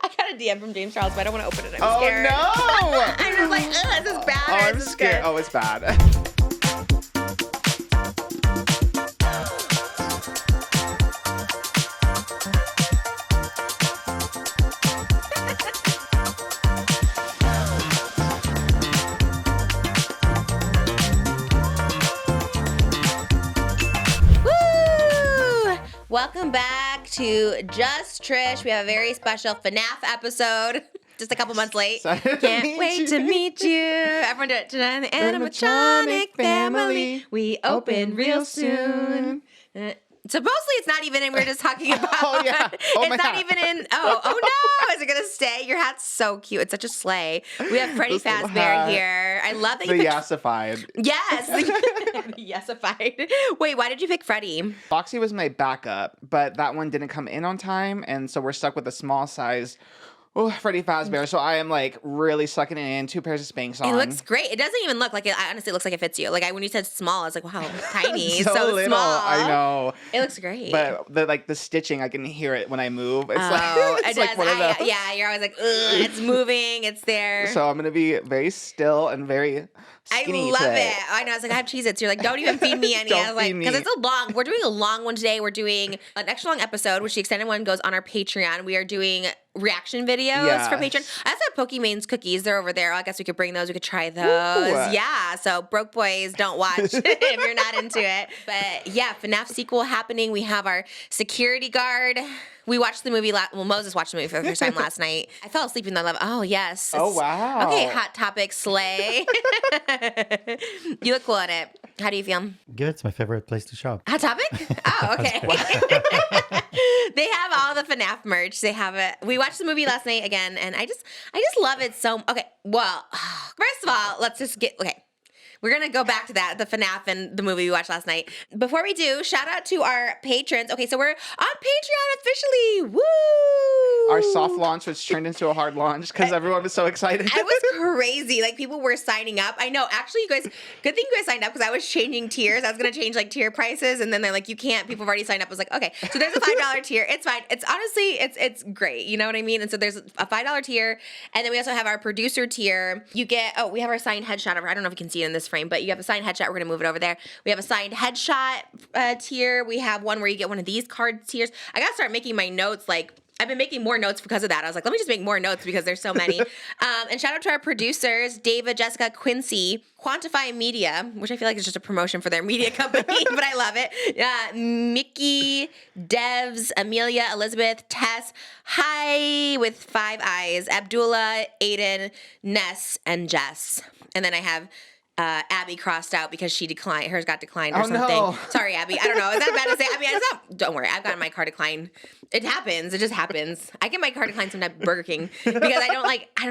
I got a DM from James Charles, but I don't want to open it. I'm scared. Oh, no. I'm just like, ugh, this is bad. Oh, I'm this is scared. good. Oh, it's bad. Welcome back to Just Trish. We have a very special FNAF episode. Just a couple months late. Can't wait to meet you. Everyone do it. Tonight, the animatronic family. We open real soon. Supposedly it's not even in. We were just talking about. Oh, yeah. Oh, it's my not hat. even in. Oh no! Is it gonna stay? Your hat's so cute. It's such a sleigh. We have Freddie This little Fazbear hat. here. I love that The you picked. yassified. Yes. Yesified. Wait, why did you pick Freddie? Foxy was my backup, but that one didn't come in on time, and so we're stuck with a small size. Oh, Freddie Fazbear. So I am like really sucking it in. 2 pairs of Spanx on. It looks great. It doesn't even look like it. Honestly, it looks like it fits you. Like when you said small, I was like, wow, tiny, so little. small. I know. It looks great. But the stitching, I can hear it when I move. It's it like does. one of those. Yeah, you're always like, ugh, it's moving, it's there. So I'm gonna be very still and very skinny I love today. it. I know. I was like, I have Cheez-Its. You're like, don't even feed me any. I was like, because it's a long. We're doing a long one today. We're doing an extra long episode, which the extended one goes on our Patreon. We are doing reaction videos for Patreon. I also have Pokemon's cookies. They're over there. I guess we could bring those. We could try those. Ooh. Yeah. So broke boys, don't watch if you're not into it. But yeah, FNAF sequel happening. We have our security guard. We watched the movie. Moses watched the movie for the first time last night. I fell asleep in the love. Oh yes. Oh wow. Okay, Hot Topic slay. You look cool in it. How do you feel? Good. It's my favorite place to shop. Hot Topic? Oh, okay. They have all the FNAF merch. They have it. We watched the movie last night again, and I just love it so. Okay, well, first of all, let's just get okay. We're going to go back to that, the FNAF and the movie we watched last night. Before we do, shout out to our patrons. Okay, so we're on Patreon officially. Woo! Our soft launch, which turned into a hard launch because everyone was so excited. It was crazy. Like, people were signing up. I know. Actually, you guys, good thing you guys signed up because I was changing tiers. I was going to change, like, tier prices, and then they're like, you can't. People have already signed up. I was like, okay. So there's a $5 tier. It's fine. It's honestly, it's great. You know what I mean? And so there's a $5 tier, and then we also have our producer tier. You get, we have our signed headshot over. I don't know if you can see it in this frame, but you have a signed headshot. We're going to move it over there. We have a signed headshot tier. We have one where you get one of these card tiers. I got to start making my notes, like, I've been making more notes because of that. I was like, let me just make more notes because there's so many. And shout out to our producers, David, Jessica, Quincy, Quantify Media, which I feel like is just a promotion for their media company, but I love it. Mickey, Devs, Amelia, Elizabeth, Tess, Hi with 5 eyes, Abdullah, Aiden, Ness, and Jess. And then I have Abby crossed out because she declined. Hers got declined or something. No. Sorry, Abby. I don't know. Is that bad to say? I mean, it's not. Don't worry. I've gotten my card declined. It happens. It just happens. I get my card declined sometimes at Burger King because I don't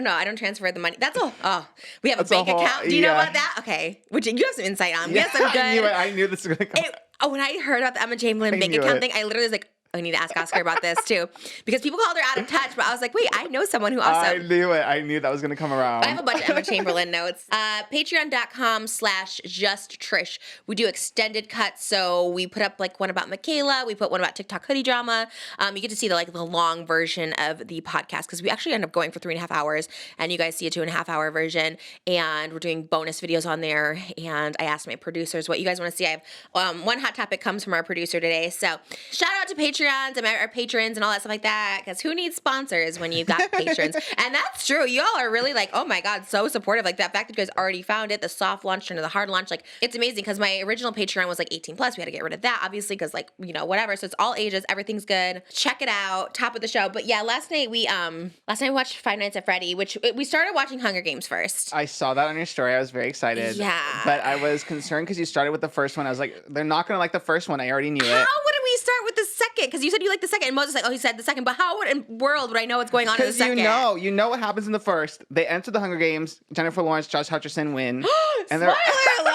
know. I don't transfer the money. That's all. Oh, we have a bank account. Do you know about that? Okay. Which you have some insight on. We have some good. I knew this was going to come. When I heard about the Emma Chamberlain bank account thing, I literally was like, I need to ask Oscar about this too, because people called her out of touch, but I was like, wait, I know someone who also. I knew it. I knew that was going to come around. I have a bunch of Emma Chamberlain notes. Patreon.com/JustTrish. We do extended cuts, so we put up like one about Michaela. We put one about TikTok hoodie drama. You get to see the long version of the podcast because we actually end up going for 3.5 hours, and you guys see a 2.5 hour version. And we're doing bonus videos on there. And I asked my producers what you guys want to see. I have one hot topic comes from our producer today. So shout out to Patreons and our patrons and all that stuff like that, because who needs sponsors when you've got patrons? And that's true. Y'all are really like, oh my God, so supportive. Like that fact that you guys already found it, the soft launch turned to the hard launch. Like it's amazing because my original Patreon was like 18 plus. We had to get rid of that obviously because whatever. So it's all ages. Everything's good. Check it out. Top of the show. But yeah, last night we watched Five Nights at Freddy, which we started watching Hunger Games first. I saw that on your story. I was very excited. Yeah. But I was concerned because you started with the first one. I was like, they're not going to like the first one. I already knew it. How would we start with the second? Because you said you liked the second. And Moses was like, oh, he said the second. But how in the world would I know what's going on in the second? Because you know what happens in the first. They enter the Hunger Games. Jennifer Lawrence, Josh Hutcherson win. And Spoiler alert!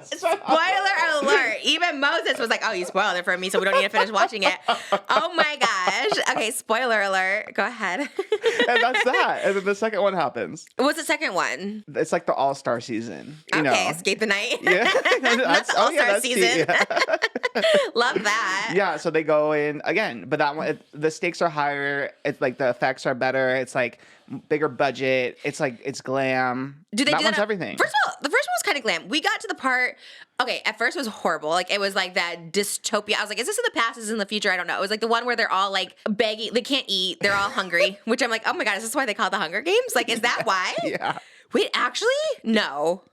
Spoiler alert! Even Moses was like, oh, you spoiled it for me, so we don't need to finish watching it. Oh my gosh. Okay, spoiler alert. Go ahead. And that's that. And then the second one happens. What's the second one? It's like the All-Star season. You Okay, know. Escape the Night. Yeah. Not the All-Star season. Love that. Yeah, so they go in again, but that one, the stakes are higher. It's like the effects are better. It's like bigger budget. It's like it's glam. Do they that do one's that? everything. First of all, the first one was kind of glam. We got to the part. Okay, at first it was horrible. Like it was like that dystopia. I was like, is this in the past? Is this in the future? I don't know. It was like the one where they're all like begging. They can't eat. They're all hungry. Which I'm like, oh my god, is this why they call it the Hunger Games? Like, is that why? Yeah. Wait, actually, no.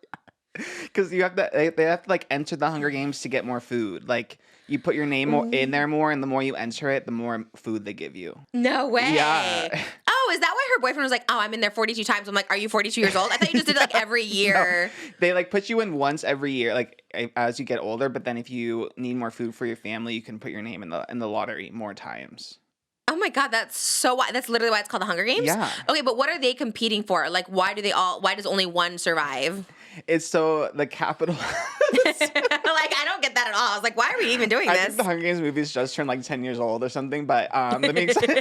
Because you have to, they have to like enter the Hunger Games to get more food. Like you put your name in there more, and the more you enter it, the more food they give you. No way. Yeah. Oh, is that why her boyfriend was like, oh, I'm in there 42 times? I'm like, are you 42 years old? I thought you just did it like every year. No, they like put you in once every year, like as you get older. But then if you need more food for your family, you can put your name in the lottery more times. Oh my god, that's literally why it's called the Hunger Games? Yeah. Okay, but what are they competing for? Like why does only one survive? It's so the capital. Like I don't get that at all. I was like, why are we even doing I this? think the Hunger Games movies just turned like 10 years old or something, but that makes sense.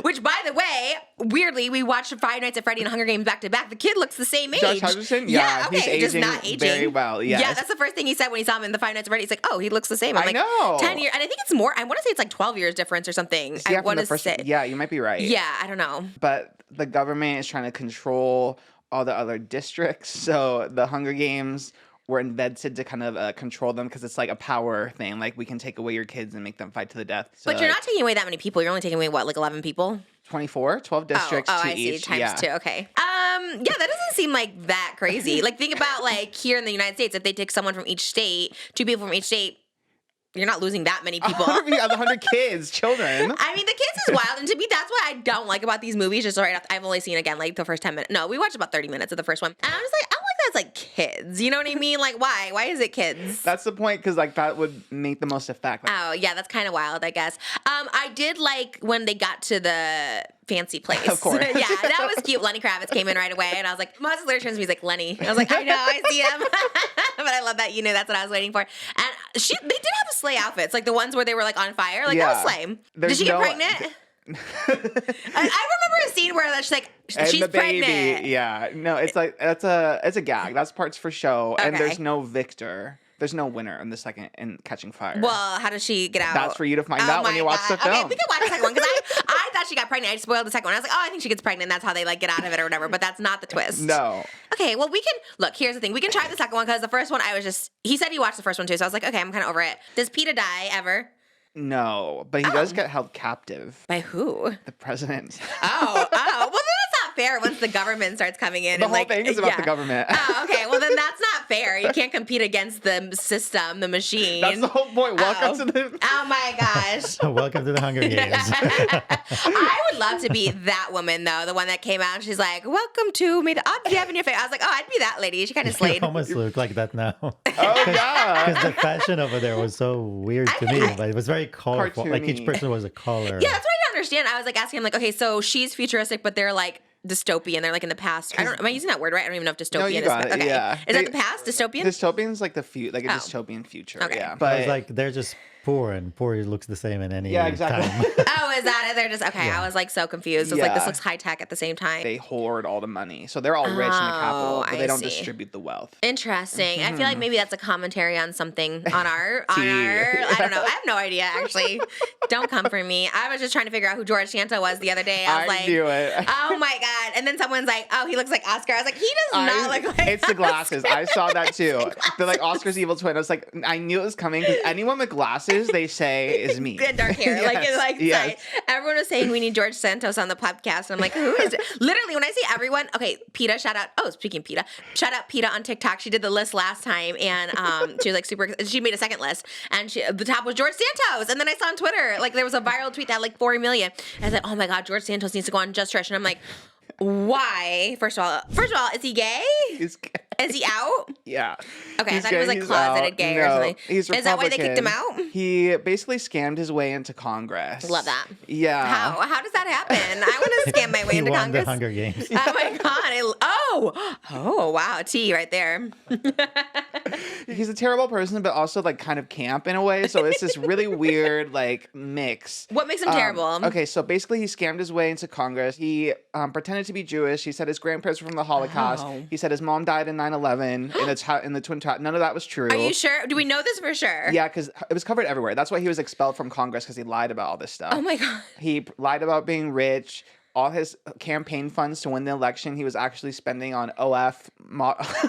Which, by the way, weirdly, we watched Five Nights at Freddy and Hunger Games back to back. The kid looks the same age. Josh Hutcherson? Yeah, okay, he's just aging not aging very well. Yes. Yeah, that's the first thing he said when he saw him in the Five Nights at Freddy. He's like, oh, he looks the same. I'm like, know. 10 years. And I think it's more. I want to say it's like 12 years difference or something. See, I want to say. Yeah, you might be right. Yeah, I don't know. But the government is trying to control all the other districts. So the Hunger Games were invented to kind of control them because it's like a power thing. Like we can take away your kids and make them fight to the death. So, But you're not taking away that many people. You're only taking away, what, like 11 people? 12 districts oh, to I see. each. Times two. Okay. Yeah, that doesn't seem like that crazy. Like think about like here in the United States, if they take someone from each state, 2 people from each state, you're not losing that many people. 100 kids, children. I mean, the kids is wild, and to me, that's what I don't like about these movies. Just right off, I've only seen again like the first 10 minutes. No, we watched about 30 minutes of the first one, and I'm just like, I don't like that's like kids. You know what I mean? Like, why? Why is it kids? That's the point, because like that would make the most effect. Like, Oh yeah, that's kind of wild, I guess. I did like when they got to the fancy place. Of course. Yeah, that was cute. Lenny Kravitz came in right away, and I was like, Moses literally turns to me, he's like, Lenny. I was like, I know, I see him. But I love that, that's what I was waiting for. And they did have a sleigh outfits, like the ones where they were like on fire. Like that was slay. Did she get pregnant? I remember a scene where she's like, she's the baby, pregnant. yeah. No, it's like it's a gag. That's parts for show, and Okay. there's no victor. There's no winner in the second in Catching Fire. Well, how does she get out? That's for you to find out when you watch the film. Okay, we can watch the second one because I thought she got pregnant. I just spoiled the second one. I was like, oh, I think she gets pregnant. And that's how they like get out of it or whatever. But that's not the twist. No. Okay, well we can look. Here's the thing: we can try the second one because the first one he said he watched the first one too. So I was like, okay, I'm kind of over it. Does PETA die ever? No, but he does get held captive. By who? The president. Oh. Well, then it's not fair once the government starts coming in. The and whole thing is about the government. Oh, okay. Well, then that's not fair. You can't compete against the system, the machine. That's the whole point. Welcome to the. Oh my gosh. Welcome to the Hunger Games. I would love to be that woman though, the one that came out and she's like, "Welcome to me, the odds you have in your face." I was like, "Oh, I'd be that lady." She kind of You slayed. almost look like that now. Oh yeah. Because the fashion over there was so weird to me, but it was very colorful. Like each Cartoony. person was a color. Yeah, that's what I didn't understand. I was like asking him, like, okay, so she's futuristic, but they're like dystopian. They're like in the past. Am I using that word right? I don't even know if dystopian No, you is. got it. Okay. Yeah. Is that the past? Dystopian? Dystopian's like a Oh. dystopian future. Okay. Yeah. But it's like they're just poor, and poor looks the same in any exactly. time. Oh, is that it? They're just okay. I was like so confused. I was like, this Yeah. looks high tech at the same time. They hoard all the money, so they're all rich in the capital, but I they don't see. distribute the wealth. Interesting. I feel like maybe that's a commentary on something on our Tea. I don't know. I have no idea actually. Don't come for me. I was just trying to figure out who George Santa was the other day. I was like, knew it. oh my god. And then someone's like, oh, he looks like Oscar. I was like, he does not look like It's the glasses. I saw that too. They're like Oscar's evil twin. I was like, I knew it was coming because anyone with glasses, they say is me. And dark hair. Yes. Everyone was saying we need George Santos on the podcast. And I'm like, who is it? Literally, when I see everyone, okay, PETA, shout out. Oh, speaking of PETA, shout out PETA on TikTok. She did the list last time, and she was like super. She made a second list, and the top was George Santos. And then I saw on Twitter, like there was a viral tweet that had like 4 million. And I said, oh my god, George Santos needs to go on Just Trish. And I'm like, why? First of all, is he gay? Is he out? Yeah. Okay, He's I thought he was gay, like he's closeted out. gay or No, something. He's Republican. Is that why they kicked him out? He basically scammed his way into Congress. Love that. Yeah. How does that happen? I want to scam my way He into won Congress. the Hunger Games. Oh my god! Oh, wow. Tea right there. He's a terrible person, but also like kind of camp in a way. So it's this really weird like mix. What makes him terrible? Okay, so basically he scammed his way into Congress. He pretended to be Jewish. He said his grandparents were from the Holocaust. Oh. He said his mom died in 9/11 in the Twin Towers. None of that was true. Are you sure? Do we know this for sure? Yeah, because it was covered everywhere. That's why he was expelled from Congress, because he lied about all this stuff. Oh my God. He lied about being rich. All his campaign funds to win the election, he was actually spending on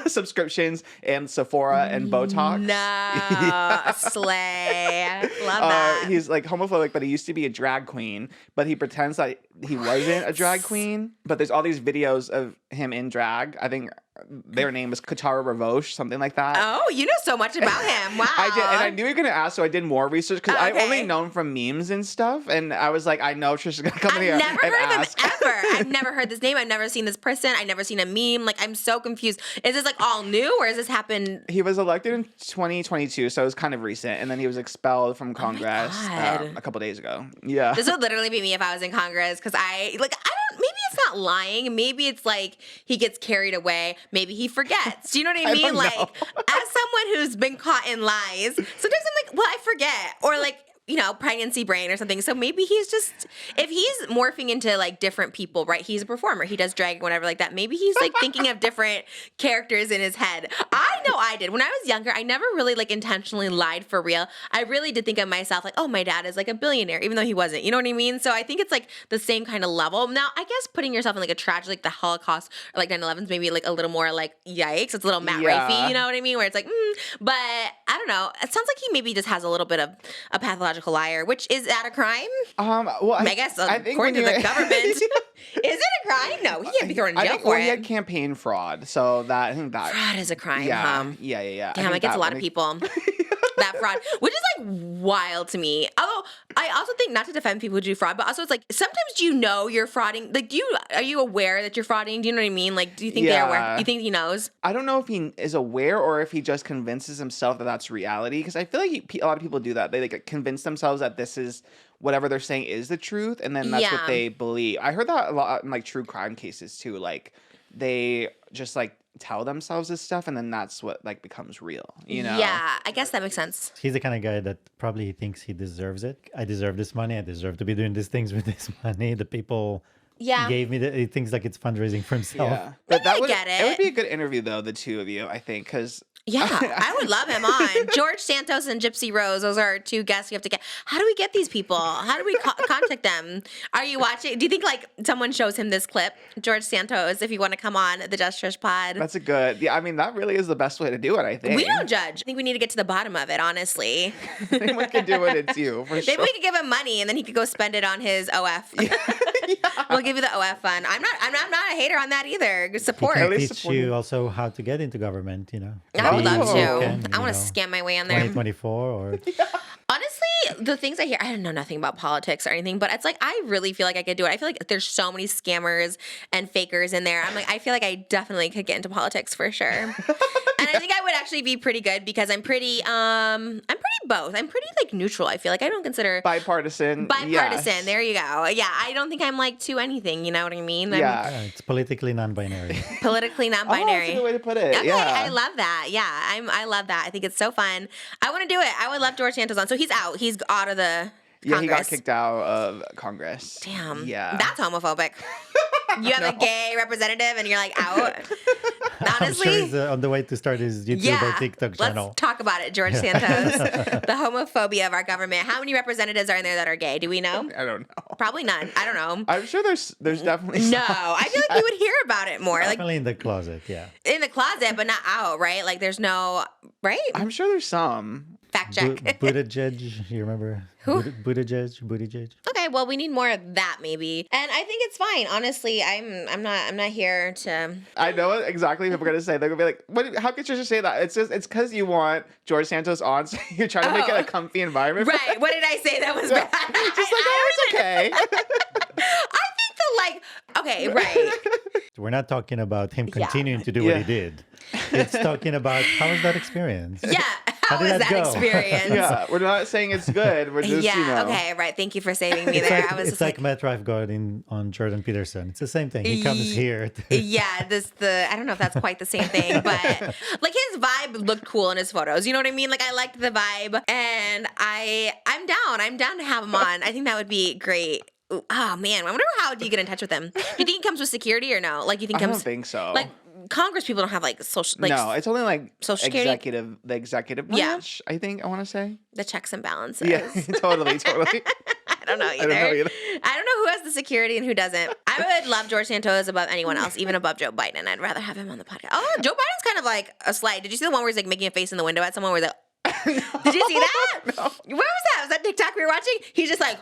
subscriptions and Sephora and Botox. No. Slay. Love that. He's like homophobic, but he used to be a drag queen, but he pretends that he wasn't a drag queen. But there's all these videos of him in drag. I think their name was Katara Ravoche, something like that. Oh, you know so much about him. Wow. I did, and I knew you were going to ask, so I did more research, because I've Okay. only known from memes and stuff, and I was like, I know Trish is going to come in here I've never and heard ask. of him ever. I've never heard this name. I've never seen this person. I've never seen a meme. Like, I'm so confused. Is this like all new, or has this happened? He was elected in 2022, so it was kind of recent, and then he was expelled from Congress God. a couple days ago. Yeah. This would literally be me if I was in Congress, because I don't, maybe it's not lying. Maybe it's like he gets carried away. Maybe he forgets. Do you know what I mean? don't Like, know. as someone who's been caught in lies, sometimes I'm like, well, I forget. Or like, you know, pregnancy brain or something. So maybe he's just, if he's morphing into like different people, right? He's a performer. He does drag and whatever like that. Maybe he's like thinking of different characters in his head. I know I did. When I was younger, I never really like intentionally lied for real. I really did think of myself like, oh, my dad is like a billionaire, even though he wasn't. You know what I mean? So I think it's like the same kind of level. Now, I guess putting yourself in like a tragedy like the Holocaust or like 9/11's maybe like a little more like, yikes. It's a little Matt Yeah. Rife, you know what I mean? Where it's like, but I don't know. It sounds like he maybe just has a little bit of a pathological liar, which is that a crime? Well, I guess I think according to when the you're- government. Is it a crime? No, he can't be thrown in I jail think, for well, it. he had campaign fraud, so I think that. Fraud is a crime, Yeah, huh? yeah. I Damn, think it gets that a lot would of make- people. That fraud, which is like wild to me. Although I also think, not to defend people who do fraud, but also it's like sometimes you know you're frauding. Like, are you aware that you're frauding? Do you know what I mean? Like, do you think they're aware? Yeah. You think he knows? I don't know if he is aware or if he just convinces himself that that's reality. Because I feel like a lot of people do that. They like convince themselves that this is whatever they're saying is the truth, and then that's Yeah. what they believe. I heard that a lot in like true crime cases too. Like they just like tell themselves this stuff, and then that's what like becomes real. You know? Yeah, I guess that makes sense. He's the kind of guy that probably thinks he deserves it. I deserve this money. I deserve to be doing these things with this money. The people Yeah. gave me he thinks like it's fundraising for himself. Yeah. Maybe I would get It would it. be a good interview though, the two of you, I think, because. Yeah, I would love him on. George Santos and Gypsy Rose, those are our two guests we have to get. How do we get these people? How do we contact them? Are you watching? Do you think like someone shows him this clip, George Santos, if you want to come on the Just Trish pod? That's a good. Yeah, I mean that really is the best way to do it. I think We don't judge. I think we need to get to the bottom of it, honestly. anyone can do it. It's you for Maybe sure. we could give him money and then he could go spend it on his OF. We'll give you the OF fund. I'm not a hater on that either. Good He support. can At least teach support you him. also how to get into government, you know. I would Oh, love to. you can, I want to you know, scam my way in there. 2024 or Honestly, the things I hear, I don't know nothing about politics or anything, but it's like I really feel like I could do it. I feel like there's so many scammers and fakers in there. I'm like, I feel like I definitely could get into politics for sure. And I think I would actually be pretty good because I'm pretty both. I'm pretty like neutral. I feel like I don't consider Bipartisan. bipartisan. Yes. There you go. Yeah, I don't think I'm like to anything. You know what I mean? I'm Yeah. it's politically non-binary. politically Oh, that's non-binary. a good way to put it. Okay, Yeah. I love that. Yeah, I love that. I think it's so fun. I want to do it. I would love George Santos on. So he's out. He's out of the Yeah, he got Congress. kicked out of Congress. Damn. Yeah. That's homophobic. You have a gay representative and you're like out. I'm sure Honestly. he's on the way to start his YouTube Yeah. or TikTok channel. Let's talk about it, George Santos. The homophobia of our government. How many representatives are in there that are gay? Do we know? I don't know. Probably none. I don't know. I'm sure there's definitely No, some. I feel like we would hear about it more. Like Definitely in the closet, yeah. in the closet, but not out, right? Like there's no, right? I'm sure there's some. Fact check. Buttigieg, you remember? Who? Buttigieg. Okay, well, we need more of that maybe, and I think it's fine. Honestly, I'm not here to. I know exactly what people are gonna say. They're gonna be like, "What? How could Trisha say that?" It's because you want George Santos on, so you're trying to make it a comfy environment. for Right? What did I say that was bad? Just like, oh, it's okay. I think the like. Okay, right. We're not talking about him Yeah. continuing to do what Yeah. he did. It's talking about how was that experience? Yeah. How did was that that go? experience? Yeah, we're not saying it's good. We're just, Okay, right. Thank you for saving me It's there. like, I was it's just like Matt Rife going on Jordan Peterson. It's the same thing. He comes here. Yeah, I don't know if that's quite the same thing, but like his vibe looked cool in his photos. You know what I mean? Like I liked the vibe, and I'm down. I'm down to have him on. I think that would be great. Ooh, oh man, I wonder how do you get in touch with him? Do you think he comes with security or no? Like you think I don't think so. like Congress people don't have like social like no, it's only like Social Security? the executive Yeah. branch, I think I want to say. the checks and balances. Yeah, totally. I don't know either. I don't know who has the security and who doesn't. I would love George Santos above anyone else, even above Joe Biden. I'd rather have him on the podcast. Oh, Joe Biden's kind of like a slide. Did you see the one where he's like making a face in the window at someone where he's like, did you see that? No. Where was that? Was that TikTok we were watching? He's just like,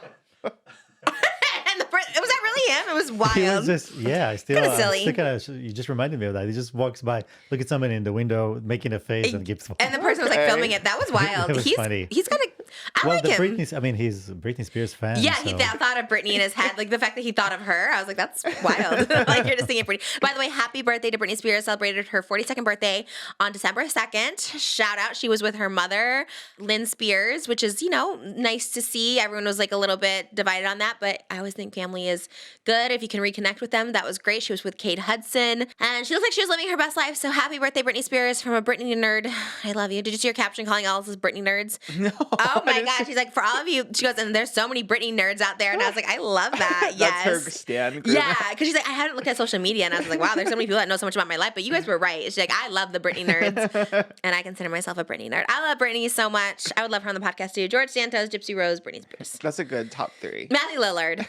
and was that really him? It was wild. He was just, I still, Kinda silly. You just reminded me of that. He just walks by, look at somebody in the window, making a face and keeps And the person was like filming it. That was wild. It was funny. He's got a. I well, like the him. he's a Britney Spears fan. Yeah, so. he thought of Britney in his head. Like the fact that he thought of her, I was like, that's wild. Like you're just thinking Britney. By the way, happy birthday to Britney Spears. Celebrated her 42nd birthday on December 2nd. Shout out. She was with her mother, Lynn Spears, which is, nice to see. Everyone was like a little bit divided on that, but I always think family is good. If you can reconnect with them, that was great. She was with Kate Hudson, and she looked like she was living her best life. So happy birthday, Britney Spears, from a Britney nerd. I love you. Did you see her caption calling all of us Britney nerds? No. Oh my gosh. She's like, for all of you, she goes, and there's so many Britney nerds out there. And I was like, I love that. That's her Yes. stand group. Yeah, because she's like, I hadn't looked at social media, and I was like, wow, there's so many people that know so much about my life, but you guys were right. She's like, I love the Britney nerds, and I consider myself a Britney nerd. I love Britney so much. I would love her on the podcast too. George Santos, Gypsy Rose, Britney Spears. That's a good top 3. Matthew Lillard.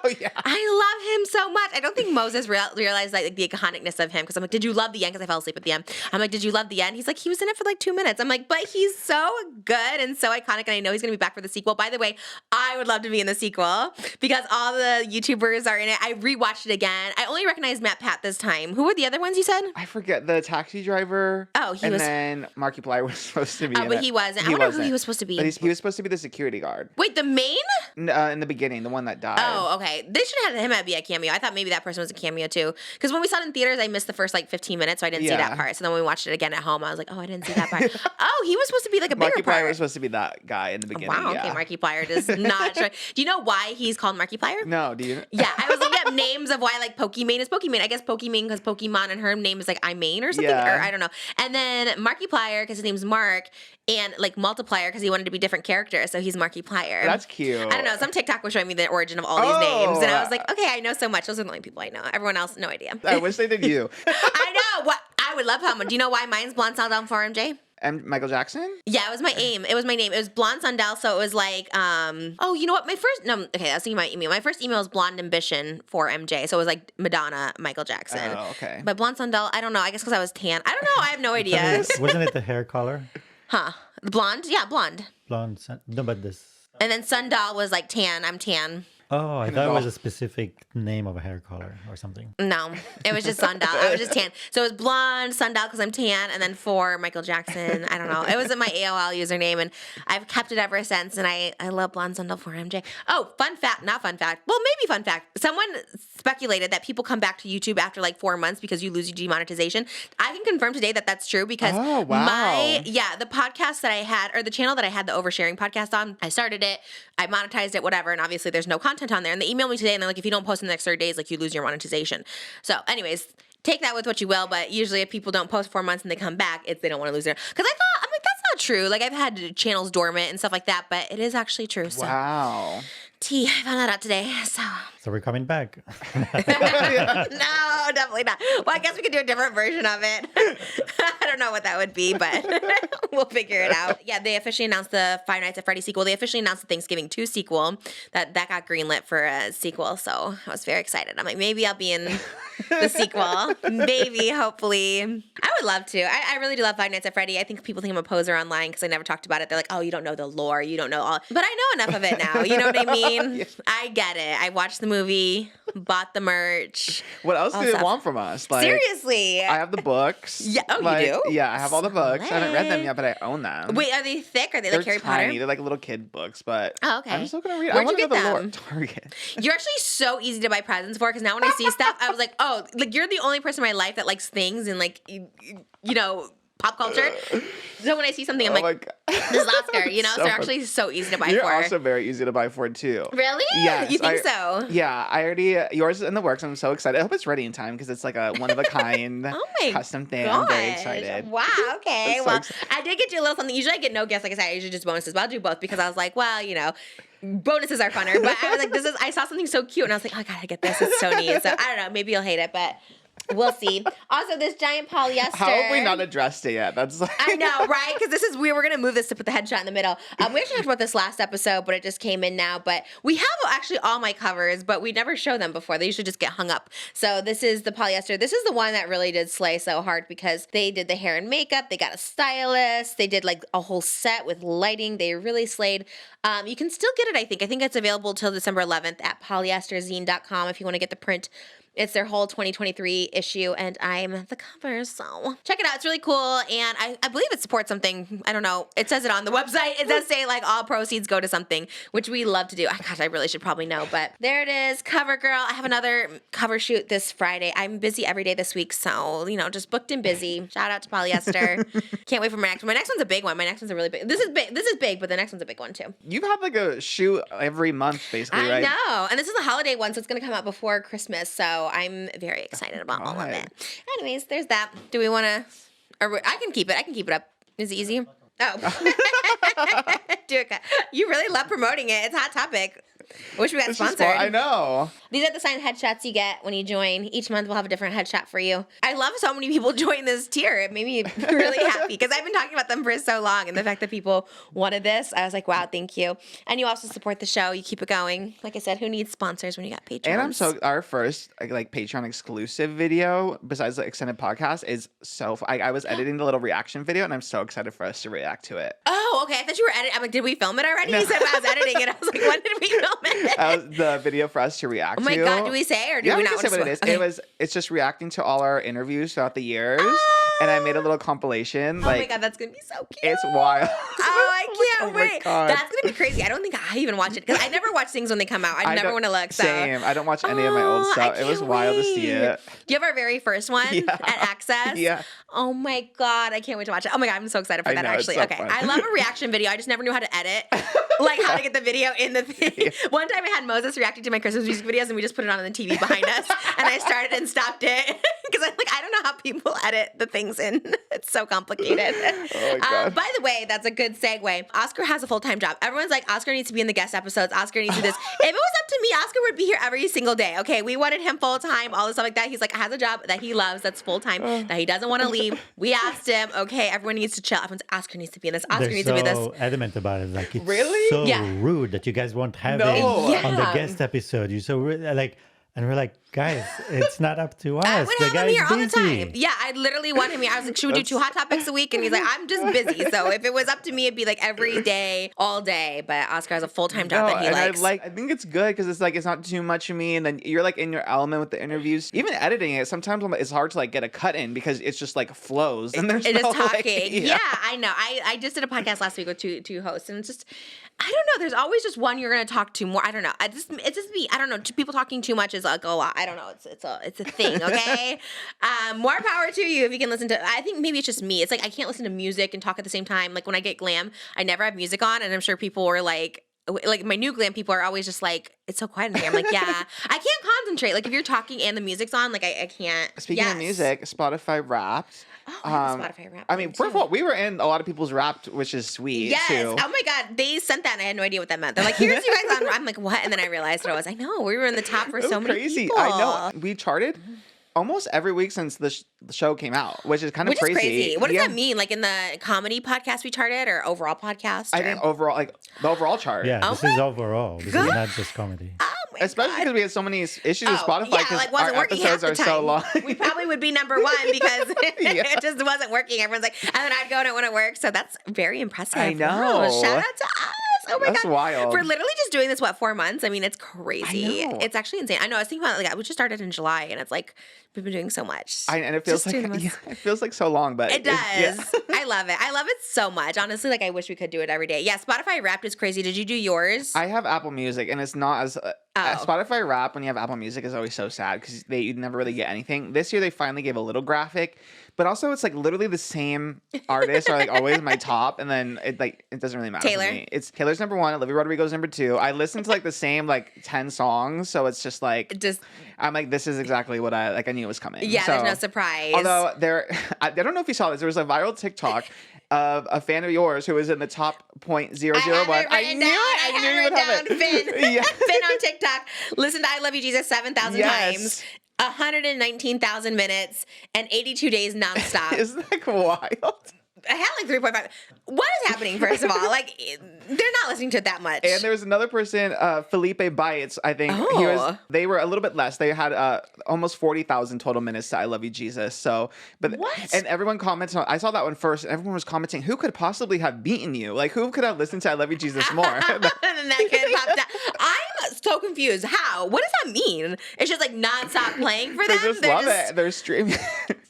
Oh yeah. I love him so much. I don't think Moses realized like the iconicness of him, because I'm like, did you love the end? Because I fell asleep at the end. I'm like, did you love the end? He's like, he was in it for like 2 minutes. I'm like, but he's so good and so iconic, and I know he's gonna be back for the sequel. By the way, I would love to be in the sequel because all the YouTubers are in it. I rewatched it again. I only recognized Matt Pat this time. Who were the other ones you said? I forget the taxi driver. Oh, he and was. then Markiplier was supposed to be. Oh, in but it. he wasn't. I wonder who he was supposed to be. But he was supposed to be the security guard. Wait, the main? In the beginning, the one that died. Oh, okay. They should have had him be a cameo. I thought maybe that person was a cameo too. Because when we saw it in theaters, I missed the first like 15 minutes, so I didn't see that part. So then when we watched it again at home, I was like, oh, I didn't see that part. Oh, he was supposed to be like a bigger part. Markiplier was supposed to be that guy in the beginning. Wow, yeah. okay, Markiplier does not. Do you know why he's called Markiplier? No, do you? Yeah, I was looking up names of why like Pokimane is Pokimane. I guess Pokimane because Pokemon and her name is like Imane or something, Yeah. or I don't know. And then Markiplier because his name's Mark, and like Multiplier because he wanted to be different characters, so he's Markiplier. That's cute. I don't know. Some TikTok was showing me the origin of all these names, and I was like, okay, I know so much. Those are the only people I know. Everyone else, no idea. I wish they did you. I know. What I would love how. Do you know why mine's Blonde Sundell for MJ? And Michael Jackson? Yeah, it was my aim. It was my name. It was Blonde Sundell, so it was like, oh, you know what? I was thinking my email. My first email was Blonde Ambition for MJ, so it was like Madonna, Michael Jackson. Oh, okay. But Blonde Sundell, I don't know. I guess because I was tan. I don't know. I have no idea. Wasn't it the hair color? Huh? Blonde? Yeah, blonde. Blonde. No, but this. And then Sundell was like tan. I'm tan. Oh, I thought it was a specific name of a hair color or something. No, it was just Sundell. I was just tan. So it was Blonde Sundell because I'm tan, and then for Michael Jackson. I don't know. It was in my AOL username, and I've kept it ever since. And I love Blonde Sundell for MJ. Oh, fun fact, not fun fact. Well, maybe fun fact. Someone speculated that people come back to YouTube after like 4 months because you lose your demonetization. I can confirm today that that's true because the podcast that I had, or the channel that I had the oversharing podcast on, I started it, I monetized it, whatever, and obviously there's no content on there. And they emailed me today and they're like, if you don't post in the next 30 days, like you lose your monetization. So anyways, take that with what you will, but usually if people don't post 4 months and they come back, they don't want to lose their, because I'm like, that's not true. Like I've had channels dormant and stuff like that, but it is actually true. So. Wow. I found that out today. So we're coming back. No, definitely not. Well, I guess we could do a different version of it. I don't know what that would be, but we'll figure it out. Yeah, they officially announced the Five Nights at Freddy's sequel. They officially announced the Thanksgiving 2 sequel that got greenlit for a sequel. So I was very excited. I'm like, maybe I'll be in the sequel. Maybe, hopefully. I would love to. I really do love Five Nights at Freddy. I think people think I'm a poser online because I never talked about it. They're like, oh, you don't know the lore. You don't know all. But I know enough of it now. You know what I mean? Yeah. I get it. I watched the movie, bought the merch. What else do they want from us? Like, seriously. I have the books. Yeah. Oh, like, you do? Yeah, I have all the books. I haven't read them yet, but I own them. Wait, are they thick? Are they They're like Harry tiny. Potter? They're like little kid books, but Oh, okay. I'm still gonna read. Where'd I want you to know get the lore. them? Target. You're actually so easy to buy presents for because now when I see stuff, I was like, oh, like you're the only person in my life that likes things and like, you know, pop culture. So when I see something, I'm Oh my like, God. this is Oscar, you know? So So they're actually so easy to buy You're for. also very easy to buy for too. Really? Yes, You think so? Yeah, I already yours is in the works. I'm so excited. I hope it's ready in time because it's like a one of a kind Oh my custom thing. gosh. I'm very excited. Wow, okay. I'm so Well, excited. I did get you a little something. Usually I get no gifts, like I said, I usually just bonuses, but I'll do both because I was like, well, you know, bonuses are funner. But I was like, I saw something so cute and I was like, oh, I gotta get this. It's so neat. So I don't know, maybe you'll hate it, but we'll see. Also, this giant polyester. How have we not addressed it yet? That's like I know, right? Because we were gonna move this to put the headshot in the middle. We actually talked about this last episode, but it just came in now. But we have actually all my covers, but we never show them before. They usually just get hung up. So this is the polyester. This is the one that really did slay so hard because they did the hair and makeup. They got a stylist. They did like a whole set with lighting. They really slayed. You can still get it, I think. I think it's available till December 11th at polyesterzine.com if you want to get the print. It's their whole 2023 issue, and I'm the cover, so check it out. It's really cool, and I believe it supports something. I don't know. It says it on the website. It does say, like, all proceeds go to something, which we love to do. Gosh, I really should probably know, but there it is. Cover girl. I have another cover shoot this Friday. I'm busy every day this week, so, you know, just booked and busy. Shout out to polyester. Can't wait for my next one. My next one's a big one. My next one's a really big. This is big, but the next one's a big one, too. you've had like a shoot every month, basically, right? I know. And this is a holiday one, so it's going to come out before Christmas. So I'm very excited about all of God. it. Anyways, there's that. Do we want to, or I can keep it. I can keep it up. Is it easy? Oh. Do it. You really love promoting it. It's a hot topic. I wish we got This is sponsored. fun. I know. These are the signed headshots you get when you join. Each month we'll have a different headshot for you. I love so many people join this tier. It made me really happy because I've been talking about them for so long. And the fact that people wanted this, I was like, wow, thank you. And you also support the show. You keep it going. Like I said, who needs sponsors when you got patrons? And our first like Patreon exclusive video besides the extended podcast is I was editing the little reaction video and I'm so excited for us to react to it. Oh, okay. I thought you were editing. I'm like, did we film it already? You said I was editing it. I was like, when did we film it? The video for us to react Oh to. my God, do we say or do Yeah, we we not can say want what to it is. Okay. It's just reacting to all our interviews throughout the years. And I made a little compilation. Oh my God, that's going to be so cute. It's wild. Oh, I can't Oh my wait. God. That's going to be crazy. I don't think I even watch it because I never watch things when they come out. I never don't- want to look. So. Same. I don't watch any of my old Oh, stuff. I It was can't wild to see wait. it. Do you have our very first one Yeah. at Access? Yeah. Oh my God, I can't wait to watch it. Oh my God, I'm so excited for I that know, it's actually. so Okay, fun. I love a reaction video. I just never knew how to edit. Like how to get the video in the thing. Yeah. One time I had Moses reacting to my Christmas music videos and we just put it on the TV behind us and I started and stopped it because I'm like, I don't know how people edit the things in. It's so complicated. Oh my God. By the way, that's a good segue. Oscar has a full-time job. Everyone's like, Oscar needs to be in the guest episodes. Oscar needs to do this. If it was up to me, Oscar would be here every single day. Okay, we wanted him full-time, all this stuff like that. He's like, has a job that he loves, that's full-time, that he doesn't want to leave. We asked him, okay, everyone needs to chill. Everyone's Oscar needs to be in this. Oscar They're needs so to be this. adamant about it. Like it's Really? so Yeah. rude that you guys won't have No. it on the Yeah. guest episode. You're so rude. Like, and we're like, guys, it's not up to us. I would the have him guy's here all the busy. time. Yeah, I literally want him here. I was like, should we do 2 hot topics a week? And he's like, I'm just busy. So if it was up to me, it'd be like every day, all day. But Oscar has a full-time job that he and likes. I think it's good because it's like it's not too much of me, and then you're like in your element with the interviews. Even editing it, sometimes it's hard to like get a cut in because it's just like flows and there's It is no, like, talking. Yeah, I know. I just did a podcast last week with two hosts, and it's just, I don't know. There's always just one you're gonna talk to more. I don't know. It's just me. I don't know. People talking too much is like a lot. I don't know. It's a thing. Okay. More power to you if you can listen to. I think maybe it's just me. It's like I can't listen to music and talk at the same time. Like when I get glam, I never have music on, and I'm sure people were like my new glam people are always just like, it's so quiet in here. I'm like, yeah, I can't concentrate. Like if you're talking and the music's on, like I can't. Speaking of music, Spotify Wrapped. Oh, I have a Spotify Wrapped. I mean, first of all, we were in a lot of people's Wrapped, which is sweet Yes. too. Oh my God. They sent that and I had no idea what that meant. They're like, here's you guys on. I'm like, what? And then I realized what it was. I know. We were in the top for It was so many crazy. people. I know. We charted almost every week since the show came out, which is kind of Which is crazy. What does Yeah. that mean? Like in the comedy podcast we charted or overall podcast? I or- think overall, like the overall chart. Yeah, Oh this my is overall. This is God. not just comedy. Oh my Especially God. because we had so many issues with Oh, Spotify yeah, because like wasn't our working half episodes the are time. so long. We probably would be number one because Yeah. it just wasn't working. Everyone's like, and then I'd go and it wouldn't work. So that's very impressive. I know. Wow, shout out to us. Oh my That's God. wild. For literally just doing this, 4 months? I mean, it's crazy. I know. It's actually insane. I know. I was thinking about like we just started in July and it's like we've been doing so much. And it feels Just doing like this. it feels like so long, but It does. yeah. I love it. I love it so much. Honestly, like I wish we could do it every day. Yeah, Spotify Wrapped is crazy. Did you do yours? I have Apple Music, and it's not as Spotify Rap, when you have Apple Music, is always so sad because you never really get anything. This year, they finally gave a little graphic, but also it's like literally the same artists are like always my top, and then it doesn't really matter Taylor. for me. It's Taylor's number 1, Olivia Rodrigo's number 2. I listen to like the same like 10 songs, so it's just like I'm like, this is exactly what I knew it was coming. Yeah, so, there's no surprise. Although I don't know if you saw this, there was a viral TikTok of a fan of yours who was in the top 0.001. I knew you would have it. Finn. Yeah. Finn on TikTok. Listen to I Love You Jesus 7,000 Yes. times. 119,000 minutes and 82 days nonstop. Isn't that wild? I had like 3.5. What is happening, first of all? Like, they're not listening to it that much. And there was another person, Felipe Bites, I think. Oh. They were a little bit less. They had almost 40,000 total minutes to I Love You, Jesus. So, What? And everyone commented on, I saw that one first, and everyone was commenting, who could possibly have beaten you? Like, who could have listened to I Love You, Jesus more? And then that kid popped out. I'm so confused. How? What does that mean? It's just like nonstop playing for They them? just love it. They're streaming.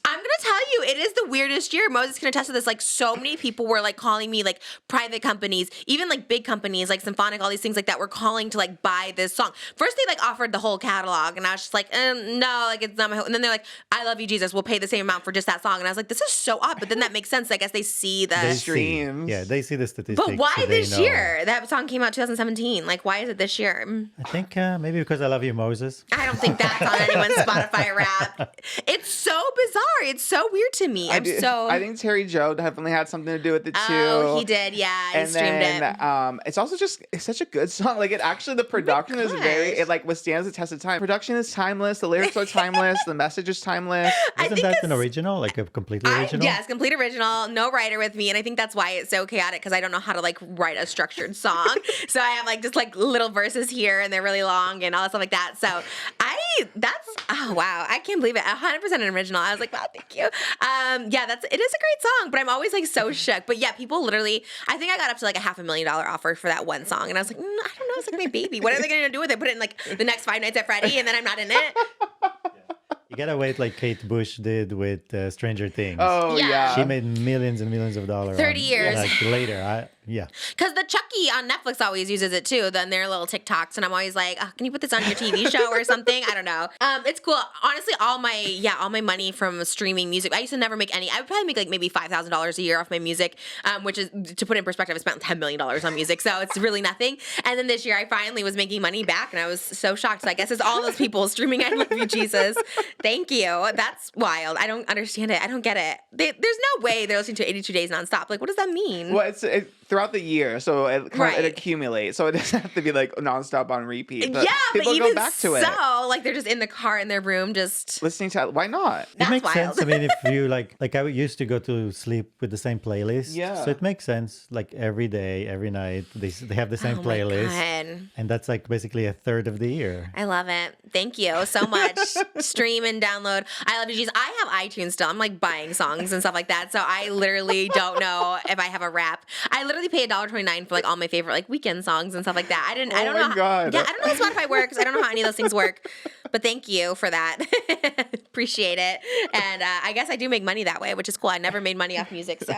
I'm gonna tell you, it is the weirdest year. Moses can attest to this. Like, so many people were like calling me, like private companies, even like big companies like Symphonic, all these things like that, were calling to like buy this song. First, they like offered the whole catalog, and I was just like, no, like it's not my. And then they're like, I Love You, Jesus. We'll pay the same amount for just that song. And I was like, this is so odd. But then that makes sense. I guess they see the They streams. See, yeah, they see the statistics. But why so they this know. year? That song came out 2017. Like, why is it this year? I think maybe because I Love You, Moses. I don't think that's on anyone's Spotify Rap. It's so bizarre. It's so weird to me. I think Terry Joe definitely had something to do with it too. Oh, he did. Yeah, he And streamed then, it. it's also it's such a good song. Like the production is it like withstands the test of time. Production is timeless. The lyrics are timeless. The message is timeless. Isn't that an original? Like a completely original? Yes, complete original. No writer with me, and I think that's why it's so chaotic because I don't know how to like write a structured song. So I have like just like little verses here, and they're really long and all that stuff like that. So oh wow, I can't believe it. 100% an original. I was like, wow, thank you. Yeah, it is a great song, but I'm always like so shook. But yeah, people literally, I think I got up to like a $500,000 offer for that one song, and I was like, I don't know, it's like my baby. What are they gonna do with it? Put it in like the next Five Nights at Freddy, and then I'm not in it. You gotta wait like Kate Bush did with Stranger Things. Oh yeah. She made millions and millions of dollars. 30 years. Like later, yeah. Because the Chucky on Netflix always uses it too, then their little TikToks, and I'm always like, oh, can you put this on your TV show or something? I don't know. It's cool. Honestly, all my money from streaming music, I used to never make any. I would probably make like maybe $5,000 a year off my music, which is, to put it in perspective, I spent $10 million on music, so it's really nothing. And then this year, I finally was making money back, and I was so shocked. So I guess it's all those people streaming I Love You, Jesus. Thank you. That's wild. I don't understand it. I don't get it. There's no way they're listening to 82 days nonstop. Like, what does that mean? Well, it's throughout the year, so it Right. accumulates. So it doesn't have to be like nonstop on repeat. But yeah, but people even go back to it. so, like they're just in the car in their room, just Listening to why not? It That's makes wild. sense. I mean, if you like I used to go to sleep with the same playlist. Yeah. So it makes sense. Like every day, every night, they have the same Oh my playlist. God. And that's like basically a third of the year. I love it. Thank you so much. Stream and download. I Love You, Jesus. I have iTunes still. I'm like buying songs and stuff like that. So I literally don't know if I have a rap. I literally pay $1.29 for like all my favorite like weekend songs and stuff like that. I don't Oh know. my God. Yeah, I don't know how Spotify works. I don't know how any of those things work. But thank you for that. Appreciate it. And I guess I do make money that way, which is cool. I never made money off music, so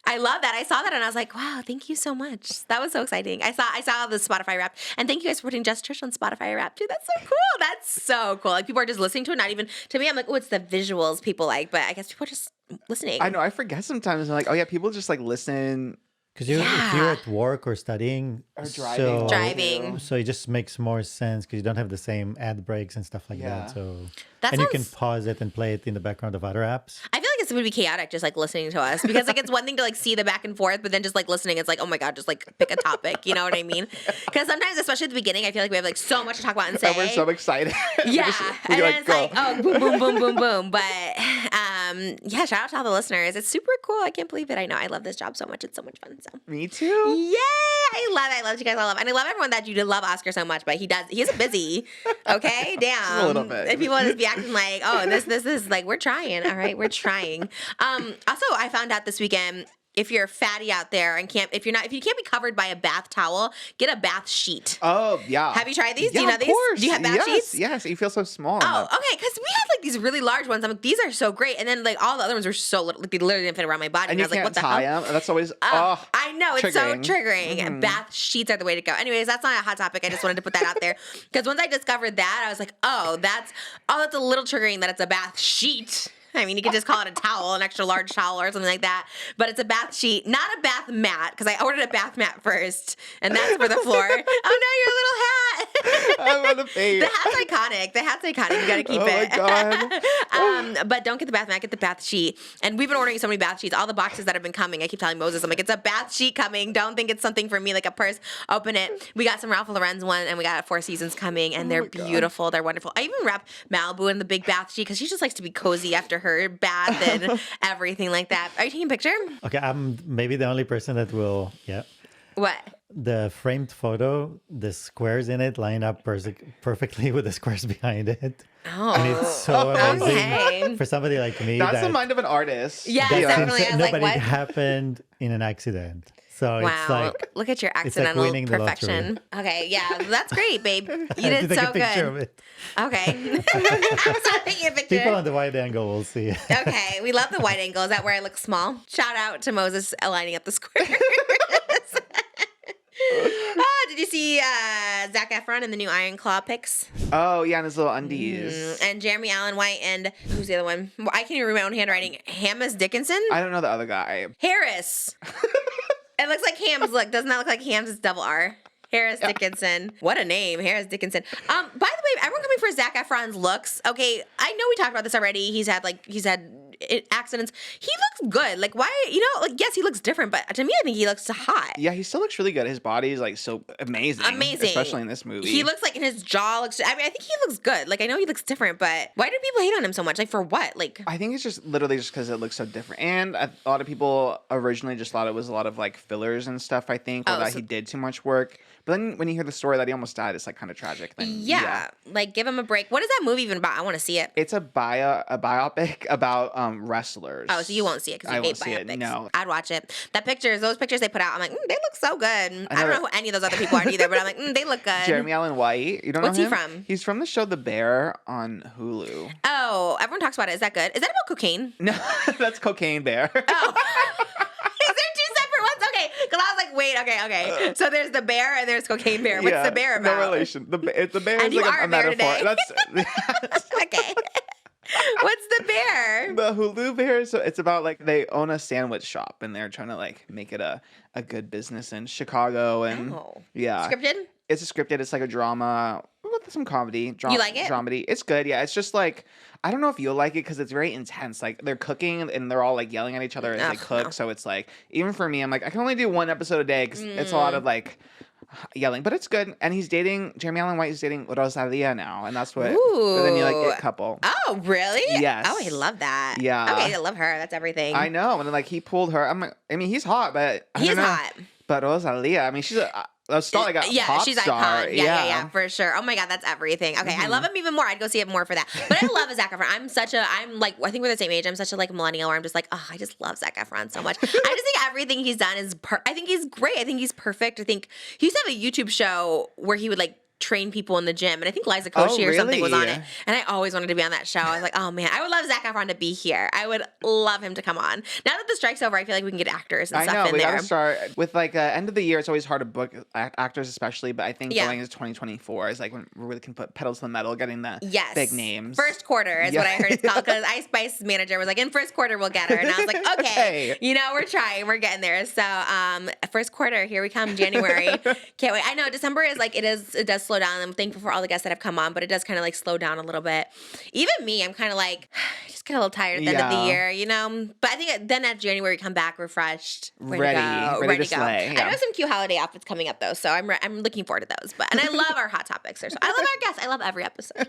I love that. I saw that and I was like, wow, thank you so much. That was so exciting. I saw the Spotify Wrap, and thank you guys for putting Just Trish on Spotify Wrap too. That's so cool. That's so cool. Like people are just listening to it, not even to me. I'm like, oh, it's the visuals people like, but I guess people are just listening. I know. I forget sometimes. I'm like, oh yeah, people just like listen. Because if you're at work or studying Or driving. Driving. So it just makes more sense because you don't have the same ad breaks and stuff like Yeah. that. So That and you can sounds- pause it and play it in the background of other apps. I feel like it's would be chaotic just like listening to us because like it's one thing to like see the back and forth, but then just like listening, it's like, oh my God, just like pick a topic. You know what I mean? Because sometimes, especially at the beginning, I feel like we have like so much to talk about and say. And we're so excited. Yeah, we and then like, it's go. like, oh, boom, boom, boom, boom, boom. But yeah, shout out to all the listeners. It's super cool. I can't believe it. I know. I love this job so much. It's so much fun. So Me too. yay! I love it. I love you guys. I love, and I love everyone that you love Oscar so much. But he isn't busy. Okay, damn. A little bit. And people just be acting like, oh, this is like we're trying. All right, we're trying. Also, I found out this weekend. if you're fatty out there and if you can't be covered by a bath towel, get a bath sheet. Oh, yeah. Have you tried these? Yeah, Do you know of these? course. Do you have bath sheets? Yes, you feel so small. Oh, okay, because we had like these really large ones. I'm like, these are so great. And then like all the other ones were so little, like they literally didn't fit around my body. And I you was like, can't what the tie hell? them. That's always, I know, it's so triggering. triggering. Bath sheets are the way to go. Anyways, that's not a hot topic. I just wanted to put that out there. Because once I discovered that, I was like, that's a little triggering that it's a bath sheet. I mean, you could just call it a towel, an extra large towel or something like that. But it's a bath sheet, not a bath mat, because I ordered a bath mat first, and that's for the floor. Oh, no, your little hat. I want to faint. The hat's iconic. You got to keep it. Oh, my God. But don't get the bath mat, get the bath sheet. And we've been ordering so many bath sheets. All the boxes that have been coming, I keep telling Moses, I'm like, it's a bath sheet coming. Don't think it's something for me, like a purse. Open it. We got some Ralph Lauren's one, and we got Four Seasons coming, and they're beautiful. They're wonderful. I even wrap Malibu in the big bath sheet because she just likes to be cozy after her bath and everything like that. Are you taking a picture? Okay, I'm maybe the only person that will. Yeah. What? The framed photo, the squares in it line up perfectly with the squares behind it. Oh, And it's so amazing okay. for somebody like me. That's the that mind of an artist. Yeah, Yeah. definitely. I was no, like, but what? it happened in an accident. So Wow, it's like look at your like accidental winning the perfection. Okay, yeah, that's great, babe. You I did take so a picture of good. it. Okay. I'm sorry, taking a picture. People on the wide angle will see it. Okay, we love the wide angle. Is that where I look small? Shout out to Moses lining up the squares. Did you see Zac Efron in the new Iron Claw pics? Oh, yeah, and his little undies. And Jeremy Allen White and who's the other one? Well, I can't even read my own handwriting. Hamas Dickinson? I don't know the other guy. Harris. It looks like Hams. Look, does not look like Hams. It's double R. Harris Dickinson. What a name, Harris Dickinson. By the way, everyone coming for Zac Efron's looks. Okay, I know we talked about this already. He's had accidents. He looks good. Like why? Yes, he looks different, but to me, I think he looks hot. Yeah, he still looks really good. His body is like so amazing. Amazing. Especially in this movie. He looks like, and his jaw looks, I think he looks good. Like, I know he looks different, but why do people hate on him so much? Like, for what? Like, I think it's just literally just because it looks so different. And a lot of people originally just thought it was a lot of like fillers and stuff, I think, or that he did too much work. But then when you hear the story that he almost died, it's like kind of tragic. Then, yeah, like give him a break. What is that movie even about? I want to see it. It's a biopic about wrestlers. Oh, so you won't see it because you hate biopics. No. I'd watch it. Those pictures they put out, I'm like, they look so good. I don't know who any of those other people are either, but I'm like, they look good. Jeremy Allen White. You don't know What's him? he from? He's from the show The Bear on Hulu. Oh, everyone talks about it. Is that good? Is that about cocaine? No, that's Cocaine Bear. Oh. Is there two separate ones? Okay, because I was like, wait, okay. So there's the bear and there's Cocaine Bear. What's the bear about? No relation. The bear And is you like are a a bear metaphor. today. That's Okay. What's the bear? the Hulu Bear. So it's about like they own a sandwich shop and they're trying to like make it a good business in Chicago and yeah. Scripted? It's a scripted. It's like a drama with some comedy. You like it? Dramedy. It's good. Yeah. It's just like I don't know if you'll like it because it's very intense. Like they're cooking and they're all like yelling at each other as they cook. No. So it's like even for me, I'm like I can only do one episode a day because it's a lot of like yelling, but it's good. And Jeremy Allen White is dating Rosalia now, and that's what. Ooh. But then you like get couple. Oh, really? Yes. Oh, I love that. Yeah. Okay, I love her. That's everything. I know, and then like he pulled her. I mean, he's hot, but I He's don't know. hot. But Rosalia, I mean, she's a star, like a pop she's star. icon. Yeah, for sure. Oh my God, that's everything. Okay, I love him even more. I'd go see it more for that. But I love Zac Efron. I think we're the same age. I'm such a like millennial where I'm just like, oh, I just love Zac Efron so much. I just think everything he's done is I think he's great. I think he's perfect. I think he used to have a YouTube show where he would like train people in the gym, and I think Liza Koshy or something was on it, and I always wanted to be on that show. I was like, oh man, I would love Zac Efron to be here. I would love him to come on. Now that the strike's over, I feel like we can get actors and stuff in we there. gotta start with like end of the year. It's always hard to book actors, especially. But I think going into 2024 is like when we really can put pedal to the metal, getting the big names. First quarter is what I heard it's called because Ice Spice manager was like, in first quarter we'll get her, and I was like, okay. We're trying, we're getting there. So first quarter, here we come, January. Can't wait. I know December is like it does slow down. I'm thankful for all the guests that have come on, but it does kind of like slow down a little bit. Even me, I'm kind of like, just get a little tired at the end of the year, But I think then at January, we come back refreshed, ready to go. Slay. Yeah. I have some cute holiday outfits coming up though, so I'm looking forward to those. And I love our hot topics. I love our guests. I love every episode.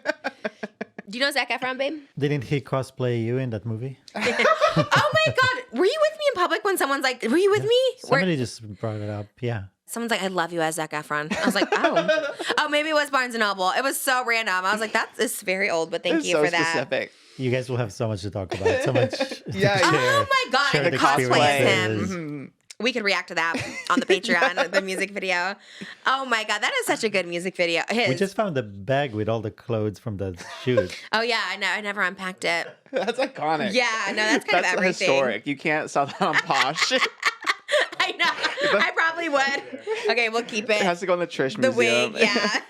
Do you know Zac Efron, babe? Didn't he cosplay you in that movie? Oh my God. Were you with me in public when someone's like, were you with me? Somebody just brought it up. Yeah. Someone's like, I love you as Zac Efron. I was like, oh. Oh, maybe it was Barnes & Noble. It was so random. I was like, that is very old, but thank It's you so for that. specific. You guys will have so much to talk about. So much. Yeah. Oh my God, share I the cosplay as him. experiences. We could react to that on the Patreon, the music video. Oh my God, that is such a good music video. We just found the bag with all the clothes from the shoot. Oh yeah, I never unpacked it. That's iconic. Yeah, no, that's kind of everything. Historic. You can't sell that on Posh. I know. I probably would. Okay, we'll keep It it. has to go in the Trish The Museum. wig, yeah.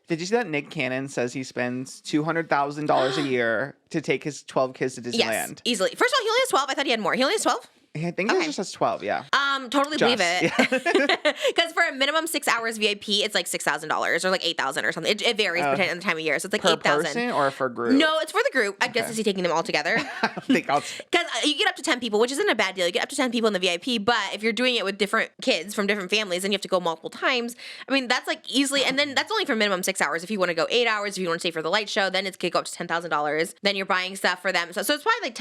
Did you see that Nick Cannon says he spends $200,000 a year to take his 12 kids to Disneyland? Yes, easily. First of all, he only has 12. I thought he had more. He only has 12? I think it just says 12, yeah. Totally believe it. Yeah. Because for a minimum 6 hours VIP, it's like $6,000 or like $8,000 or something. It varies depending on the time of year. So it's like Per 8,000 person or for group? No, it's for the group. I guess is he taking them all together? I don't think I'll... Because you get up to 10 people, which isn't a bad deal. You get up to 10 people in the VIP, but if you're doing it with different kids from different families, then you have to go multiple times. I mean, that's like easily, and then that's only for minimum 6 hours. If you want to go 8 hours, if you want to stay for the light show, then it's could go up to $10,000. Then you're buying stuff for them. So it's probably like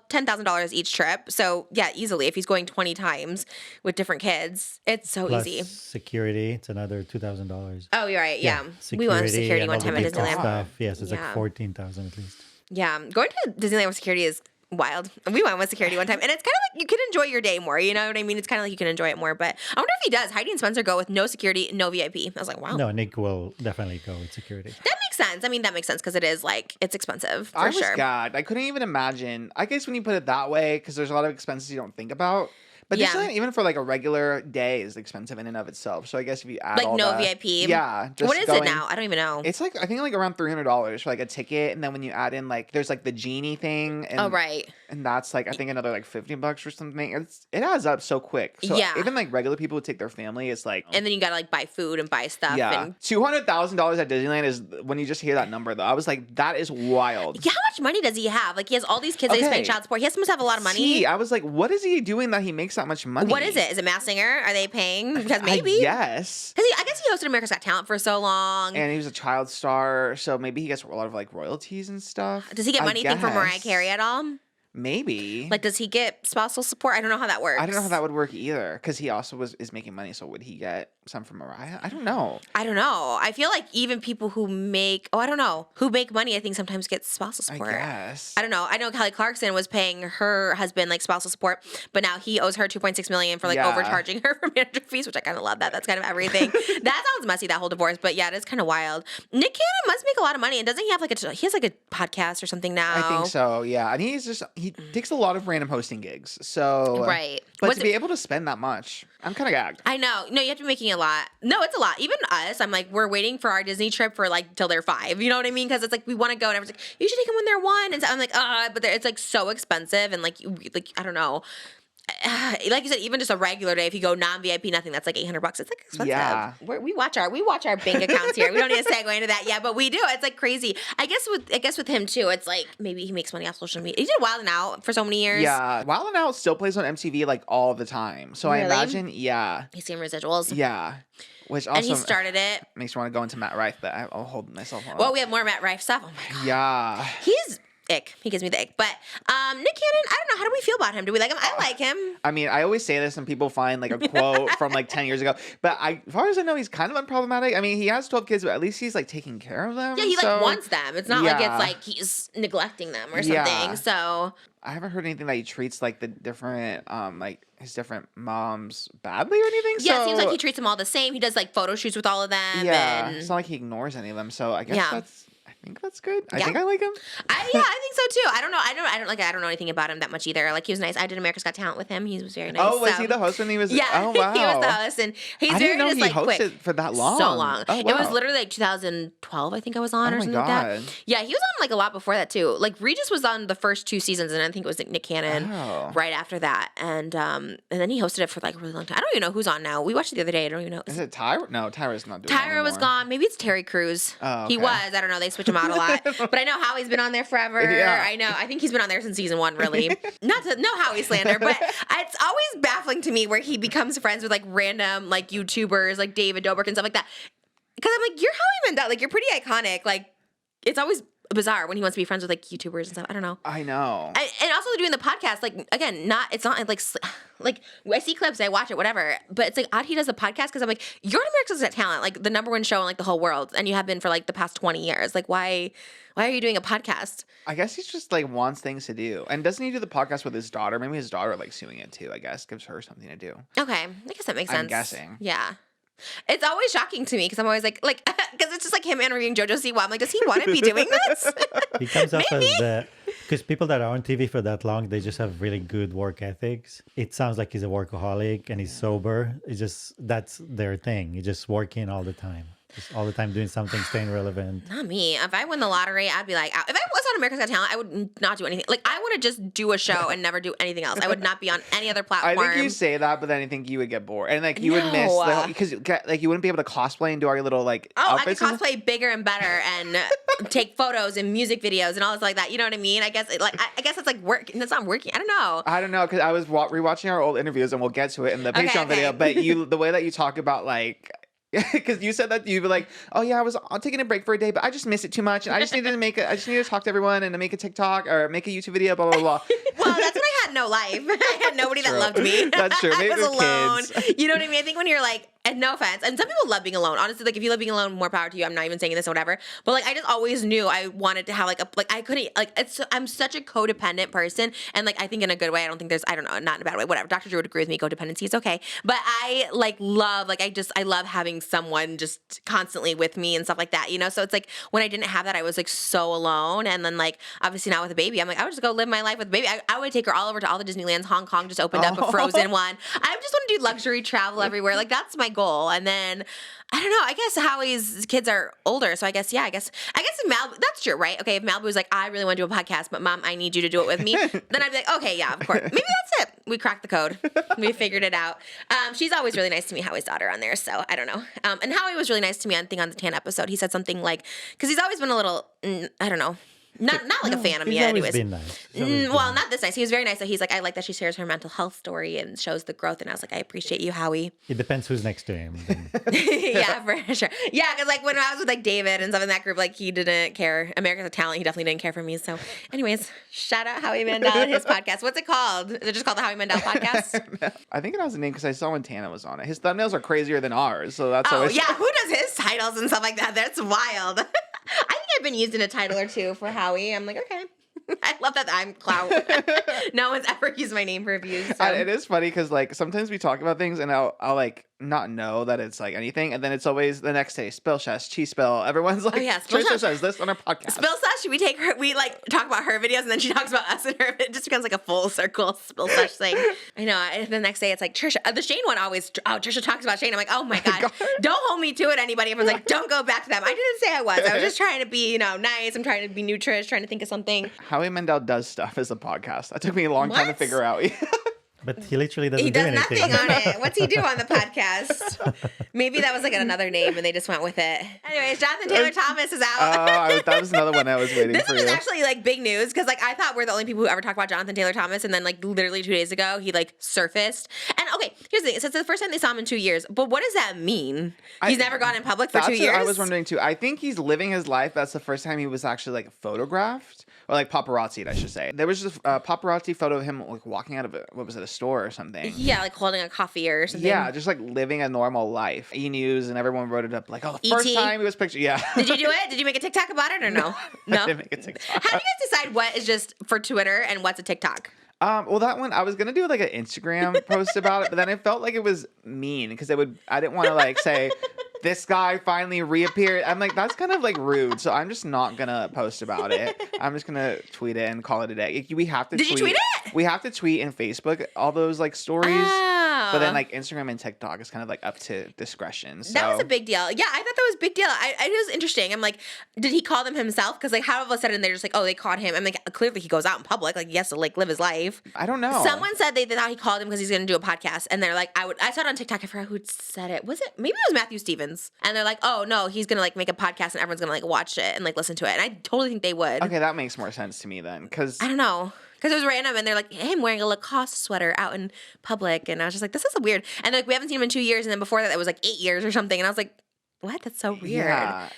$10,000 each trip. So yeah, easily. If he's going 20 times with different kids, it's so Plus easy. security, it's another $2,000. Oh, you're right. Yeah. We went with security and one all the time at different Disneyland. Stuff. Yes, it's Yeah. like 14,000 at least. Yeah. Going to Disneyland with security is wild. We went with security one time, and it's kind of like you can enjoy your day more. You know what I mean? It's kind of like you can enjoy it more. But I wonder if he does. Heidi and Spencer go with no security, no VIP. I was like, wow. No, Nick will definitely go with security. That makes sense. I mean, that makes sense because it is like, it's expensive for I was sure. gagged. I couldn't even imagine. I guess when you put it that way, because there's a lot of expenses you don't think about. But Yeah. Disneyland, even for like a regular day, is expensive in and of itself. So I guess if you add Like all no that, VIP. yeah. Just What is going, it now? I don't even know. It's like I think like around $300 for like a ticket, and then when you add in like there's like the genie thing, and Oh, right. and that's like I think another like $50 or something. It adds up so quick. So Yeah. even like regular people who take their family, it's like And then you gotta like buy food and buy stuff. yeah, And $200,000 at Disneyland is when you just hear that number though. I was like, that is wild. yeah, how much money does he have? Like he has all these kids that he's paying Okay. child support. He must have a lot of money. See, I was like, what is he doing that he makes that much money? What is it? Is it Masked Singer? Are they paying? Because maybe. Yes. Because I guess he hosted America's Got Talent for so long. And he was a child star, so maybe he gets a lot of like royalties and stuff. Does he get I money anything from Mariah guess. Carey at all? Maybe. Like, does he get spousal support? I don't know how that works. I don't know how that would work either, because he also is making money. So would he get some from Mariah? I don't know. I don't know. I feel like even people who make, I don't know, who make money, I think sometimes get spousal I support. guess. I don't know. I know Kelly Clarkson was paying her husband like spousal support, but now he owes her $2.6 million for like Yeah. overcharging her for manager fees, which I kind of love that. That's kind of everything. That sounds messy, that whole divorce, but yeah, it is kind of wild. Nick Cannon must make a lot of money, and doesn't he have like he has like a podcast or something now? I think so. Yeah, and he takes a lot of random hosting gigs. So Right. but What's to be able to spend that much, I'm kind of gagged. I know. No, you have to be making a lot. No, it's a lot. Even us, I'm like, we're waiting for our Disney trip for like till they're 5. You know what I mean? Because it's like we want to go, and everyone's like, you should take them when they're 1. And so I'm like, but it's like so expensive, and like I don't know. Like you said, even just a regular day, if you go non-VIP, nothing, that's like $800. It's like expensive. Yeah. We watch our bank accounts here. We don't need to segue into that yet, but we do. It's like crazy. I guess with him too, it's like maybe he makes money off social media. He did Wild 'N Out for so many years. Yeah, Wild 'N Out still plays on MTV like all the time. So Really? I imagine, yeah, He's seeing residuals. yeah. Which And also he started it. makes me want to go into Matt Rife, but I'll hold myself on. Well, we have more Matt Rife stuff. Oh my God. Yeah. He's ick. He gives me the ick. But Nick Cannon, I don't know. How do we feel about him? Do we like him? I like him. I mean, I always say this and people find like a quote from like 10 years ago. But as far as I know, he's kind of unproblematic. I mean, he has 12 kids, but at least he's like taking care of them. Yeah, he like wants them. It's not like Yeah. it's like he's neglecting them or something. Yeah. So I haven't heard anything that he treats like the different, like his different moms badly or anything. yeah, it so, seems like he treats them all the same. He does like photo shoots with all of them. Yeah. And It's not like he ignores any of them. So I guess Yeah. I think that's good. I Yeah. think I like him. I think so too. I don't know. I don't know anything about him that much either. Like he was nice. I did America's Got Talent with him. He was very nice. Oh, was so- he the host when he was? Yeah, Oh, wow. he was the host, and he's I very didn't know just he like hosted quick. for that long. So long. Oh, It was wow. literally like 2012, I think I was on Oh or my something like that. God. Yeah, he was on like a lot before that too. Like Regis was on the first 2 seasons, and I think it was like Nick Cannon Oh. right after that, and then he hosted it for like a really long time. I don't even know who's on now. We watched it the other day. I don't even know. Is it Tyra? No, Tyra's not doing it Tyra was anymore. gone. Maybe it's Terry Crews. Oh, He okay. was. I don't know. They switch him out a lot. But I know Howie's been on there forever. Yeah. I know. I think he's been on there since season 1, really. Not to no Howie slander, but it's always baffling to me where he becomes friends with like random like YouTubers like David Dobrik and stuff like that. Because I'm like, you're Howie Mandel. Like, you're pretty iconic. Like, it's always bizarre when he wants to be friends with like YouTubers and stuff. I don't know. I know. And also doing the podcast, like again, it's not like I see clips, I watch it, whatever. But it's like odd he does a podcast because I'm like, you're on America's Got Talent, like the #1 show in like the whole world, and you have been for like the past 20 years. Like why are you doing a podcast? I guess he's just like wants things to do, and doesn't he do the podcast with his daughter? Maybe his daughter like suing it too. I guess gives her something to do. Okay, I guess that makes sense. I'm guessing. Yeah. It's always shocking to me because I'm always like, because it's just like him interviewing JoJo Siwa. I'm like, does he want to be doing this? He comes off as because people that are on TV for that long, they just have really good work ethics. It sounds like he's a workaholic and he's sober. It's just, that's their thing. He's just working all the time. Just all the time doing something, staying relevant. Not me. If I win the lottery, I'd be like, if I was on America's Got Talent, I would not do anything. Like, I want to just do a show and never do anything else. I would not be on any other platform. I think you say that, but then I think you would get bored, and like you would miss because like you wouldn't be able to cosplay and do all your little like. Oh, I could outfits and cosplay bigger and better and take photos and music videos and all this like that. You know what I mean? I guess I guess it's like work. It's not working. I don't know because I was rewatching our old interviews, and we'll get to it in the Patreon video. But the way that you talk about like. Because you said that you were like, oh yeah, I'm taking a break for a day, but I just miss it too much, and I just needed to talk to everyone and to make a TikTok or make a YouTube video, blah blah blah. Well, that's when I had no life. I had nobody that loved me. That's true. Maybe I was alone. kids. You know what I mean? I think when you're like, and no offense, and some people love being alone. Honestly, like if you love being alone, more power to you. I'm not even saying this or whatever. But like I just always knew I wanted to have I couldn't I'm such a codependent person, and like I think in a good way. I don't think I don't know, not in a bad way. Whatever. Dr. Drew would agree with me. Codependency is okay, but I love having someone just constantly with me and stuff like that. You know, so it's like when I didn't have that, I was like so alone, and then like obviously now with a baby, I'm like I would just go live my life with a baby. I would take her all over to all the Disneylands. Hong Kong just opened up a Frozen one. I just want to do luxury travel everywhere. Like that's my goal. And then I don't know. I guess Howie's kids are older, so I guess if Malibu, that's true, right? Okay, if Malibu was like, I really want to do a podcast, but Mom, I need you to do it with me, then I'd be like, okay, yeah, of course. Maybe that's it. We cracked the code. We figured it out. She's always really nice to me, Howie's daughter, on there, so I don't know. And Howie was really nice to me on the Tan episode. He said something like, because he's always been a little, I don't know. Not like a fan of me, anyways. Been nice. Well, not this nice. He was very nice. So he's like, I like that she shares her mental health story and shows the growth. And I was like, I appreciate you, Howie. It depends who's next to him. Yeah, for sure. Yeah, because like when I was with like David and stuff in that group, like he didn't care. America's Got Talent, he definitely didn't care for me. So, anyways, shout out Howie Mandel and his podcast. What's it called? Is it just called the Howie Mandel Podcast? I think it has a name because I saw when Tana was on it. His thumbnails are crazier than ours, so that's always. Yeah, who does his titles and stuff like that? That's wild. I think I've been used in a title or two for Howie. I'm like, okay. I love that I'm clout. No one's ever used my name for views. So. It is funny because like sometimes we talk about things and I'll like not know that it's like anything, and then it's always the next day spill chest cheese spill. Everyone's like, Trisha says this on our podcast. Spill Sesh, we like talk about her videos and then she talks about us and her. It just becomes like a full circle Spill Sesh thing. I know. The next day it's like Trisha. The Shane one always. Oh, Trisha talks about Shane. I'm like, oh my god, don't hold me to it, anybody. Everyone's like, don't go back to them. I didn't say I was. I was just trying to be nice. I'm trying to be new Trish, trying to think of something. Howie Mandel does stuff as a podcast. That took me a long time to figure out. But he literally doesn't do anything. He does nothing on it. What's he do on the podcast? Maybe that was like another name and they just went with it. Anyways, Jonathan Taylor Thomas is out. That was another one I was waiting this for. This was actually like big news because like I thought we're the only people who ever talk about Jonathan Taylor Thomas, and then like literally 2 days ago he like surfaced. And okay, here's the thing. So it's the first time they saw him in 2 years. But what does that mean? He's never gone in public for 2 years? I was wondering too. I think he's living his life. That's the first time he was actually like photographed. Or like paparazzi, I should say. There was just a paparazzi photo of him like walking out of a store or something. Yeah, like holding a coffee or something. Yeah, just like living a normal life. E-News and everyone wrote it up like, oh, the first time he was pictured. Yeah. Did you do it? Did you make a TikTok about it or no? No. I didn't make a TikTok. How do you guys decide what is just for Twitter and what's a TikTok? Well, that one I was gonna do like an Instagram post about it, but then I felt like it was mean because I didn't want to like say this guy finally reappeared. I'm like, that's kind of like rude, so I'm just not gonna post about it. I'm just gonna tweet it and call it a day. We have to. Did you tweet it? We have to tweet in Facebook all those like stories. Oh. But then like Instagram and TikTok is kind of like up to discretion. So. That was a big deal. Yeah, I thought that was a big deal. It was interesting. I'm like, did he call them himself? Because like how all of a sudden they're just like, oh, they caught him. I'm like, clearly he goes out in public. Like he has to like live his life. I don't know. Someone said they thought he called him because he's gonna do a podcast, and they're like, I saw it on TikTok. I forgot who said it. Maybe it was Matthew Stevens. And they're like, oh no, he's gonna like make a podcast and everyone's gonna like watch it and like listen to it. And I totally think they would. Okay, that makes more sense to me then, because I don't know. Because it was random, and they're like, hey, I'm wearing a Lacoste sweater out in public. And I was just like, this is weird. And like, we haven't seen him in 2 years. And then before that, it was like 8 years or something. And I was like, what? That's so weird. Yeah.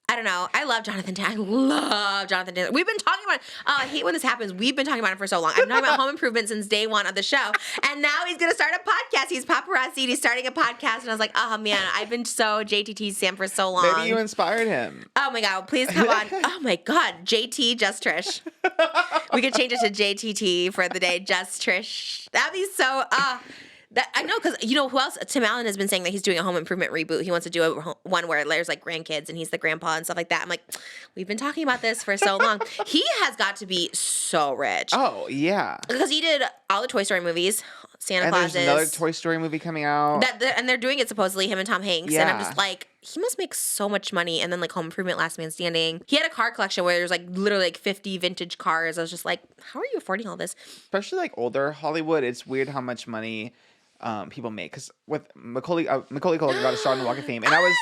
I don't know. I love Jonathan Taylor. I love Jonathan Taylor. We've been talking about it. Oh, I hate when this happens. We've been talking about it for so long. I've been talking about Home Improvement since day one of the show. And now he's going to start a podcast. He's paparazzi. He's starting a podcast. And I was like, oh, man, I've been so JTT Sam for so long. Maybe you inspired him. Oh, my God. Please come on. Oh, my God. JT, Just Trish. We could change it to JTT for the day. Just Trish. That'd be so... That I know, because you know who else? Tim Allen has been saying that he's doing a Home Improvement reboot. He wants to do one where there's like grandkids and he's the grandpa and stuff like that. I'm like, we've been talking about this for so long. He has got to be so rich. Oh yeah, because he did all the Toy Story movies, Santa Claus. There's another Toy Story movie coming out. And they're doing it supposedly, him and Tom Hanks. Yeah. And I'm just like, he must make so much money. And then like Home Improvement, Last Man Standing. He had a car collection where there's like literally like 50 vintage cars. I was just like, how are you affording all this? Especially like older Hollywood, it's weird how much money people make. Because with Macaulay Culkin got a star in the Walk of Fame, and I was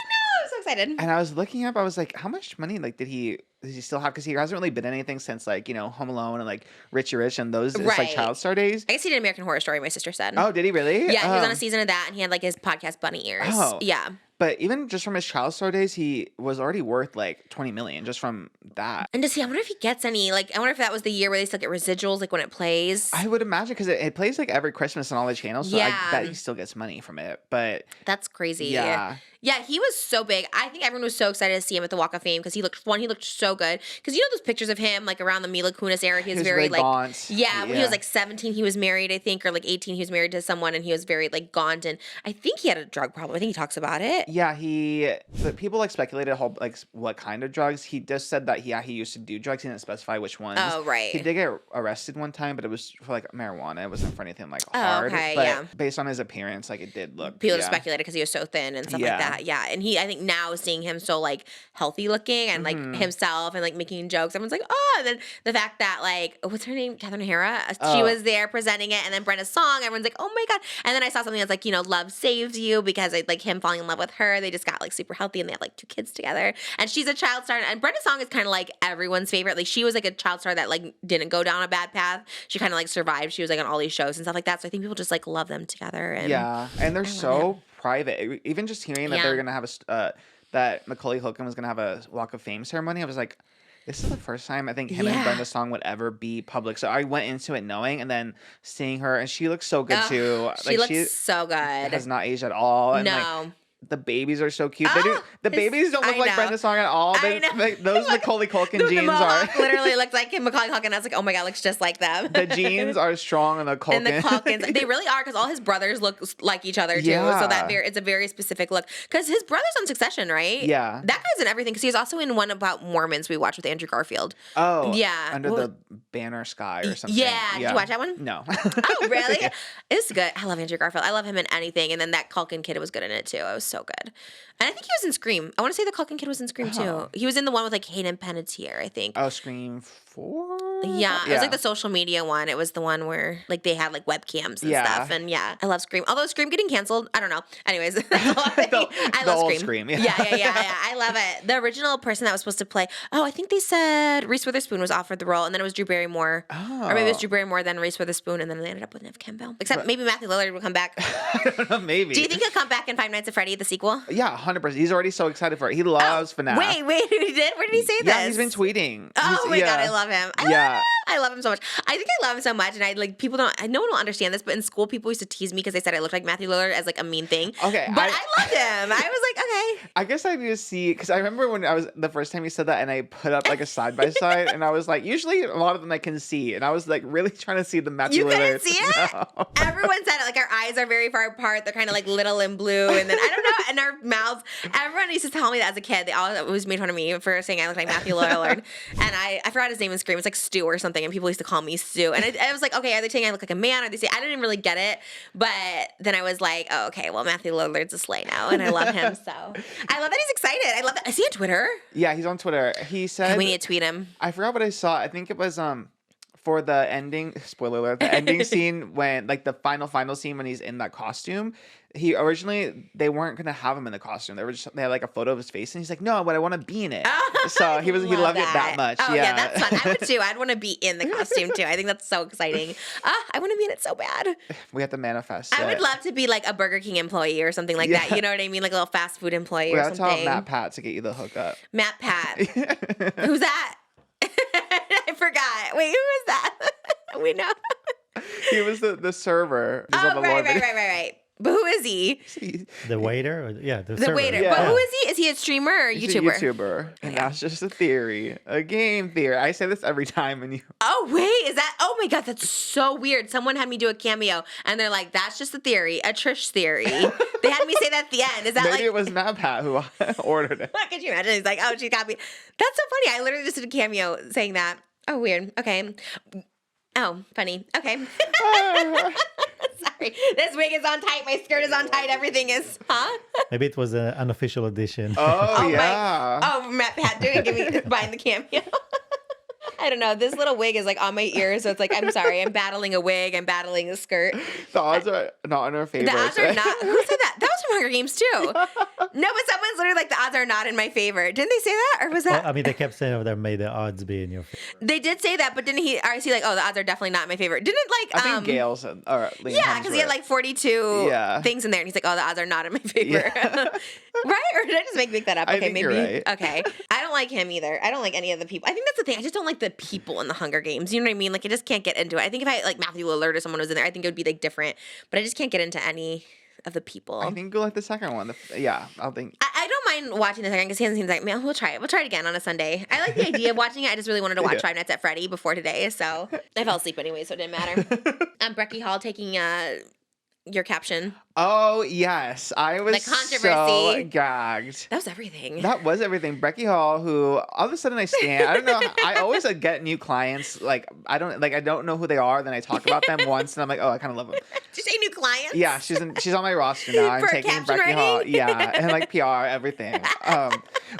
so excited. And I was looking up, I was like, how much money like did he still have? Because he hasn't really been in anything since like, you know, Home Alone and like Richie Rich and those it's like child star days. I guess he did American Horror Story, my sister said. Oh, did he really? Yeah, he was on a season of that, and he had like his podcast Bunny Ears. Oh. Yeah. But even just from his child star days, he was already worth like 20 million just from that. And I wonder if he gets any, like, I wonder if that was the year where they still get residuals, like when it plays. I would imagine, because it plays like every Christmas on all the channels, so Yeah. I bet he still gets money from it. But that's crazy. Yeah. Yeah, he was so big. I think everyone was so excited to see him at the Walk of Fame because he looked so good. Because you know those pictures of him like around the Mila Kunis era, he was very really like gaunt. Yeah, when he was like 17, he was married, I think, or like 18, he was married to someone, and he was very like gaunt, and I think he had a drug problem. I think he talks about it. Yeah, but people like speculated like what kind of drugs. He just said that he used to do drugs. He didn't specify which ones. Oh, right. He did get arrested one time, but it was for like marijuana. It wasn't for anything like hard. Okay, but yeah. based on his appearance, like it did look. People just speculated because he was so thin and stuff like that. Yeah, and I think now seeing him so like healthy looking and like himself and like making jokes, everyone's like, oh. And then the fact that like, what's her name, Catherine O'Hara, she was there presenting it, and then Brenda's song, everyone's like, oh my God. And then I saw something that's like, you know, love saves you, because like him falling in love with her, they just got like super healthy and they have like 2 kids together. And she's a child star, and Brenda's song is kind of like everyone's favorite. Like she was like a child star that like didn't go down a bad path. She kind of like survived. She was like on all these shows and stuff like that. So I think people just like love them together. And yeah, and they're so private. Even just hearing that they're gonna have that Macaulay Culkin was gonna have a Walk of Fame ceremony, I was like, this is the first time I think him and Brenda's song would ever be public. So I went into it knowing, and then seeing her, and she looks so good too. She looks so good. Has not aged at all. And no. The babies are so cute. The babies don't look like Brenda's song at all. Those Macaulay Culkin jeans are literally looked like Macaulay Culkin. I was like, oh my God, looks just like them. The jeans are strong on the Culkin. And the Culkins, they really are, because all his brothers look like each other too. Yeah. So it's a very specific look. Because his brother's on Succession, right? Yeah. That guy's in everything. Because he was also in one about Mormons we watched with Andrew Garfield. Oh, yeah. Under the Banner Sky or something. Yeah. Did you watch that one? No. Oh, really? It's good. I love Andrew Garfield. I love him in anything. And then that Culkin kid was good in it too. It was so good. And I think he was in Scream. I want to say the Culkin kid was in Scream too. He was in the one with like Hayden Panettiere, I think. Oh, Scream 4? Yeah, it was like the social media one. It was the one where like they had like webcams and stuff. And yeah, I love Scream. Although Scream getting canceled, I don't know. Anyways, I love Scream. Yeah. Yeah. I love it. The original person that was supposed to play, I think they said Reese Witherspoon was offered the role, and then it was Drew Barrymore. Oh. Or maybe it was Drew Barrymore, then Reese Witherspoon, and then they ended up with Neve Campbell. Except maybe Matthew Lillard will come back. I don't know, maybe. Do you think he'll come back in Five Nights at Freddy, the sequel? Yeah, 100%. He's already so excited for it. He loves FNAF. Wait, he did? Where did he say this? Yeah, he's been tweeting. Oh my God, I love him. I love him so much. I think I love him so much, and no one will understand this, but in school people used to tease me because they said I looked like Matthew Lillard as like a mean thing. Okay. But I loved him. I was like, okay. I guess I need to see, because I remember when the first time you said that, and I put up like a side by side, and I was like, usually a lot of them I can see, and I was like really trying to see the Matthew Lillard. You couldn't see it? No. Everyone said it. Like our eyes are very far apart. They're kind of like little and blue, and then I don't know, and our mouths. Everyone used to tell me that as a kid. They always made fun of me for saying I looked like Matthew Lillard, and I forgot his name in Scream. It's like Stu or something, and people used to call me Stu, and I was like, okay, are they saying I look like a man? Or they say I didn't really get it, but then I was like, oh, okay, well Matthew Lillard's a slay now, and I love him. So I love that he's excited. I love that. Is he on Twitter? Yeah, he's on Twitter. He said we need to tweet him. I forgot what I saw. I think it was for the ending, spoiler alert, the ending scene when, like, the final scene when he's in that costume, he originally, they weren't gonna have him in the costume. They had like a photo of his face, and he's like, no, but I want to be in it. So he loved it that much. Oh yeah, that's fun. I would too. I'd want to be in the costume too. I think that's so exciting. I want to be in it so bad. We have to manifest. I would love to be like a Burger King employee or something like that. You know what I mean? Like a little fast food employee or something. We have to tell Matt Pat to get you the hookup. Matt Pat. Who's that? I forgot. Wait, who is that? We know. He was the server. Oh, right. But who is he? The waiter? Yeah, the The server. waiter. Yeah. But who is he? Is he a streamer or a He's YouTuber? a YouTuber. And that's just a theory. A game theory. I say this every time when you... Oh, wait. Is that... Oh, my God. That's so weird. Someone had me do a cameo, and they're like, that's just a theory. A Trish theory. They had me say that at the end. Is that Maybe it was Matt Pat who ordered it. Could you imagine? He's like, oh, she copied. That's so funny. I literally just did a cameo saying that. Oh, weird. Okay. Oh, funny. Okay. Sorry. This wig is on tight. My skirt is on tight. Everything is, huh? Maybe it was an unofficial edition. Oh, yeah. Oh, Matt Pat doing buying the cameo. I don't know. This little wig is like on my ear, so it's like, I'm sorry. I'm battling a wig. I'm battling a skirt. The odds are not in our favor. The odds are not. Who said that? That was from Hunger Games too. No, but someone's literally like, the odds are not in my favor. Didn't they say that, or was that? Well, I mean, they kept saying over there, may the odds be in your favor. They did say that, but didn't he? Or is he like, oh, the odds are definitely not in my favor? Didn't like? I think Gail said, or Liam Yeah, because he had like 42 Yeah. things in there, and he's like, oh, the odds are not in my favor. Right? Or did I just make that up? I Okay, think maybe. you're right. Okay. I don't like him either. I don't like any of the people. I think that's the thing. I just don't like the people in the Hunger Games. You know what I mean? Like, I just can't get into it. I think if I like Matthew Lillard or someone was in there, I think it would be like different. But I just can't get into any of the people. I think you'll like the second one. I'll think. I don't mind watching the second because he seems like, man, we'll try it. We'll try it again on a Sunday. I like the idea of watching it. I just really wanted to watch Five Nights at Freddy before today, so I fell asleep anyway, so it didn't matter. Breckie Hall taking your caption. Oh, yes. I was The controversy. so gagged. That was everything. That was everything. Breckie Hall, who all of a sudden I stand. I don't know. I always get new clients. Like I don't know who they are. Then I talk about them once, and I'm like, oh, I kind of love them. Did you say new clients? Yeah, she's on my roster now. I'm For taking caption Breckie Hall. writing? Yeah, and like PR, everything.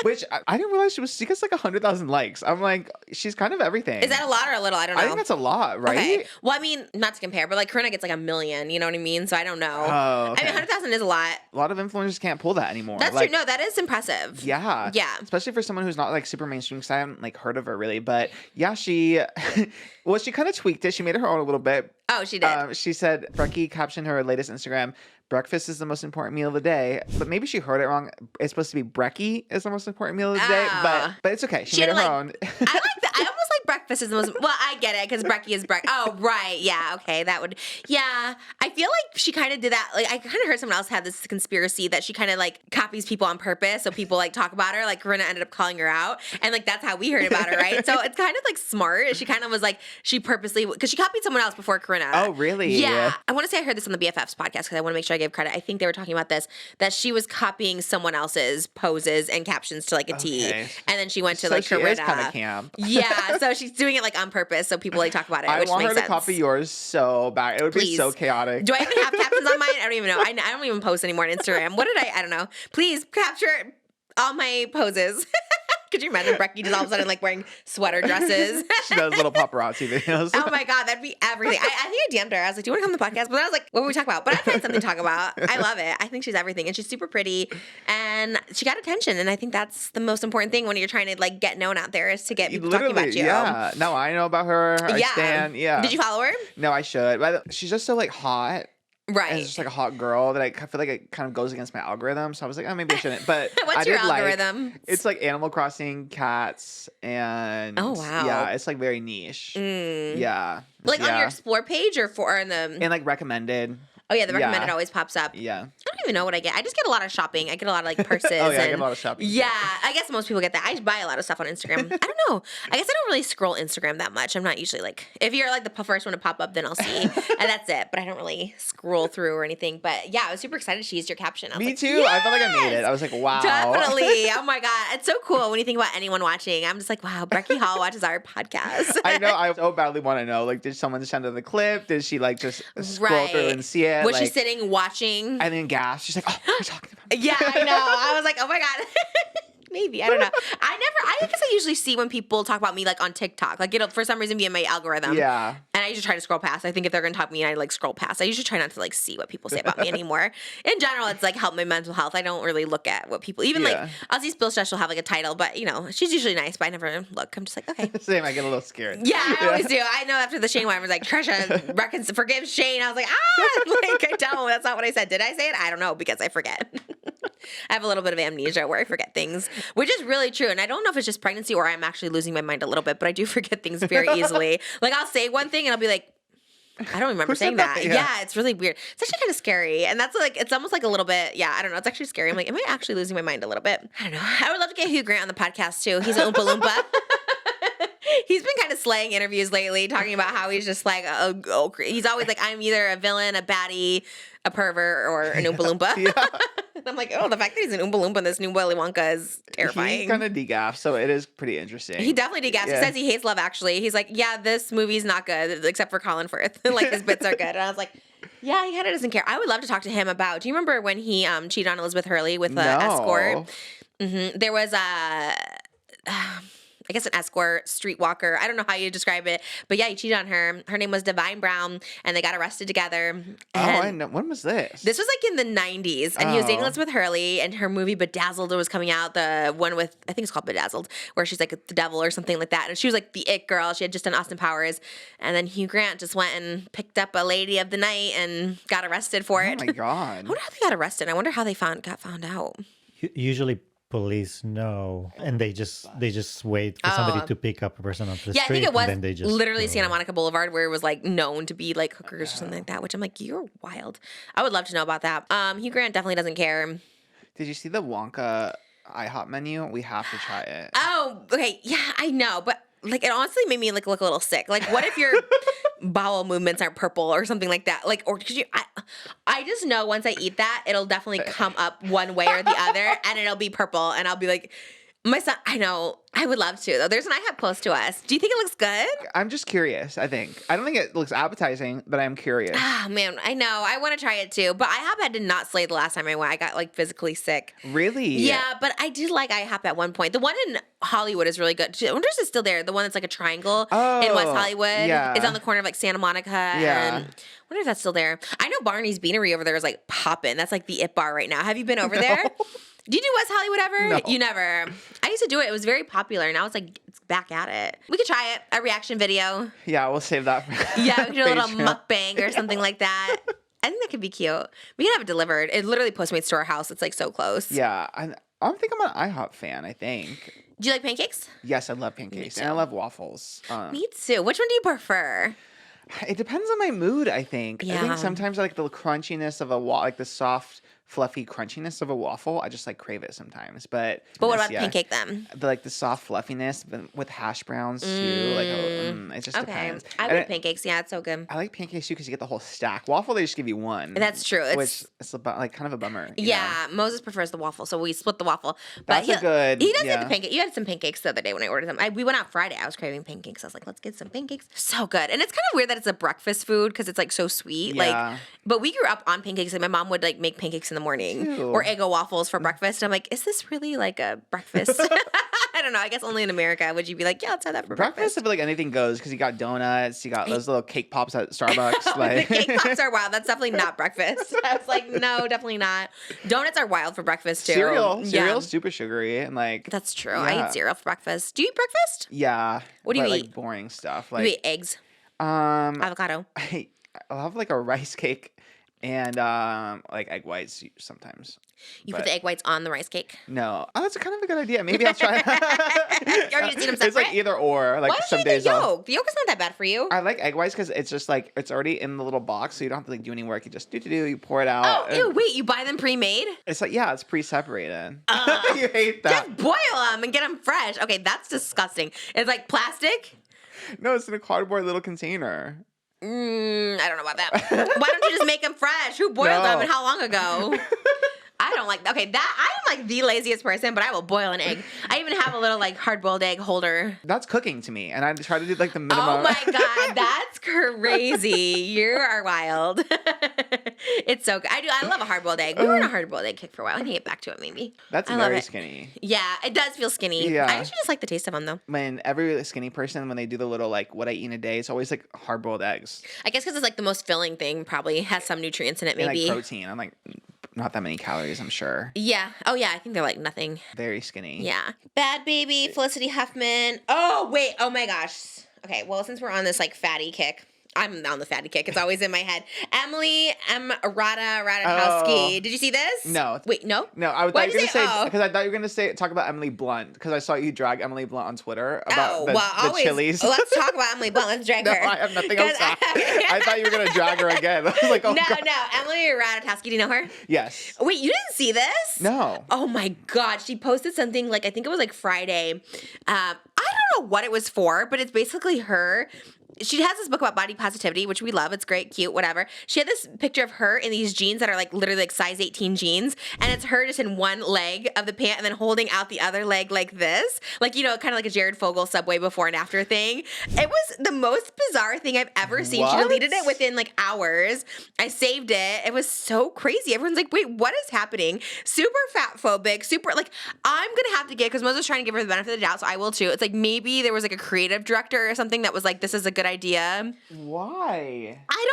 Which I didn't realize she gets like 100,000 likes. I'm like, she's kind of everything. Is that a lot or a little? I don't know. I think that's a lot, right? Okay. Well, I mean, not to compare, but like Corinna gets like 1 million. You know what I mean? So I don't know. Oh, okay. I mean, 100,000 is a lot. A lot of influencers can't pull that anymore. That's like, true. No, that is impressive. Yeah. Yeah. Especially for someone who's not like super mainstream, because I haven't like heard of her really. But yeah, she kind of tweaked it. She made it her own a little bit. Oh, she did. She said, Breckie captioned her latest Instagram, breakfast is the most important meal of the day. But maybe she heard it wrong. It's supposed to be Breckie is the most important meal of the day. But it's okay. She made it her own. I like that. I almost like breakfast is the most. Well, I get it because Breckie is Breckie. Oh, right. Yeah. Okay. That would. Yeah. I feel like she kind of did that. Like I kind of heard someone else have this conspiracy that she kind of like copies people on purpose, so people like talk about her. Like Corinna ended up calling her out, and like that's how we heard about her, right? So it's kind of like smart. She kind of was like she purposely because she copied someone else before Corinna. Oh, really? Yeah. I want to say I heard this on the BFFs podcast because I want to make sure I give credit. I think they were talking about this that she was copying someone else's poses and captions to like a T, and then she went to like she Corinna. is kind of camp. Yeah, so she's doing it like on purpose so people like talk about it. I which want makes her to sense. copy yours so bad. It would be so chaotic. Do I even have captions on mine? I don't even know. I don't even post anymore on Instagram. What did I don't know. Please capture all my poses. Could you imagine Breckie just all of a sudden like wearing sweater dresses? She does little paparazzi videos. Oh my God, that'd be everything. I think I DM'd her. I was like, do you want to come on the podcast? But then I was like, what were we talking about? But I find something to talk about. I love it. I think she's everything. And she's super pretty. And she got attention. And I think that's the most important thing when you're trying to like get known out there is to get people talking about you. Yeah. No, I know about her. I stand. Yeah. Did you follow her? No, I should. But she's just so like hot. Right. And it's just like a hot girl that I feel like it kind of goes against my algorithm. So I was like, oh, maybe I shouldn't. But What's your algorithm? It's like Animal Crossing, cats, and oh wow, yeah, it's like very niche. Yeah, like on your explore page or in the and like recommended. Oh yeah, the recommended always pops up. Yeah. I don't even know what I get. I just get a lot of shopping. I get a lot of like purses. Oh yeah, I get a lot of shopping. Yeah, I guess most people get that. I buy a lot of stuff on Instagram. I don't know. I guess I don't really scroll Instagram that much. I'm not usually like, if you're like the first one to pop up, then I'll see. And that's it. But I don't really scroll through or anything. But yeah, I was super excited she used your caption. Me too. Yes! I felt like I made it. I was like, wow. Definitely. Oh my God. It's so cool when you think about anyone watching. I'm just like, wow, Breckie Hall watches our podcast. I know. I so badly want to know. Like, did someone send her the clip? Did she like just scroll through and see it? Was like, she sitting watching? And then gasp. She's like, oh, we're talking about it. Yeah, I know. I was like, oh my God. maybe. I don't know. I guess I usually see when people talk about me like on TikTok. Like it'll for some reason be in my algorithm. Yeah. And I usually try to scroll past. I think if they're gonna talk to me, I like scroll past. I usually try not to like see what people say about me anymore. In general, it's like help my mental health. I don't really look at what people even like I'll see Spill Stress will have like a title, but you know, she's usually nice, but I never look. I'm just like, okay. Same, I get a little scared. Yeah, I always do. I know after the Shane one, I was like, Trisha forgive Shane. I was like, like I don't. That's not what I said. Did I say it? I don't know because I forget. I have a little bit of amnesia where I forget things, which is really true. And I don't know if it's just pregnancy or I'm actually losing my mind a little bit, but I do forget things very easily. Like I'll say one thing and I'll be like, I don't remember saying that. Yeah, it's really weird. It's actually kind of scary. And that's like, it's almost like a little bit, I don't know. It's actually scary. I'm like, am I actually losing my mind a little bit? I don't know. I would love to get Hugh Grant on the podcast too. He's an Oompa Loompa. He's been kind of slaying interviews lately, talking about how he's just like, he's always like, I'm either a villain, a baddie, a pervert, or an Oompa Loompa. And I'm like, the fact that he's an Oompa Loompa in this new Willy Wonka is terrifying. He kind of degaffed, so it is pretty interesting. He definitely degaffed. He says he hates Love Actually. He's like, this movie's not good, except for Colin Firth. Like, his bits are good. And I was like, he kind of doesn't care. I would love to talk to him about, do you remember when he cheated on Elizabeth Hurley with an escort? Mm-hmm. There was I guess an escort, streetwalker. I don't know how you describe it. But he cheated on her. Her name was Divine Brown, and they got arrested together. I know. When was this? This was like in the 90s, and he was dating Elizabeth Hurley, and her movie Bedazzled was coming out, the one with, I think it's called Bedazzled, where she's like the devil or something like that. And she was like the it girl. She had just done Austin Powers. And then Hugh Grant just went and picked up a lady of the night and got arrested for it. Oh my God. I wonder how they got arrested. I wonder how they got found out. Usually police know, and they just wait for somebody to pick up a person off the street. I think it was and then they just literally Santa Monica Boulevard, where it was like known to be like hookers or something like that, which I'm like, you're wild. I would love to know about that. Hugh Grant definitely doesn't care. Did you see the Wonka IHOP menu? We have to try it. Oh, okay. Yeah, I know, but like it honestly made me look a little sick. Like, what if your bowel movements are purple or something like that? Like, or because I just know once I eat that, it'll definitely come up one way or the other, and it'll be purple, and I'll be like, my son. I know. I would love to though. There's an IHOP close to us. Do you think it looks good? I'm just curious. I don't think it looks appetizing, but I'm curious. Ah, man, I know. I want to try it too. But IHOP did not slay the last time I went. I got like physically sick. Really? Yeah, but I did like IHOP at one point. The one in Hollywood is really good. I wonder if it's still there. The one that's like a triangle in West Hollywood. Yeah. It's on the corner of like Santa Monica. Yeah. And I wonder if that's still there. I know Barney's Beanery over there is like popping. That's like the it bar right now. Have you been over there? Do you do West Hollywood ever? No. You never. I used to do it. It was very popular. Now it's like, it's back at it. We could try it. A reaction video. Yeah, we'll save that for Yeah, we could do a little mukbang or something like that. I think that could be cute. We can have it delivered. It literally Postmates to our house. It's like so close. Yeah, I think I'm an IHOP fan, I think. Do you like pancakes? Yes, I love pancakes. And I love waffles. Me too. Which one do you prefer? It depends on my mood, I think. I Yeah. think sometimes I like the crunchiness of like the soft, fluffy crunchiness of a waffle. I just like crave it sometimes. But what about pancake then? The soft fluffiness with hash browns too. Like it just depends. I like pancakes. Yeah, it's so good. I like pancakes too because you get the whole stack. Waffle, they just give you one. That's true. Which is like kind of a bummer. You Yeah, Moses prefers the waffle, so we split the waffle. But That's a good. He does yeah. like the pancake. You had some pancakes the other day when I ordered them. We went out Friday. I was craving pancakes. I was like, let's get some pancakes. So good. And it's kind of weird that it's a breakfast food because it's like so sweet. Yeah. Like, but we grew up on pancakes. Like my mom would like make pancakes in the morning Ew. or Eggo waffles for breakfast. I'm like, is this really like a breakfast? I don't know. I guess only in America would you be like, yeah, let's have that for breakfast. I feel like anything goes because you got donuts, you got those little cake pops at Starbucks. The cake pops are wild. That's definitely not breakfast. I was like, no, definitely not. Donuts are wild for breakfast too. Cereal's super sugary and like. That's true. Yeah. I eat cereal for breakfast. Do you eat breakfast? Yeah. What do you like eat? Boring stuff. You Like eat eggs, avocado. avocado. I'll have like a rice cake and like egg whites sometimes. You put the egg whites on the rice cake. No, that's kind of a good idea. Maybe I'll try that. Or you just eat them It's like separate? either or. Like Why don't some you eat days the I'll- yolk? The yolk is not that bad for you. I like egg whites because it's just like it's already in the little box, so you don't have to like do any work. You just you pour it out. Oh, ew, wait, you buy them pre-made? It's like it's pre-separated. You hate that? Just boil them and get them fresh. Okay, that's disgusting. It's like plastic? No, it's in a cardboard little container. I don't know about that. Why don't you just make them fresh? Who boiled them and how long ago? I don't don't like. Okay, that I am like the laziest person, but I will boil an egg. I even have a little like hard boiled egg holder. That's cooking to me, and I try to do like the minimum. Oh my god, that's crazy! You are wild. It's so good. I love a hard boiled egg. We were on a hard boiled egg kick for a while. I need to get back to it maybe. That's I love very it. skinny. Yeah, it does feel skinny. Yeah. I actually just like the taste of them though. When every skinny person, when they do the little like what I eat in a day, it's always like hard boiled eggs I guess because it's like the most filling thing. Probably has some nutrients in it. and Maybe. like protein. I'm like not that many calories, I'm sure. Yeah. Oh yeah. I think they're like nothing. Very skinny. Yeah. Bad Baby, Felicity Huffman. Oh, wait. Oh my gosh. Okay. Well, since we're on this like fatty kick, I'm on the fatty kick. It's always in my head. Emily Ratajkowski. Did you see this? No. Wait, no? No, I thought Why'd you were you gonna say, say oh? because I thought you were gonna talk about Emily Blunt because I saw you drag Emily Blunt on Twitter about the chilies. Let's talk about Emily Blunt. Let's drag No, her. I have nothing else. I thought you were gonna drag her again. I was like, oh no, god. no. Emily Ratajkowski. Do you know her? Yes. Wait, you didn't see this? No. Oh my god, she posted something like I think it was like Friday. I don't know what it was for, but it's basically her. She has this book about body positivity, which we love. It's great, cute, whatever. She had this picture of her in these jeans that are like literally like size 18 jeans, and it's her just in one leg of the pant and then holding out the other leg like this, like kind of like a Jared Fogle Subway before and after thing. It was the most bizarre thing I've ever seen. What? She deleted it within like hours. I saved it. It was so crazy. Everyone's like, "Wait, what is happening?" Super fat phobic. Super like I'm gonna have to get because Mo's trying to give her the benefit of the doubt, so I will too. It's like maybe there was like a creative director or something that was like, "This is a good idea." Why? I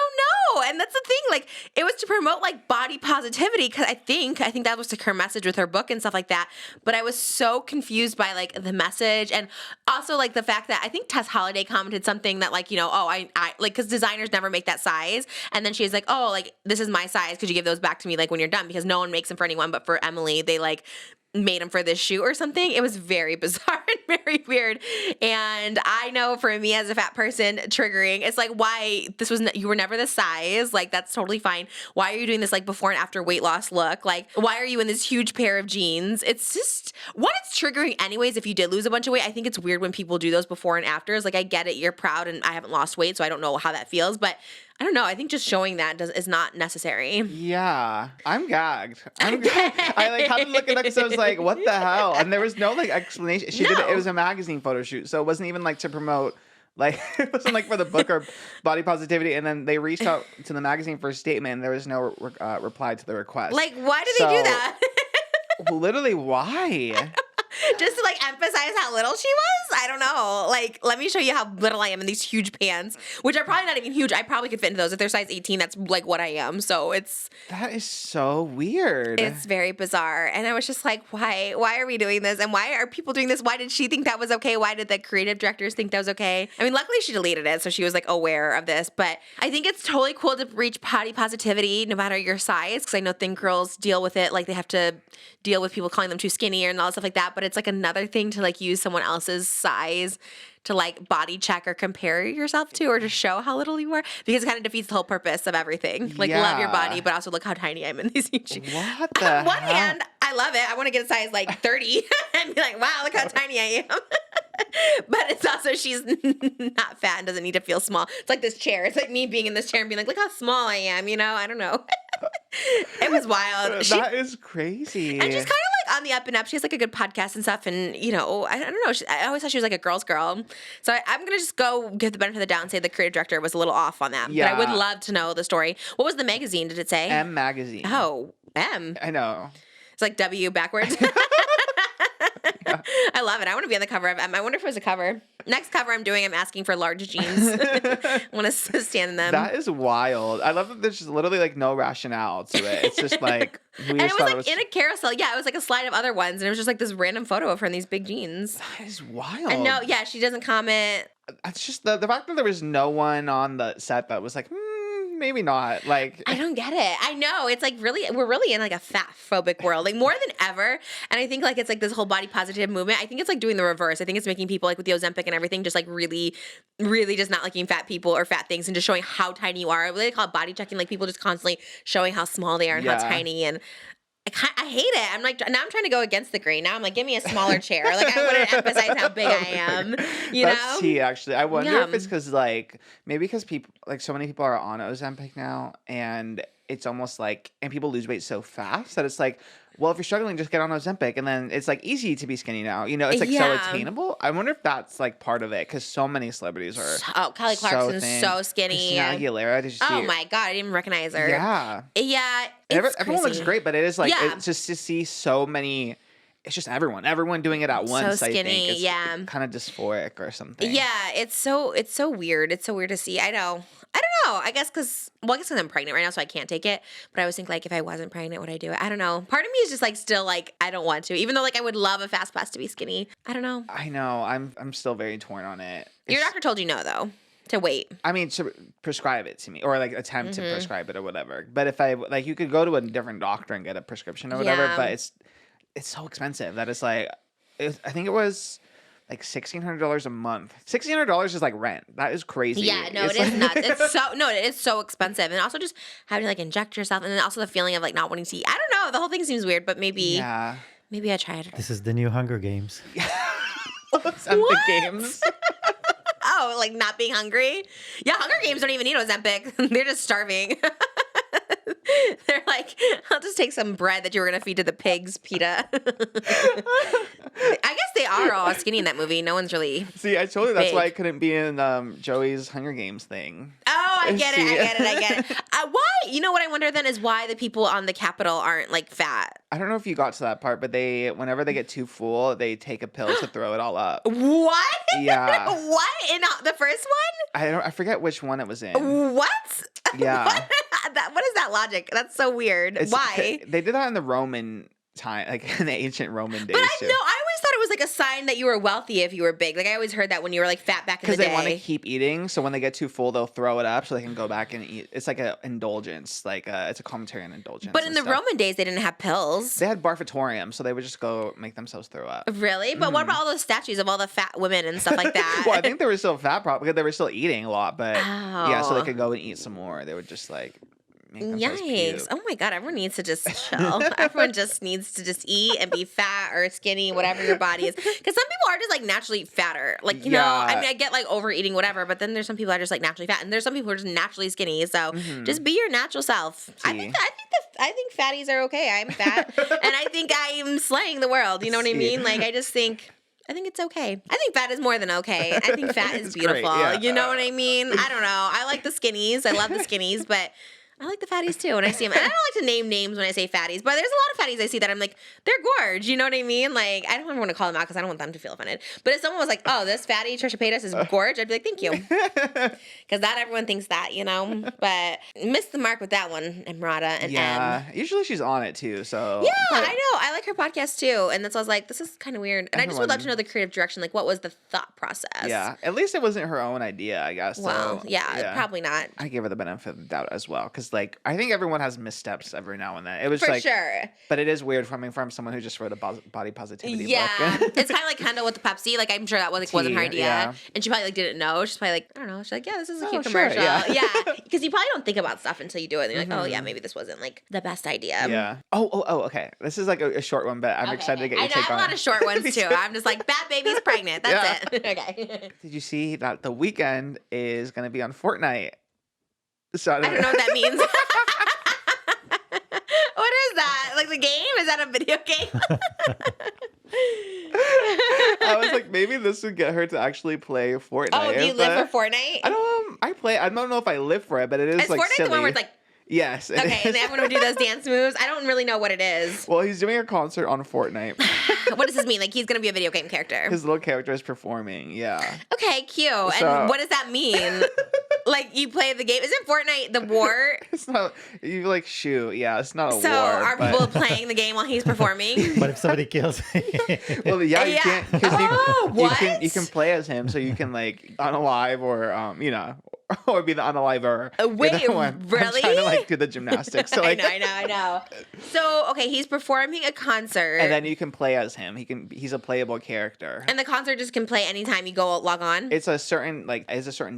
don't know. And that's the thing. Like, it was to promote like body positivity because I think that was like her message with her book and stuff like that. But I was so confused by like the message and also like the fact that I think Tess Holliday commented something that like, I like because designers never make that size. And then she's like, oh, like this is my size. Could you give those back to me like when you're done? Because no one makes them for anyone, but for Emily, they like made them for this shoot or something. It was very bizarre and very weird. And I know for me as a fat person, triggering. It's like, why you were never this size. Like, that's totally fine. Why are you doing this like before and after weight loss look? Like, why are you in this huge pair of jeans? It's just, it's triggering anyways if you did lose a bunch of weight. I think it's weird when people do those before and afters. Like, I get it. You're proud and I haven't lost weight, so I don't know how that feels. But I don't know. I think just showing that is not necessary. Yeah, I'm gagged. I like had to look it up because I was like, what the hell? And there was no like explanation. She did it. It was a magazine photo shoot, so it wasn't even like to promote. Like it wasn't like for the book or body positivity. And then they reached out to the magazine for a statement. And there was no reply to the request. Like, why did they do that? Literally, why? Just to like emphasize how little she was? I don't know. Like, let me show you how little I am in these huge pants, which are probably not even huge. I probably could fit into those. If they're size 18, that's like what I am. So that is so weird. It's very bizarre. And I was just like, why are we doing this? And why are people doing this? Why did she think that was okay? Why did the creative directors think that was okay? I mean, luckily she deleted it, so she was like aware of this. But I think it's totally cool to reach body positivity no matter your size, because I know thin girls deal with it. Like they have to deal with people calling them too skinny and all that stuff like that. But it's like another thing to like use someone else's size to like body check or compare yourself to or to show how little you are, because it kind of defeats the whole purpose of everything. Like love your body, but also look how tiny I am in these huge. What the On one hell? hand, I love it. I want to get a size like 30 and be like, wow, look how tiny I am. But it's also she's not fat and doesn't need to feel small. It's like this chair. It's like me being in this chair and being like, look how small I am. I don't know. It was wild. That is crazy. And she's kind of like on the up and up. She has like a good podcast and stuff. And, I don't know. I always thought she was like a girl's girl. So I'm going to just go give the benefit of the doubt and say the creative director was a little off on that. Yeah. But I would love to know the story. What was the magazine? Did it say? M Magazine. Oh, M. I know. It's like W backwards. I love it. I want to be on the cover of M. I wonder if it was a cover. Next cover I'm doing, I'm asking for large jeans. I want to stand in them. That is wild. I love that there's just literally like no rationale to it. It's just like we and just it was thought like in a carousel. Yeah, it was like a slide of other ones, and it was just like this random photo of her in these big jeans. That is wild. And no, yeah, she doesn't comment. It's just the fact that there was no one on the set that was like, maybe not. Like, I don't get it. I know. It's like we're really in like a fat phobic world, like more than ever. And I think like it's like this whole body positive movement. I think it's like doing the reverse. I think it's making people like with the Ozempic and everything just like really, really just not liking fat people or fat things and just showing how tiny you are. They call it body checking, like people just constantly showing how small they are and how tiny. And I hate it. I'm like, now I'm trying to go against the grain. Now I'm like, give me a smaller chair. Like, I want to emphasize how big I am. That's tea, actually. I wonder if Yeah. it's because, like, maybe because people, like, so many people are on Ozempic now, and it's almost like, and people lose weight so fast that it's like, well, if you're struggling, just get on Ozempic, and then it's like easy to be skinny now. You know, it's like so Yeah. attainable. I wonder if that's like part of it, because so many celebrities are Oh, Kelly Clarkson's thin. so skinny. Christina Aguilera, did you see Oh her? my God, I didn't even recognize her. Yeah. Yeah, it's Everyone looks crazy. great, but it is like Yeah. it's just to see so many. It's just everyone doing it at once. I skinny, think it's yeah. kind of dysphoric or something. Yeah, it's so weird. It's so weird to see. I know. I don't know. I guess because I'm pregnant right now, so I can't take it. But I always think like if I wasn't pregnant, would I do it? I don't know. Part of me is just like still like I don't want to, even though like I would love a fast pass to be skinny. I don't know. I know. I'm still very torn on it. Your It's- doctor told you no though, to wait. I mean, to prescribe it to me or like attempt Mm-hmm. to prescribe it or whatever. But if I like, you could go to a different doctor and get a prescription or whatever. Yeah. But it's so expensive that it's like, I think it was like $1,600 a month. $1,600 is like rent. That is crazy. Yeah, no, It's it is like- nuts. It is so expensive, and also just having to like inject yourself, and then also the feeling of like not wanting to eat. I don't know. The whole thing seems weird, but maybe Yeah. maybe I try it. This is the new Hunger Games. Ozempic games. Oh, like not being hungry? Yeah, Hunger Games don't even need Ozempic. They're just starving. They're like, I'll just take some bread that you were going to feed to the pigs, PETA. I guess they are all skinny in that movie. No one's really... See, I told you that's Big. why I couldn't be in Joey's Hunger Games thing. Oh, I get See? it. Why? You know what I wonder then is why the people on the Capitol aren't like fat. I don't know if you got to that part, but whenever they get too full, they take a pill to throw it all up. What? Yeah. What? In the first one? I forget which one it was in. What? Yeah. What is that logic? That's so weird. Why? They did that in the Roman time, like in the ancient Roman days. But I too. know, I always thought it was like a sign that you were wealthy if you were big. Like I always heard that when you were like fat back in the Because day. they want to keep eating, so when they get too full, they'll throw it up so they can go back and eat. It's like an indulgence, it's a commentary on indulgence. But in and the stuff. Roman days, they didn't have pills. They had barfatorium, so they would just go make themselves throw up. Really? But what about all those statues of all the fat women and stuff like that? Well, I think they were still fat, probably because they were still eating a lot. But yeah, so they Oh. could go and eat some more. They would just like make themselves Yikes. puke. Oh my God. Everyone needs to just chill. Everyone just needs to just eat and be fat or skinny, whatever your body is. Because some people are just like naturally fatter. Like, you know, I Yeah. mean, I get like overeating, whatever, but then there's some people that are just like naturally fat. And there's some people who are just naturally skinny. So just be your natural self. I think fatties are okay. I'm fat. And I think I'm slaying the world. You know what I See. mean? Like, I think it's okay. I think fat is more than okay. I think fat is It's great, beautiful. yeah. You know what I mean? I don't know. I like the skinnies. I love the skinnies, but I like the fatties too when I see them. And I don't like to name names when I say fatties, but there's a lot of fatties I see that I'm like, they're gorge. You know what I mean? Like, I don't ever want to call them out because I don't want them to feel offended. But if someone was like, oh, this fatty Trisha Paytas is gorge, I'd be like, thank you. Because not everyone thinks that, you know? But missed the mark with that one, Emrata and Yeah, usually she's on it too. So Yeah, but- I know. I like her podcast too. And that's why I was like, this is kind of weird. And I just would love to know the creative direction. Like, what was the thought process? Yeah, at least it wasn't her own idea, I guess. Well, so, yeah, probably not. I give her the benefit of the doubt as well, because like I think everyone has missteps every now and then. It was For like, sure. but it is weird coming from someone who just wrote a body positivity Yeah, book. it's kind of like Kendall with the Pepsi. Like I'm sure that wasn't her Tea, idea, yeah. and she probably like didn't know. She's probably like, I don't know. She's like, yeah, this is a Oh, cute sure, commercial. yeah. Yeah, because you probably don't think about stuff until you do it. And you're like, oh yeah, maybe this wasn't like the best idea. Yeah. Oh. Okay. This is like a short one, but I'm excited to get your I take have on a lot it. of short ones Me too. I'm just like, bad baby's pregnant. That's Yeah. it. Okay. Did you see that the weekend is going to be on FORTNITE? So I don't know what that means. What is that? Like the game? Is that a video game? I was like, maybe this would get her to actually play Fortnite. Oh, do you but live for Fortnite? I don't. I play. I don't know if I live for it, but it is Is like Fortnite silly. the one where it's like, yes. it okay, and is. everyone would do those dance moves? I don't really know what it is. Well, he's doing a concert on Fortnite. What does this mean? Like he's gonna be a video game character? His little character is performing. Yeah. Okay, cute. So- And what does that mean? Like you play the game? Isn't Fortnite the war? It's not. You like shoot. Yeah. It's not a So war. are but- people playing the game while he's performing? But if somebody kills Well, yeah, you Yeah. can't because Oh, you can what? play as him, so you can like unalive or you know, or be the unaliver. Wait, Either one. I'm really? trying to like do the gymnastics. So like, I know. So okay, he's performing a concert, and then you can play as him. He's a playable character. and the concert just can play anytime you go log on. It's a certain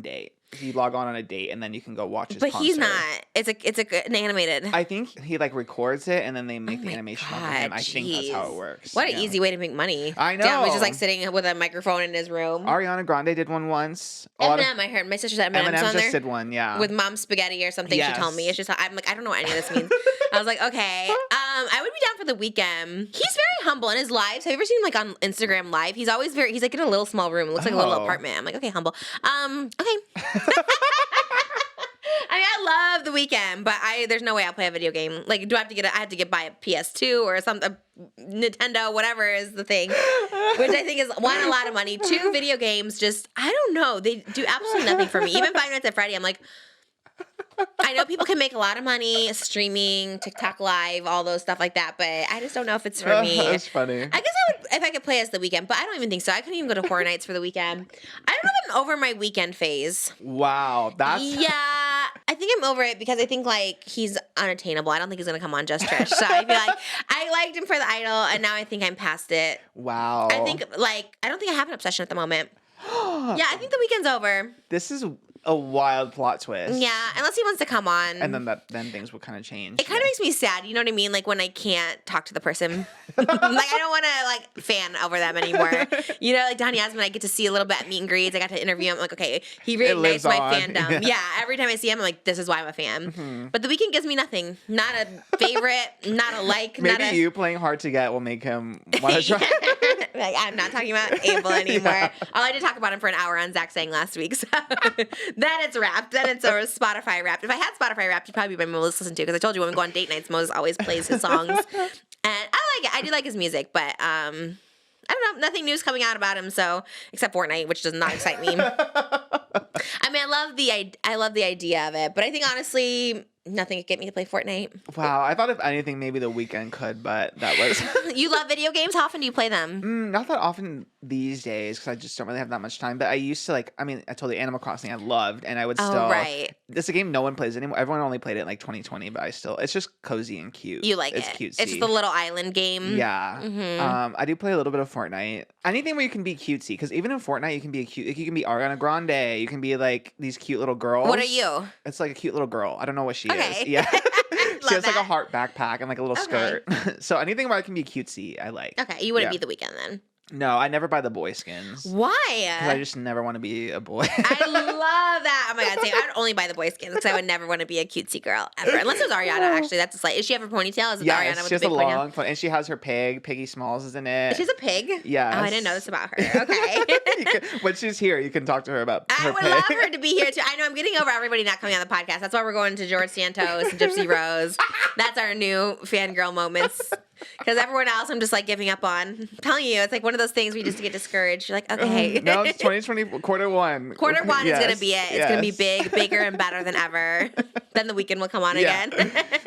date. You log on a date, and then you can go watch his But concert. he's not. It's an animated. I think he like records it, and then they make Oh the my animation of God, him. I think that's how it jeez. works. What an Yeah. easy way to make money. I Damn, he's just know. like sitting with a microphone in his room. Ariana Grande did one once. A lot of- Eminem, I heard. My sister said Eminem's Eminem on just there. did one. Yeah. With mom spaghetti or something. She told me. Yes. It's just I'm like, I don't know what any of this means. I was like, okay. I would be down for the weekend. He's very humble in his lives. Have you ever seen him like on Instagram Live? He's always he's like in a little small room. It looks like a little apartment. I'm like, okay, humble. Okay. I mean, I love the weekend, but there's no way I'll play a video game. Like, do I have to I have to buy a PS2 or something, Nintendo, whatever is the thing, which I think is one, a lot of money. Two, video games, just, I don't know. They do absolutely nothing for me. Even Five Nights at Freddy, I'm like, I know people can make a lot of money streaming, TikTok Live, all those stuff like that, but I just don't know if it's for me. That's funny. I guess I would if I could play as the weekend, but I don't even think so. I couldn't even go to Horror Nights for the weekend. I don't know if I'm over my weekend phase. Wow, that's Yeah, I think I'm over it because I think like he's unattainable. I don't think he's gonna come on Just Trish. So I feel like I liked him for the Idol, and now I think I'm past it. wow. I think like I don't think I have an obsession at the moment. Yeah, I think the weekend's over. This is a wild plot twist. Yeah, unless he wants to come on. And then things will kind of change. It kind of makes me sad, you know what I mean? Like when I can't talk to the person. Like I don't want to like fan over them anymore. You know, like Donny Osmond, I get to see a little bit at meet and greets. I got to interview him. I'm like, okay, he reignites my fandom. Yeah, every time I see him, I'm like, this is why I'm a fan. Mm-hmm. But the weekend gives me nothing. Not a favorite, not a like. Maybe you playing Hard to Get will make him want to try. Like I'm not talking about Abel anymore. Yeah. All I did talk about him for an hour on Zach Sang last week. So then it's wrapped. Then it's a Spotify wrapped. If I had Spotify wrapped, you'd probably be my most listen to because I told you when we go on date nights, Moses always plays his songs. And I like it. I do like his music, but I don't know. Nothing new's coming out about him. So except Fortnite, which does not excite me. I mean, I love the idea of it, but I think honestly, nothing could get me to play Fortnite. Wow, I thought if anything, maybe the weekend could, but that was. You love video games? How often do you play them? Not that often these days because I just don't really have that much time. But I used to I told you Animal Crossing I loved, and I would still. Oh, right. It's a game no one plays anymore. Everyone only played it in like 2020, but it's just cozy and cute. You like it's it? Cutesy. It's just a little island game. Yeah. Mm-hmm. I do play a little bit of Fortnite. Anything where you can be cutesy, because even in Fortnite you can be you can be Ariana Grande. You can be like these cute little girls. What are you? It's like a cute little girl. I don't know what she Okay. is. Yeah. She has like a that. heart backpack and like a little skirt. So anything where I can be cutesy, I like. Okay, you wouldn't be the weekend then. No, I never buy the boy skins. Why? Because I just never want to be a boy. I love that. Oh my god, same. I would only buy the boy skins because I would never want to be a cutesy girl ever. Unless it was Ariana, actually. That's a slight. Is she have her ponytail? Is it Yeah, Ariana it's with just the a big long, ponytail? and she has her pig. Piggy Smalls is in it. She's a pig? Yeah. Oh, I didn't know this about her. Okay. When she's here, you can talk to her about her I would pig. love her to be here too. I know I'm getting over everybody not coming on the podcast. That's why we're going to George Santos and Gypsy Rose. That's our new fangirl moments. Because everyone else, I'm just like giving up on. I'm telling you, it's like one of those things where you just get discouraged. You're like, okay. No, it's 2020, quarter one. Quarter one is going to be it. It's going to be yes. big, bigger, and better than ever. Then the weekend will come on again.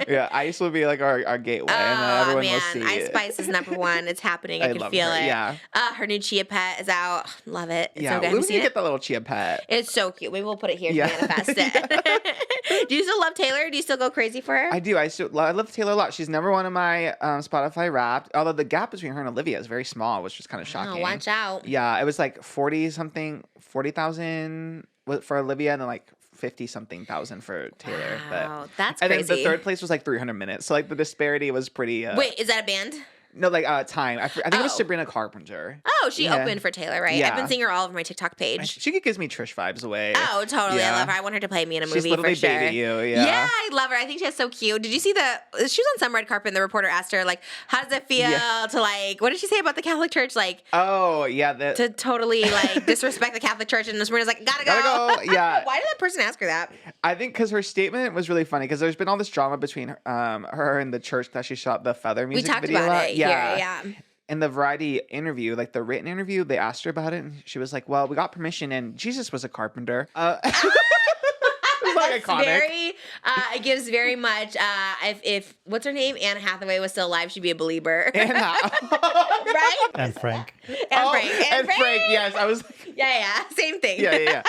Yeah, Ice will be like our gateway, and then everyone will see Ice it. Spice is number one. It's happening. I can love feel her, it. yeah. Her new Chia Pet is out. Love it. It's Yeah, so good. Have we you need seen to it? get the little chia pet. It's so cute. Maybe we'll put it here Yeah. to manifest it. Do you still love Taylor? Do you still go crazy for her? I do. I love Taylor a lot. She's never one of my Spotify Wrapped. Although the gap between her and Olivia is very small, which is kind of shocking. Oh, watch out. Yeah, it was like 40,000 for Olivia, and then like 50,000 for Taylor. Wow, that's and crazy. then the third place was like 300 minutes. So like the disparity was pretty. Wait, is that a band? No, like time. I think it was Oh. Sabrina Carpenter. Oh, she Yeah. opened for Taylor, right? Yeah. I've been seeing her all over my TikTok page. She gives me Trish vibes away. Oh, totally. Yeah. I love her. I want her to play me in a She's movie literally for sure. Baby You, yeah. Yeah, I love her. I think she's so cute. Did you see she was on some red carpet and the reporter asked her, like, how does it feel to, like, what did she say about the Catholic Church? Like, Oh, yeah. to totally, like, disrespect the Catholic Church. And Sabrina's like, gotta go. Gotta go, yeah. Why did that person ask her that? I think because her statement was really funny because there's been all this drama between her and the church that she shot the Feather We music talked video about at. it here, yeah. In the Variety interview, like the written interview, they asked her about it, and she was like, "Well, we got permission, and Jesus was a carpenter." It's like iconic. It gives very much. If what's her name, Anne Hathaway was still alive, she'd be a believer, right? And Frank. And Frank. And Frank, yes, I was. Like, Yeah, same thing. Yeah.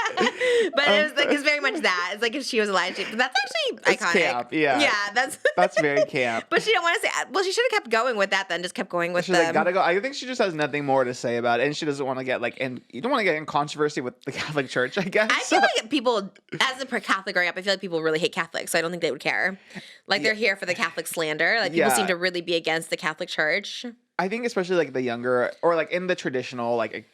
But it was like it's very much that. It's like if she was alive, but that's actually It's iconic. camp, yeah. Yeah, that's That's very camp. But she don't want to say. Well, she should have kept going with that. Then just kept going with She's them. like, gotta go. I think she just has nothing more to say about it, and she doesn't want to get like, and you don't want to get in controversy with the Catholic Church, I guess. I feel like people, as a Catholic growing up, I feel like people really hate Catholics, so I don't think they would care. Like they're here for the Catholic slander. Like people seem to really be against the Catholic Church. I think especially like the younger or like in the traditional like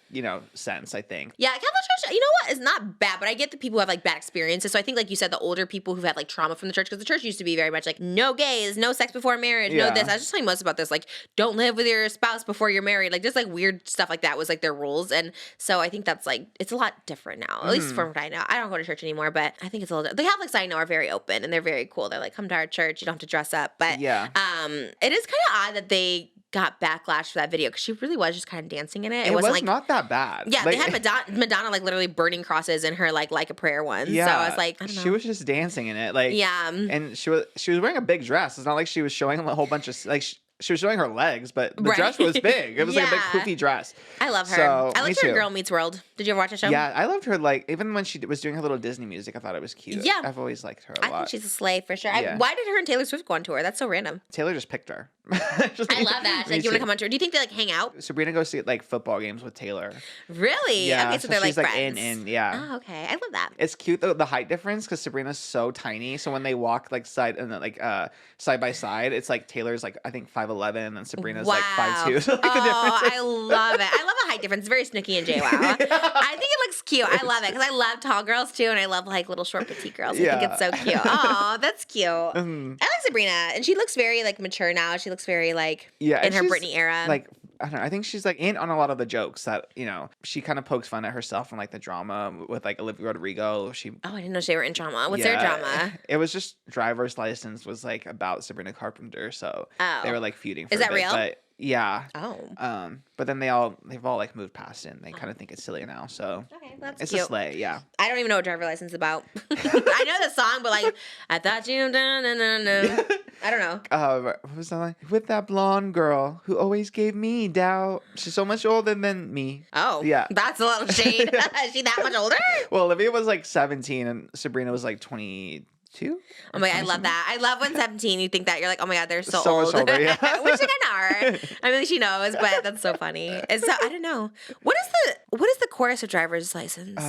sense, I think. Yeah, Catholic Church, you know what? It's not bad, but I get that people have like bad experiences. So I think, like you said, the older people who've had like trauma from the church, because the church used to be very much like no gays, no sex before marriage, no this. I was just telling most about this, like don't live with your spouse before you're married, like just like weird stuff like that was like their rules. And so I think that's like it's a lot different now, at least from what I know. I don't go to church anymore, but I think it's a little. The Catholics I know are very open and they're very cool. They're like, come to our church, you don't have to dress up. But it is kind of odd that they got backlash for that video because she really was just kind of dancing in it. It wasn't was like not that bad. Yeah, they had Madonna like literally burning crosses in her like a prayer one. Yeah, so I was like, I don't know. She was just dancing in it, like and she was wearing a big dress. It's not like she was showing a whole bunch of like. She was showing her legs, but the dress was big. It was like a big poofy dress. I love her. So, I liked her in Girl Meets World. Did you ever watch that show? Yeah, I loved her. Like even when she was doing her little Disney music, I thought it was cute. Yeah, I've always liked her a lot. I think she's a slay for sure. Yeah. Why did her and Taylor Swift go on tour? That's so random. Taylor just picked her. I love that. She's like, you want to come on tour? Do you think they like hang out? Sabrina goes to like football games with Taylor. Really? Yeah. Okay, so they're like she's friends. Yeah. Oh, okay. I love that. It's cute though, the height difference, because Sabrina's so tiny. So when they walk like side by side, it's like Taylor's like I think 5'11" and Sabrina's like 5'2". So, like, I love it. I love a height difference. It's very Snooki and JWoww. I think it looks cute. I love it because I love tall girls too, and I love like little short petite girls. I think it's so cute. Oh, that's cute. I like Sabrina, and she looks very like mature now. She looks very like in her Britney era. Like I don't know. I think she's like in on a lot of the jokes that she kind of pokes fun at herself and like the drama with like Olivia Rodrigo. I didn't know they were in drama. What's their drama? It was just Driver's License was like about Sabrina Carpenter, so they were like feuding. Is that real? But, yeah. Oh. But then they've all like moved past it and they kind of think it's silly now. So okay, that's it's cute. a slay. Yeah. I don't even know what Driver's License is about. I know the song, but like I thought you I don't know. What was that like? With that blonde girl who always gave me doubt. She's so much older than me. Oh. Yeah. That's a little shade. Is she that much older? Well, Olivia was like 17 and Sabrina was like 22. Oh my god, I love that. I love when 17 you think that you're like, oh my god, they're so much old. older, yeah. Which they kind of are. I mean, she knows, but that's so funny. And so I don't know. What is the chorus of Driver's License?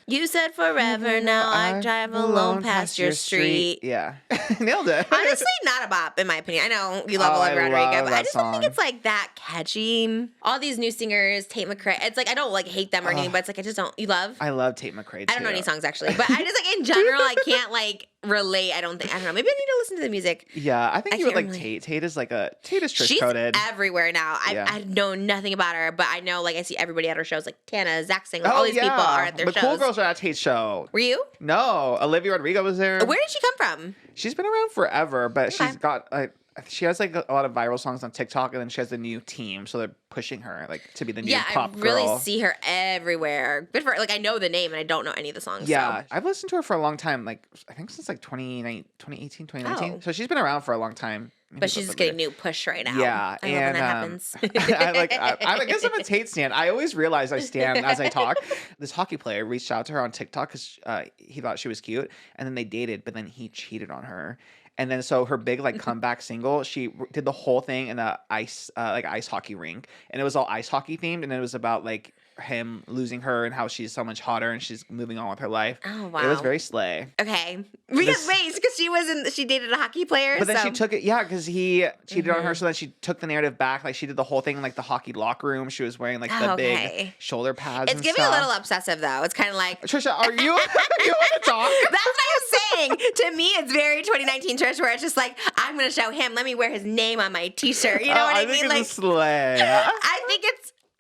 You said forever, now I drive alone past your street. Yeah, nailed it. Honestly, not a bop in my opinion. I know you love Olivia Rodrigo, but I just don't think it's like that catchy. All these new singers, Tate McRae. It's like I don't like hate them or anything, but it's like I just don't. You love? I love Tate McRae too. I don't know any songs actually, but I just like in general I can't like relate. I don't know. Maybe I need to listen to the music. Yeah, I think you would like Tate. Tate is Trish coded. She's everywhere now. I know nothing about her, but I know like I see everybody at her shows, like Tana, Zach Singler, all these people are at their shows. The cool girls are at Tate's show. Were you? No, Olivia Rodrigo was there. Where did she come from? She's been around forever, but she's got she has like a lot of viral songs on TikTok, and then she has a new team, so they're pushing her like to be the new pop girl. Yeah, I really see her everywhere. Good for her. Like I know the name, and I don't know any of the songs. Yeah, so. I've listened to her for a long time. Like I think since like 2018, 2019. Oh. So she's been around for a long time. But she's just getting new push right now. Yeah, I love when that happens. I guess I'm a Tate stan. I always realize I stan as I talk. This hockey player reached out to her on TikTok because he thought she was cute, and then they dated, but then he cheated on her. And then so her big like comeback single, she did the whole thing in a ice hockey rink, and it was all ice hockey themed, and it was about like him losing her and how she's so much hotter and she's moving on with her life. Oh wow, it was very slay. Okay, because she dated a hockey player, but then she took it, because he cheated on her, so then she took the narrative back. Like she did the whole thing in like the hockey locker room. She was wearing like the big shoulder pads. It's giving a little obsessive though. It's kind of like Trisha, are you? You want to talk? That's what I was saying. To me, it's very 2019 Trish, where it's just like I'm gonna show him. Let me wear his name on my T-shirt. You know what I mean? Think like it's a slay.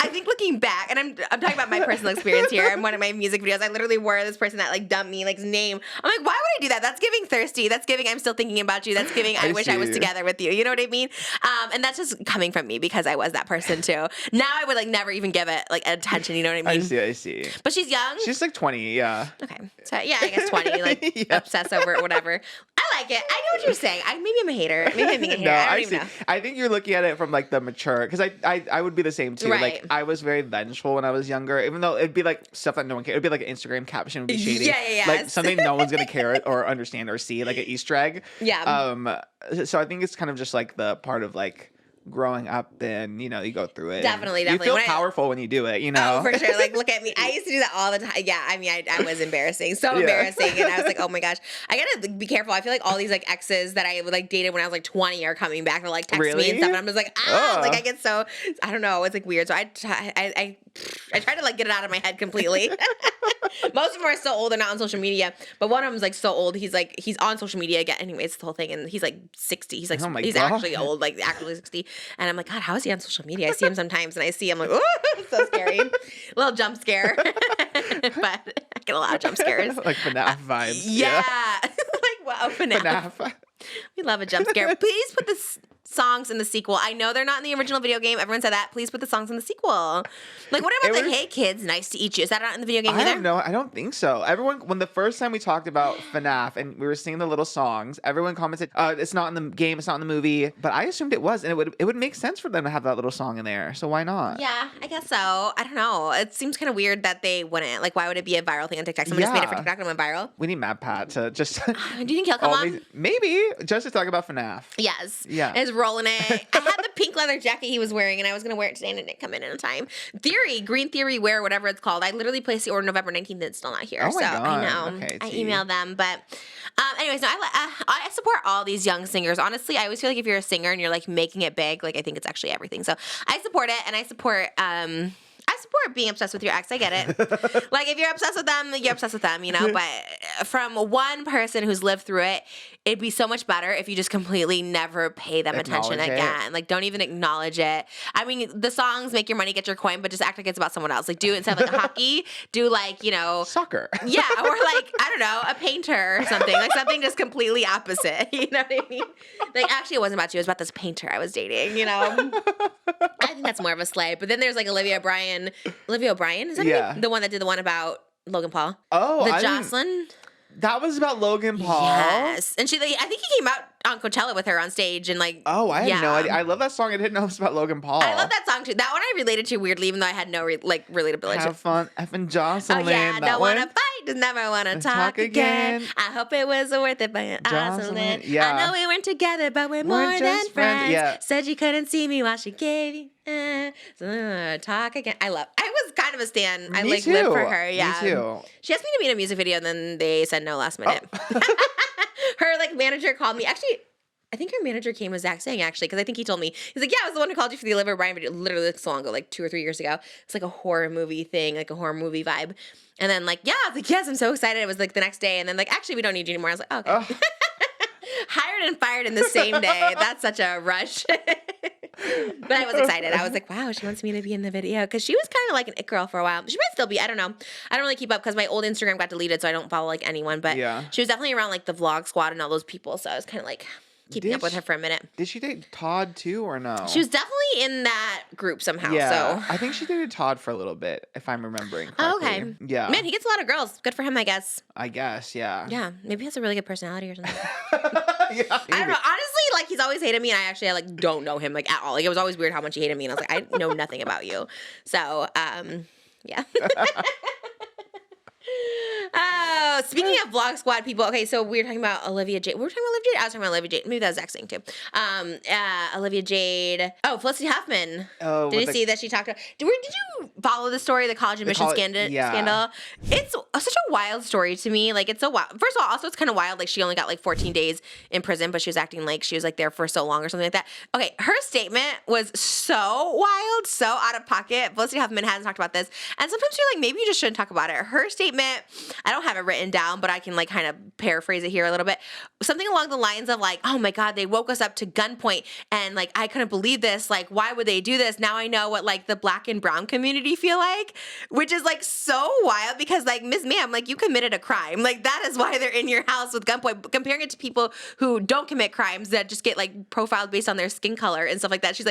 I think looking back, and I'm talking about my personal experience here. In one of my music videos, I literally wore this person that like dumped me, like his name. I'm like, why would I do that? That's giving thirsty. That's giving I'm still thinking about you. That's giving I wish I was together with you. You know what I mean? And that's just coming from me because I was that person too. Now I would like never even give it like attention. You know what I mean? I see. But she's young. She's like 20. Yeah. Okay. So yeah, I guess 20. Like obsess over it, whatever. I like it. I know what you're saying. Maybe I'm a hater. Maybe I'm being a hater. No, I don't even know. I think you're looking at it from like the mature, because I would be the same too. Right. Like I was very vengeful when I was younger, even though it'd be like stuff that no one cared. It'd be like an Instagram caption would be shady. Yeah. Like something no one's gonna care or understand or see, like an Easter egg. Yeah. So I think it's kind of just like the part of like growing up, then you go through it. Definitely. You feel powerful when you do it. Oh, for sure. Like, look at me. I used to do that all the time. Yeah, I mean, I was embarrassing. So embarrassing. And I was like, oh my gosh. I gotta be careful. I feel like all these like exes that I like dated when I was like 20 are coming back to like text me and stuff. And I'm just like, like I get so, I don't know. It's like weird. So I try to like get it out of my head completely. Most of them are so old and not on social media. But one of them is like so old. He's on social media again. Anyway, it's the whole thing. And he's like 60. He's like, he's actually old, like actually 60. And I'm like, God, how is he on social media? I see him sometimes and I see him like, oh, it's so scary. A little jump scare. But I get a lot of jump scares. Like FNAF vibes. Yeah. Like, wow, FNAF. We love a jump scare. Please put the songs in the sequel. I know they're not in the original video game. Everyone said that. Please put the songs in the sequel. Like, what about hey kids, nice to eat you? Is that not in the video game either? No, I don't think so. Everyone, when the first time we talked about FNAF and we were singing the little songs, everyone commented, it's not in the game, it's not in the movie. But I assumed it was, and it would make sense for them to have that little song in there. So why not? Yeah, I guess so. I don't know. It seems kind of weird that they wouldn't. Like, why would it be a viral thing on TikTok? Someone just made it for TikTok and it went viral. We need Mad Pat to just... Do you think he'll come on? Maybe, just to talk about FNAF. Yes. Yeah. Is rolling it. I had the pink leather jacket he was wearing, and I was going to wear it today, and it didn't come in time. Green Theory Wear, whatever it's called. I literally placed the order November 19th, and it's still not here. Oh my God. I know. Okay, I emailed them, but anyways, no, I support all these young singers. Honestly, I always feel like if you're a singer and you're like making it big, like I think it's actually everything. So I support it, and I support being obsessed with your ex. I get it. Like, if you're obsessed with them, you're obsessed with them, But from one person who's lived through it, it'd be so much better if you just completely never pay them attention again. Like, don't even acknowledge it. I mean, the songs Make Your Money, Get Your Coin, but just act like it's about someone else. Like, do it instead of like a hockey, do like, soccer. Yeah, or like, I don't know, a painter or something. Like something just completely opposite. You know what I mean? Like, actually, it wasn't about you. It was about this painter I was dating, I think that's more of a slay. But then there's like Olivia O'Brien, is that her name? The one that did the one about Logan Paul. Oh, Jocelyn. That was about Logan Paul. Yes, and I think he came out on Coachella with her on stage and like. Oh, I had no idea. I love that song. I didn't know it was about Logan Paul. I love that song too. That one I related to weirdly, even though I had no relatability. Have fun, effing Jocelyn. Oh yeah, don't wanna fight, just never wanna talk again. I hope it was worth it, but Jocelyn. Yeah. I know we weren't together, but we're more than friends. Yeah. Said you couldn't see me while she gave you. Talk again. I was kind of a stan. I live for her. Yeah. Me too. She asked me to be in a music video, and then they said no last minute. Her manager called me. Actually, I think her manager came with Zach Sang, actually, because I think he told me. He's like, yeah, I was the one who called you for the Olivia O'Brien video literally like so long ago, like 2 or 3 years ago. It's like a horror movie thing, like a horror movie vibe. And then I was like, yes, I'm so excited. It was like the next day. And then actually, we don't need you anymore. I was like, oh, okay. Hired and fired in the same day. That's such a rush. But I was excited. I was like, wow, she wants me to be in the video. Because she was kind of like an it girl for a while. She might still be. I don't know. I don't really keep up because my old Instagram got deleted, so I don't follow anyone. But she was definitely around the Vlog Squad and all those people. So I was kind of keeping up with her for a minute. Did she date Todd too or no? She was definitely in that group somehow. Yeah, so I think she dated Todd for a little bit, if I'm remembering correctly. Oh, okay. Yeah. Man, he gets a lot of girls. Good for him, I guess. I guess, yeah. Yeah, maybe he has a really good personality or something. Yeah, I don't know. Honestly, he's always hated me, and I actually don't know him at all. It was always weird how much he hated me, and I was like, I know nothing about you. So, yeah. Oh, speaking of Vlog Squad people, okay, so we were talking about Olivia Jade. We were talking about Olivia Jade. I was talking about Olivia Jade. Maybe that was Zach Singh too. Olivia Jade. Oh, Felicity Huffman. Oh, did you see that she talked about? Did you follow the story, the college admission scandal? It's such a wild story to me. It's so wild. First of all, also it's kind of wild. She only got 14 days in prison, but she was acting like she was there for so long or something like that. Okay, her statement was so wild, so out of pocket. Felicity Huffman hasn't talked about this, and sometimes you're maybe you just shouldn't talk about it. Her statement, I don't have it written down, but I can kind of paraphrase it here a little bit. Something along the lines of oh my God, they woke us up to gunpoint and I couldn't believe this. Why would they do this? Now I know what the black and brown community feel like, which is so wild because Miss Ma'am, you committed a crime. That is why they're in your house with gunpoint. Comparing it to people who don't commit crimes that just get profiled based on their skin color and stuff like that. She's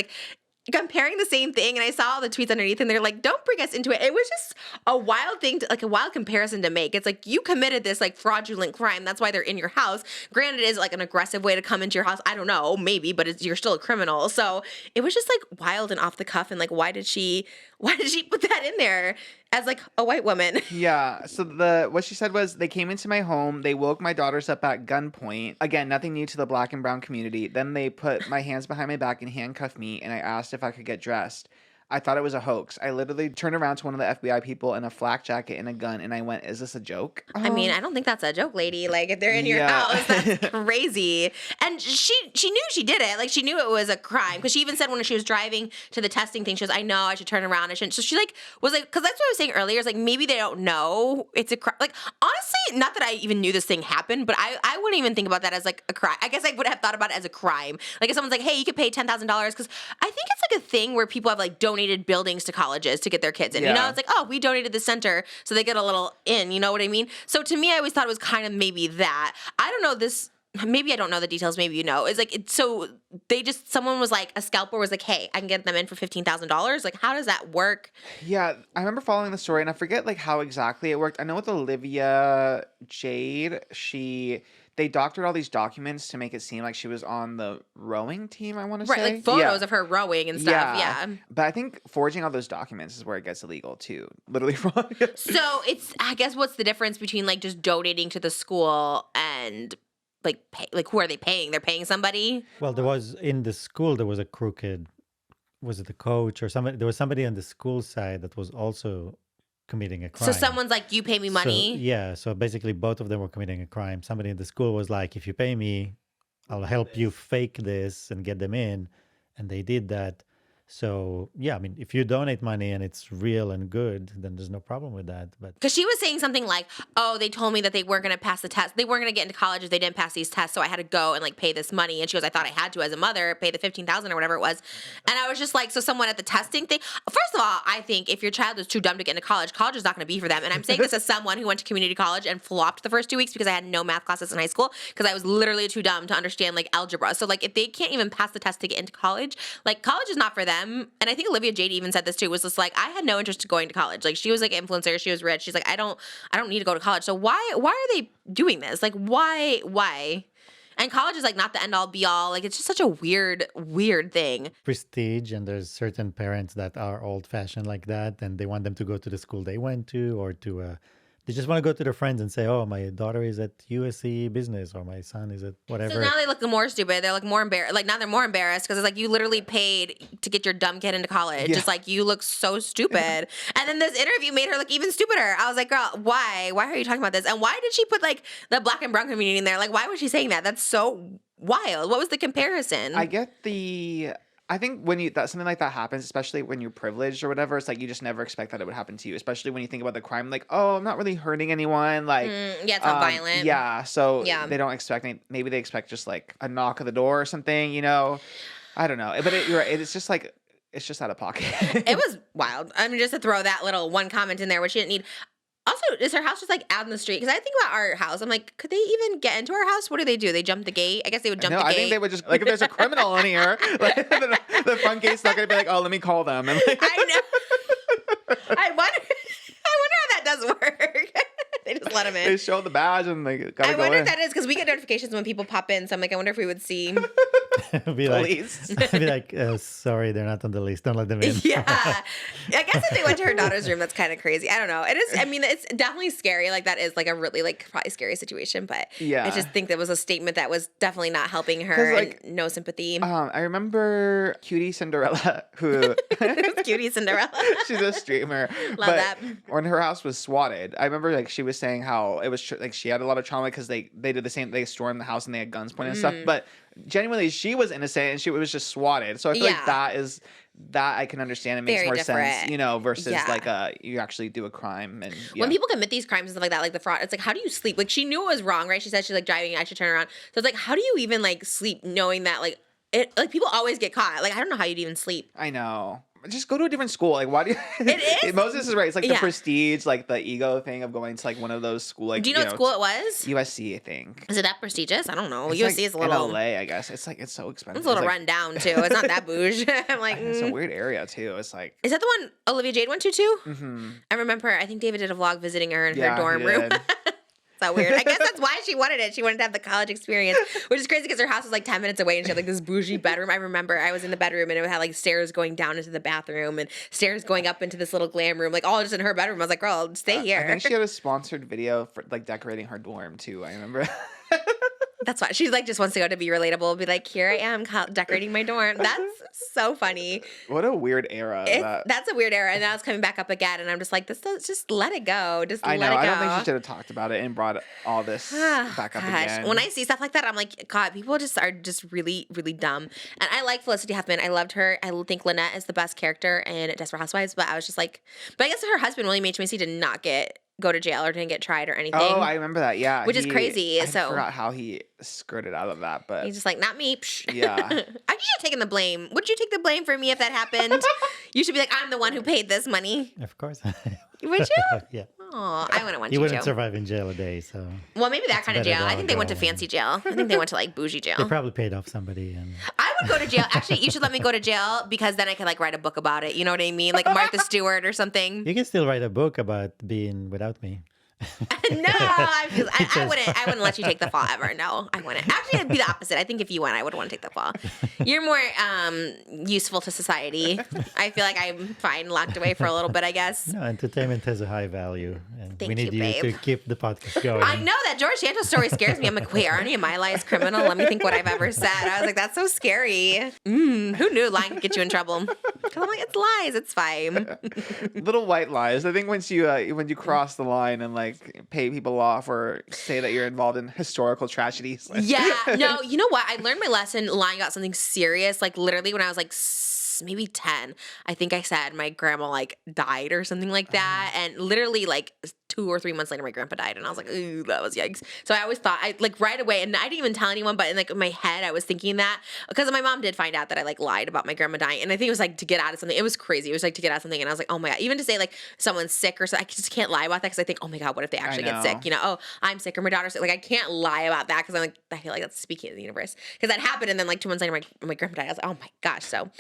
comparing the same thing, and I saw all the tweets underneath, and they're don't bring us into it. It was just a wild thing, a wild comparison to make. It's you committed this fraudulent crime. That's why they're in your house. Granted, it is an aggressive way to come into your house. I don't know, maybe, but you're still a criminal. So it was just wild and off the cuff, and why did she Why did she put that in there as like a white woman? Yeah. So what she said was they came into my home. They woke my daughters up at gunpoint. Again, nothing new to the black and brown community. Then they put my hands behind my back and handcuffed me. And I asked if I could get dressed. I thought it was a hoax. I literally turned around to one of the FBI people in a flak jacket and a gun, and I went, "Is this a joke?" I mean, I don't think that's a joke, lady. Like, if they're in your Yeah. house, that's crazy. And she knew she did it. Like, she knew it was a crime because she even said when she was driving to the testing thing, she was, "I know I should turn around. I shouldn't." So she like was like, because that's what I was saying earlier. Is like maybe they don't know it's a crime. Like, honestly, not that I even knew this thing happened, but I wouldn't even think about that as like a crime. I guess I would have thought about it as a crime. Like if someone's like, "Hey, you could pay $10,000," because I think it's like a thing where people have like donated buildings to colleges to get their kids in. You know, Yeah. it's like, oh, we donated the center so they get a little in. You know what I mean? So to me, I always thought it was kind of maybe that. I don't know this. Maybe I don't know the details. Maybe you know. It's like so they just someone was like a scalper was like, hey, I can get them in for $15,000. Like, how does that work? Yeah, I remember following the story, and I forget like how exactly it worked. I know with Olivia Jade, they doctored all these documents to make it seem like she was on the rowing team. I want to Right, say, like photos of her rowing and stuff. Yeah. But I think forging all those documents is where it gets illegal too. Literally wrong. So it's I guess what's the difference between like just donating to the school and like who are they paying? They're paying somebody. Well, there was in the school, there was a crooked, was it the coach or somebody? There was somebody on the school side that was also committing a crime. So someone's like, you pay me money. So, yeah. So basically, both of them were committing a crime. Somebody in the school was like, if you pay me, I'll help you fake this and get them in. And they did that. So, yeah, I mean, if you donate money and it's real and good, then there's no problem with that. But Because she was saying something like, oh, they told me that they weren't going to pass the test. They weren't going to get into college if they didn't pass these tests. So I had to go and like pay this money. And she goes, I thought I had to as a mother pay the $15,000 or whatever it was. And I was just like, so someone at the testing thing. First of all, I think if your child is too dumb to get into college is not going to be for them. And I'm saying this as someone who went to community college and flopped the first 2 weeks because I had no math classes in high school because I was literally too dumb to understand like algebra. So like if they can't even pass the test to get into college, like college is not for them. And I think Olivia Jade even said this too, was just like, I had no interest in going to college. Like she was like an influencer, she was rich. She's like, I don't need to go to college. So why are they doing this? Like why? And college is like not the end all be all. Like it's just such a weird thing. prestige, and there's certain parents that are old fashioned like that, and they want them to go to the school they went to, or to they just want to go to their friends and say, oh, my daughter is at USC business, or my son is at whatever. So now they look more stupid. They're like more embarrassed. Like now they're more embarrassed because it's like you literally paid to get your dumb kid into college. Yeah. It's like you look so stupid. And then this interview made her look even stupider. I was like, girl, why? Why are you talking about this? And why did she put like the black and brown community in there? Like, why was she saying that? That's so wild. What was the comparison? I think when something like that happens, especially when you're privileged or whatever, it's like you just never expect that it would happen to you. Especially when you think about the crime, like, oh, I'm not really hurting anyone. Like, yeah, it's not violent. Yeah, so Yeah. they don't expect maybe they expect just like a knock at the door or something. You know, I don't know, but you're right. It's just like it's just out of pocket. It was wild. I mean, just to throw that little one comment in there, which she didn't need. Also, is her house just like out in the street? Because I think about our house. I'm like, could they even get into our house? What do? They jump the gate? I guess they would jump the gate. I think they would just like if there's a criminal in here, like, the front gate's not gonna be like, oh, let me call them. And like, I know. I wonder how that does work. They just let them in. they show the badge and they gotta I go wonder in. if that is because we get notifications when people pop in. So I'm like, I wonder if we would see. be like, Police. be like, sorry, they're not on the list. Don't let them in. Yeah. I guess if they went to her daughter's room, that's kind of crazy. I don't know. It is. I mean, it's definitely scary. Like that is like a really like probably scary situation. But Yeah. I just think that was a statement that was definitely not helping her. Like, and no sympathy. I remember Cutie Cinderella, who Cutie Cinderella. she's a streamer. Love that. When her house was swatted, I remember like she was saying how it was like she had a lot of trauma because they did the same. They stormed the house and they had guns pointed and stuff. But genuinely, she was innocent and she was just swatted. So I feel like that I can understand. It makes Very more different. sense, you know, versus Yeah. like you actually do a crime and When people commit these crimes and stuff like that, like the fraud, it's like, how do you sleep? Like she knew it was wrong, right? She said she's like driving, I should turn around. So it's like, how do you even like sleep knowing that like it, like people always get caught. Like I don't know how you'd even sleep. I know. Just go to a different school. Like, why do you? It is? Moses is right. It's like the Yeah. prestige, like the ego thing of going to like one of those school. Like, Do you know what school it was? USC, I think. Is it that prestigious? I don't know. It's USC like is a little. in LA, I guess. It's like it's so expensive. It's a little like, run down too. It's not that bouge. I'm like, It's a weird area too. It's like. Is that the one Olivia Jade went to too? Mm-hmm. I remember. I think David did a vlog visiting her in Yeah, her dorm he room. did. So weird. I guess that's why she wanted it. She wanted to have the college experience, which is crazy because her house was like 10 minutes away and she had like this bougie bedroom. I remember I was in the bedroom and it had like stairs going down into the bathroom and stairs going up into this little glam room, like all just in her bedroom. I was like, girl, stay here. I think she had a sponsored video for like decorating her dorm too. I remember. That's why she's like just wants to go to be relatable, be like, here I am decorating my dorm. That's so funny. What a weird era. That's a weird era, and now it's coming back up again. And I'm just like, just let it go. Just I know. let it go. I don't think she should have talked about it and brought all this back up again. When I see stuff like that, I'm like, God, people just are just really, really dumb. And I like Felicity Huffman. I loved her. I think Lynette is the best character in Desperate Housewives. But I was just like, but I guess her husband William H. Macy did not go to jail or didn't get tried or anything. Oh, I remember that. Yeah, which is crazy. I So forgot how he skirted out of that, but he's just like, not me. Psh. Yeah. I should have taken the blame. Would you take the blame for me if that happened? You should be like, I'm the one who paid this money. Of course. Would you? Yeah. Oh, I wouldn't want You you wouldn't to. survive in jail a day, so. Well, maybe that kind of better jail. I to think they went to go. fancy jail. I think they went to like bougie jail. They probably paid off somebody. And I would go to jail. Actually, you should let me go to jail because then I could like write a book about it. You know what I mean? Like Martha Stewart or something. you can still write a book about being without me. No, I wouldn't let you take the fall ever. No, I wouldn't. Actually, it'd be the opposite. I think if you went, I would want to take the fall. You're more useful to society. I feel like I'm fine locked away for a little bit, I guess. No, entertainment has a high value. And Thank we need you, you to babe. keep the podcast going. I know that George Santos story scares me. I'm like, wait, are any of my lies criminal? Let me think what I've ever said. I was like, that's so scary. Who knew lying could get you in trouble? Because I'm like, it's lies. It's fine. little white lies. I think once you when you cross the line and like pay people off or say that you're involved in historical tragedies. Yeah. No, you know what? I learned my lesson lying about something serious. Like literally when I was like maybe 10, I think I said my grandma like died or something like that. And literally like 2 or 3 months later, my grandpa died. And I was like, ooh, that was yikes. So I always thought, I like right away, and I didn't even tell anyone, but in like in my head, I was thinking that because my mom did find out that I like lied about my grandma dying. And I think it was like to get out of something. It was crazy. It was like to get out of something. And I was like, oh my God, even to say like someone's sick or so, I just can't lie about that because I think, oh my God, what if they actually get sick? You know, oh, I'm sick or my daughter's sick. Like I can't lie about that because I'm like, I feel like that's speaking of the universe. Because that happened. And then like 2 months later, my grandpa died. I was like, oh my gosh. So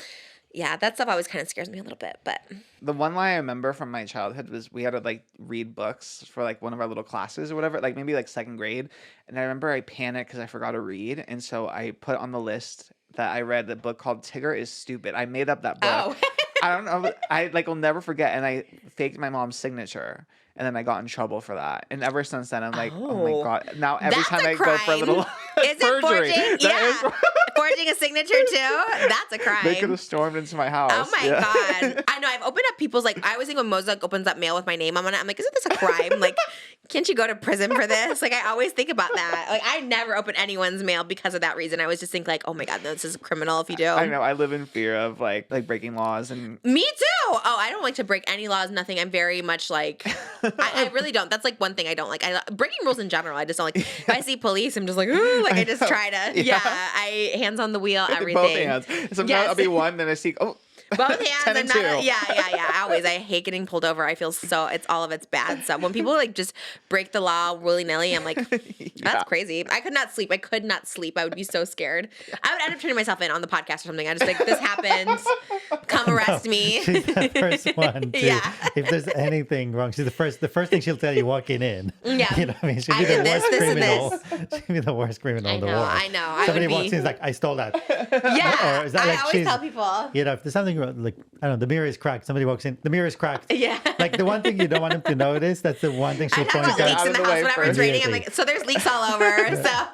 yeah, that stuff always kind of scares me a little bit, but The one lie I remember from my childhood was we had to like read books for like one of our little classes or whatever, like maybe like second grade. And I remember I panicked because I forgot to read. And so I put on the list that I read the book called Tigger is Stupid. I made up that book. oh. I don't know. I like will never forget. And I faked my mom's signature. And then I got in trouble for that. And ever since then, I'm like, oh my God. Now every That's time a I go for a little Is it perjury, forging? that Yeah. Forging a signature too? That's a crime. they could have stormed into my house. Oh my Yeah. God. I know. I've opened up people's, like, I always think when Mosaic opens up mail with my name on it, I'm like, isn't this a crime? Like, can't you go to prison for this? Like, I always think about that. Like, I never open anyone's mail because of that reason. I always just think, like, oh my God, no, this is criminal if you do. I know. I live in fear of like breaking laws and Me too. Oh, I don't like to break any laws, nothing. I'm very much like, I really don't. That's like one thing I don't like. Breaking rules in general, I just don't like. If I see police, I'm just like, ooh, like I just try to, I hands on the wheel, everything. both hands. Sometimes Yes. I'll be one, then I see, oh, Both hands 10 and and not, 2. yeah. Always. I hate getting pulled over. I feel so, it's all of it's bad. So when people like just break the law willy nilly, I'm like, that's crazy. I could not sleep. I would be so scared. I would end up turning myself in on the podcast or something. I just like, this happened. Come arrest me. She's the first one to, Yeah. if there's anything wrong, she's the first thing she'll tell you walking in. Yeah. You know what I mean? She'll I be the did this, worst this, and criminal. this. She'll be the worst criminal in the world. I know. I Somebody would walks be. in, is like, I stole that. Yeah. Or is that I like always she's- tell people. You know, if there's something wrong, like, I don't know, the mirror is cracked. Somebody walks in, the mirror is cracked. Yeah. Like the one thing you don't want them to notice, that's the one thing I she'll talk point about leaks out. in the Out of the house way whenever it's first. raining. I'm like, so there's leaks all over. So I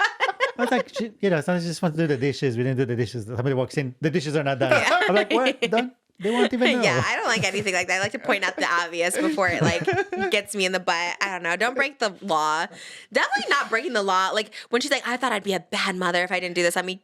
was like, you know, sometimes she just wants to do the dishes. We didn't do the dishes. Somebody walks in, the dishes are not done. I'm like, what? Done? They won't even know. yeah, I don't like anything like that. I like to point out the obvious before it like gets me in the butt. I don't know. Don't break the law. Definitely not breaking the law. Like when she's like, I thought I'd be a bad mother if I didn't do this. I mean,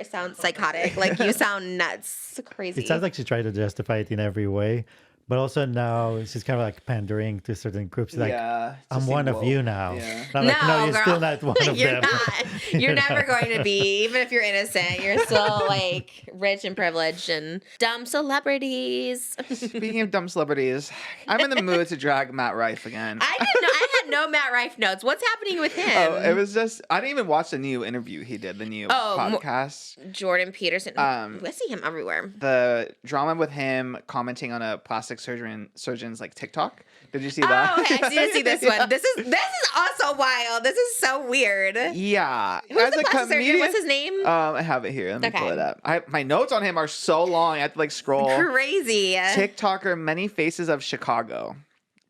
sound psychotic. Like you sound nuts, crazy. It sounds like she tried to justify it in every way. But also now she's kind of like pandering to certain groups. Like, yeah, I'm one of you now. Yeah. And I'm like, no, you're girl. still not one of You're them. not. You're You never know? going to be. Even if you're innocent, you're still like rich and privileged and dumb celebrities. Speaking of dumb celebrities, I'm in the mood to drag Matt Rife again. I didn't know. I had no Matt Rife notes. What's happening with him? Oh, it was just I didn't even watch the new interview he did, the new podcast. Jordan Peterson. I see him everywhere. The drama with him commenting on a plastic surgeon's like TikTok. Did you see that? Oh, okay. I need to see this one. This is also wild. This is so weird. Yeah. Who's the plastic surgeon? What's his name? I have it here. Let me pull it up. My notes on him are so long. I have to like scroll. Crazy. TikToker Many Faces of Chicago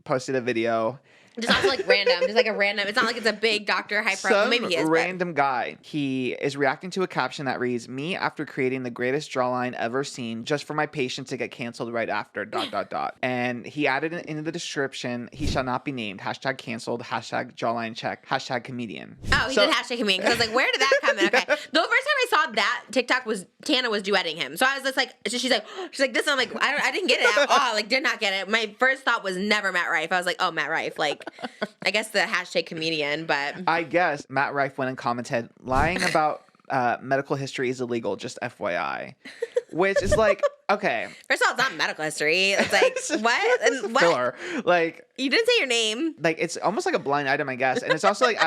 posted a video. Just also like random. Just like a random. It's not like it's a big doctor high profile. Maybe he is. Random guy. He is reacting to a caption that reads, "Me after creating the greatest jawline ever seen just for my patient to get canceled right after ... And he added into the description, "He shall not be named. Hashtag canceled. Hashtag jawline check. Hashtag comedian." Oh, he did hashtag comedian. Because I was like, where did that come in? Okay. The first time I saw that TikTok was Tana was duetting him. So I was just like, she's like this. And I'm like, I didn't get it at all. Like, did not get it. My first thought was never Matt Rife. I was like, oh, Matt Rife. Like, I guess the hashtag comedian, but I guess Matt Rife went and commented, "Lying about medical history is illegal, just FYI," which is like, okay. First of all, it's not medical history. It's like what? And what? Filler. Like, you didn't say your name. Like, it's almost like a blind item, I guess, and it's also like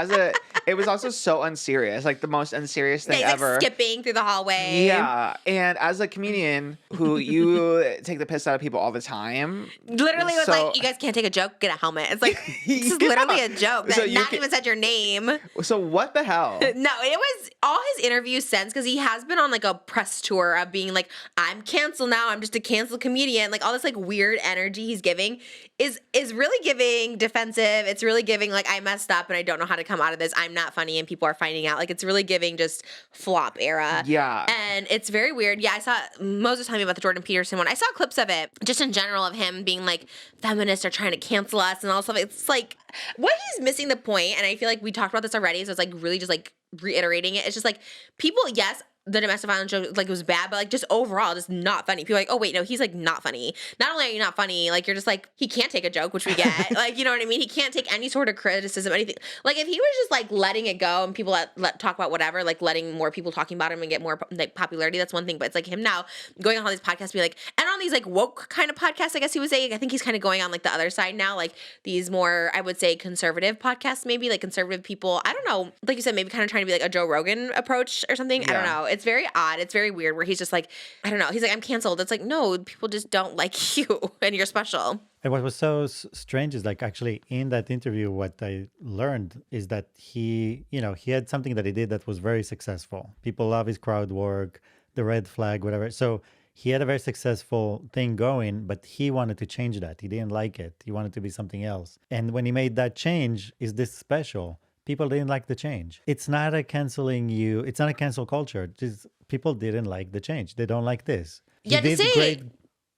it was also so unserious, like the most unserious thing ever. Like skipping through the hallway. Yeah, and as a comedian who you take the piss out of people all the time, literally was like, you guys can't take a joke, get a helmet. It's like this is literally a joke that even said your name. So what the hell? No, it was all his interviews since, because he has been on like a press tour of being like, I'm canceled now, I'm just a canceled comedian. Like all this like weird energy he's giving is really giving defensive. It's really giving like, I messed up and I don't know how to come out of this. I'm not funny and people are finding out. Like it's really giving just flop era. Yeah. And it's very weird. Yeah, I saw Moses telling me about the Jordan Peterson one. I saw clips of it just in general of him being like, feminists are trying to cancel us and all stuff. It's like, what he's missing the point, and I feel like we talked about this already, so it's like really just like reiterating it. It's just like people, yes, the domestic violence joke, like, it was bad, but like just overall just not funny. People are like, oh wait, no, he's like not funny. Not only are you not funny, like you're just like, he can't take a joke, which we get. Like, you know what I mean? He can't take any sort of criticism, anything. Like if he was just like letting it go and people let talk about whatever, like letting more people talking about him and get more like popularity, that's one thing. But it's like him now going on all these podcasts, be like, and on these like woke kind of podcasts, I guess he was saying. I think he's kind of going on like the other side now, like these more, I would say, conservative podcasts, maybe like conservative people. I don't know, like you said, maybe kind of trying to be like a Joe Rogan approach or something. Yeah. I don't know. It's very odd. It's very weird where he's just like, I don't know. He's like, I'm canceled. It's like, no, people just don't like you and you're special. And what was so strange is like actually in that interview, what I learned is that he had something that he did that was very successful. People love his crowd work, the red flag, whatever. So he had a very successful thing going, but he wanted to change that. He didn't like it. He wanted to be something else. And when he made that change, is this special? People didn't like the change. It's not a canceling you. It's not a cancel culture. Just people didn't like the change. They don't like this. Yeah, he did great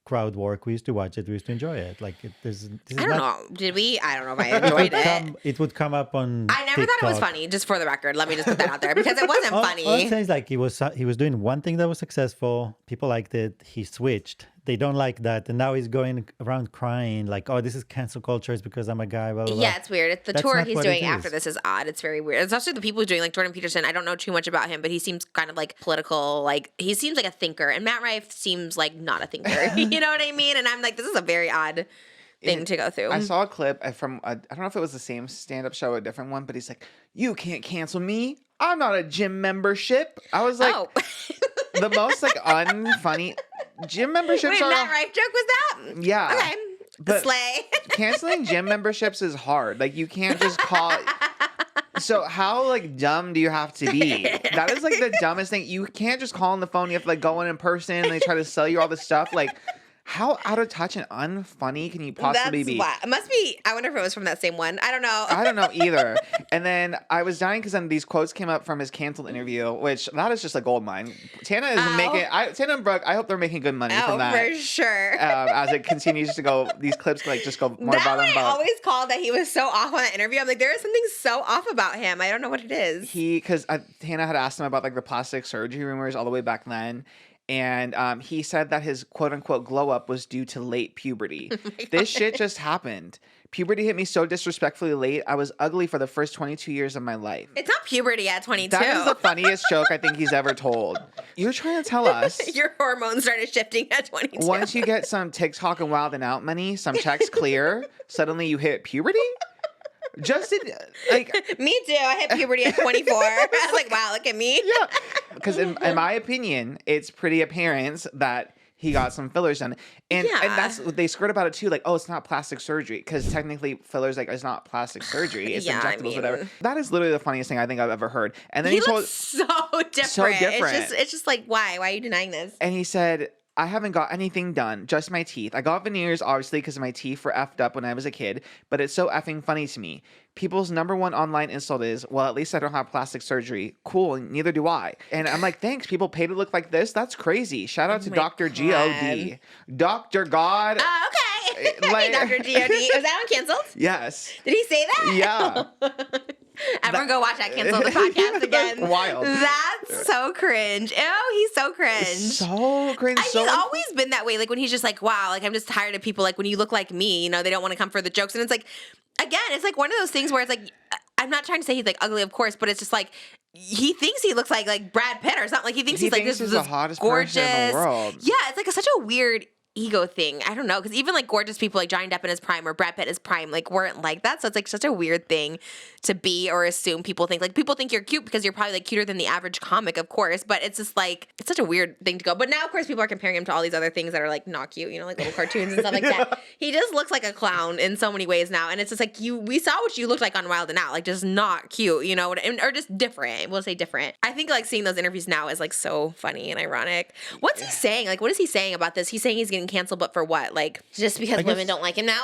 crowd work. We used to watch it. We used to enjoy it. Like I don't know. Did we? I don't know if I enjoyed it. It would come up on I never TikTok. thought it was funny, just for the record. Let me just put that out there because it wasn't funny. All I'm saying is like he was doing one thing that was successful. People liked it. He switched. They don't like that. And now he's going around crying like, oh, this is cancel culture. It's because I'm a guy. Blah, blah, blah. Yeah, it's weird. It's the tour he's doing after this is odd. It's very weird. Especially the people who's doing like Jordan Peterson. I don't know too much about him, but he seems kind of like political. Like he seems like a thinker. And Matt Rife seems like not a thinker. You know what I mean? And I'm like, this is a very odd thing to go through. I saw a clip from, I don't know if it was the same stand-up show or a different one, but he's like, you can't cancel me. I'm not a gym membership. I was like, the most like unfunny gym memberships. Wait, Matt Rife joke was that? Yeah. Okay. But slay. Canceling gym memberships is hard. Like you can't just call. So how like dumb do you have to be? That is like the dumbest thing. You can't just call on the phone. You have to like go in person and they try to sell you all this stuff. Like, how out of touch and unfunny can you possibly be? It must be. I wonder if it was from that same one. I don't know. I don't know either. And then I was dying because then these quotes came up from his canceled interview, which that is just a gold mine. Tana is Tana and Brooke, I hope they're making good money from that. For sure. As it continues to go, these clips like just go more about him. I always called that he was so off on that interview. I'm like, there is something so off about him. I don't know what it is. Because Tana had asked him about like the plastic surgery rumors all the way back then. And he said that his quote-unquote glow-up was due to late puberty. This shit just happened. Puberty hit me so disrespectfully late, I was ugly for the first 22 years of my life. It's not puberty at 22. That is the funniest joke I think he's ever told. You're trying to tell us... Your hormones started shifting at 22. Once you get some TikTok and Wild and Out money, some checks clear, suddenly you hit puberty? Just in, like, Me too. I hit puberty at 24. I was like, wow, look at me. yeah, because in my opinion, it's pretty apparent that he got some fillers done, and that's what they skirt about it too. Like, oh, it's not plastic surgery because technically fillers like it's not plastic surgery. It's injectables, whatever. That is literally the funniest thing I think I've ever heard. And then he told so different. It's just like, why? Why are you denying this? And he said, I haven't got anything done, just my teeth. I got veneers, obviously, because my teeth were effed up when I was a kid, but it's so effing funny to me. People's #1 online insult is, well, at least I don't have plastic surgery. Cool, neither do I. And I'm like, thanks, people pay to look like this? That's crazy. Shout out to Dr. God. Dr. God. Oh, okay. Like, Dr. God. Was that one canceled? Yes. Did he say that? Yeah. Everyone go watch that cancel the podcast again. Wild. That's so cringe. Ew, he's so cringe. So cringe. He's always been that way. Like when he's just like, wow, like I'm just tired of people. Like when you look like me, you know, they don't want to come for the jokes. And it's like, again, it's like one of those things where it's like, I'm not trying to say he's like ugly, of course, but it's just like, he thinks he looks like Brad Pitt or something. Like he thinks he's like this the hottest person in the world. Yeah, it's like such a weird ego thing. I don't know, because even like gorgeous people like Johnny Depp in his prime or Brad Pitt in his prime like weren't like that. So it's like such a weird thing to be or assume. People think you're cute because you're probably like cuter than the average comic, of course. But it's just like it's such a weird thing to go. But now of course people are comparing him to all these other things that are like not cute, you know, like little cartoons and stuff like that. He just looks like a clown in so many ways now, and it's just like we saw what you looked like on Wild and Out, like just not cute, you know, or just different. We'll say different. I think like seeing those interviews now is like so funny and ironic. What's he saying? Like what is he saying about this? He's saying he's getting canceled, but for what? Like just because women don't like him now?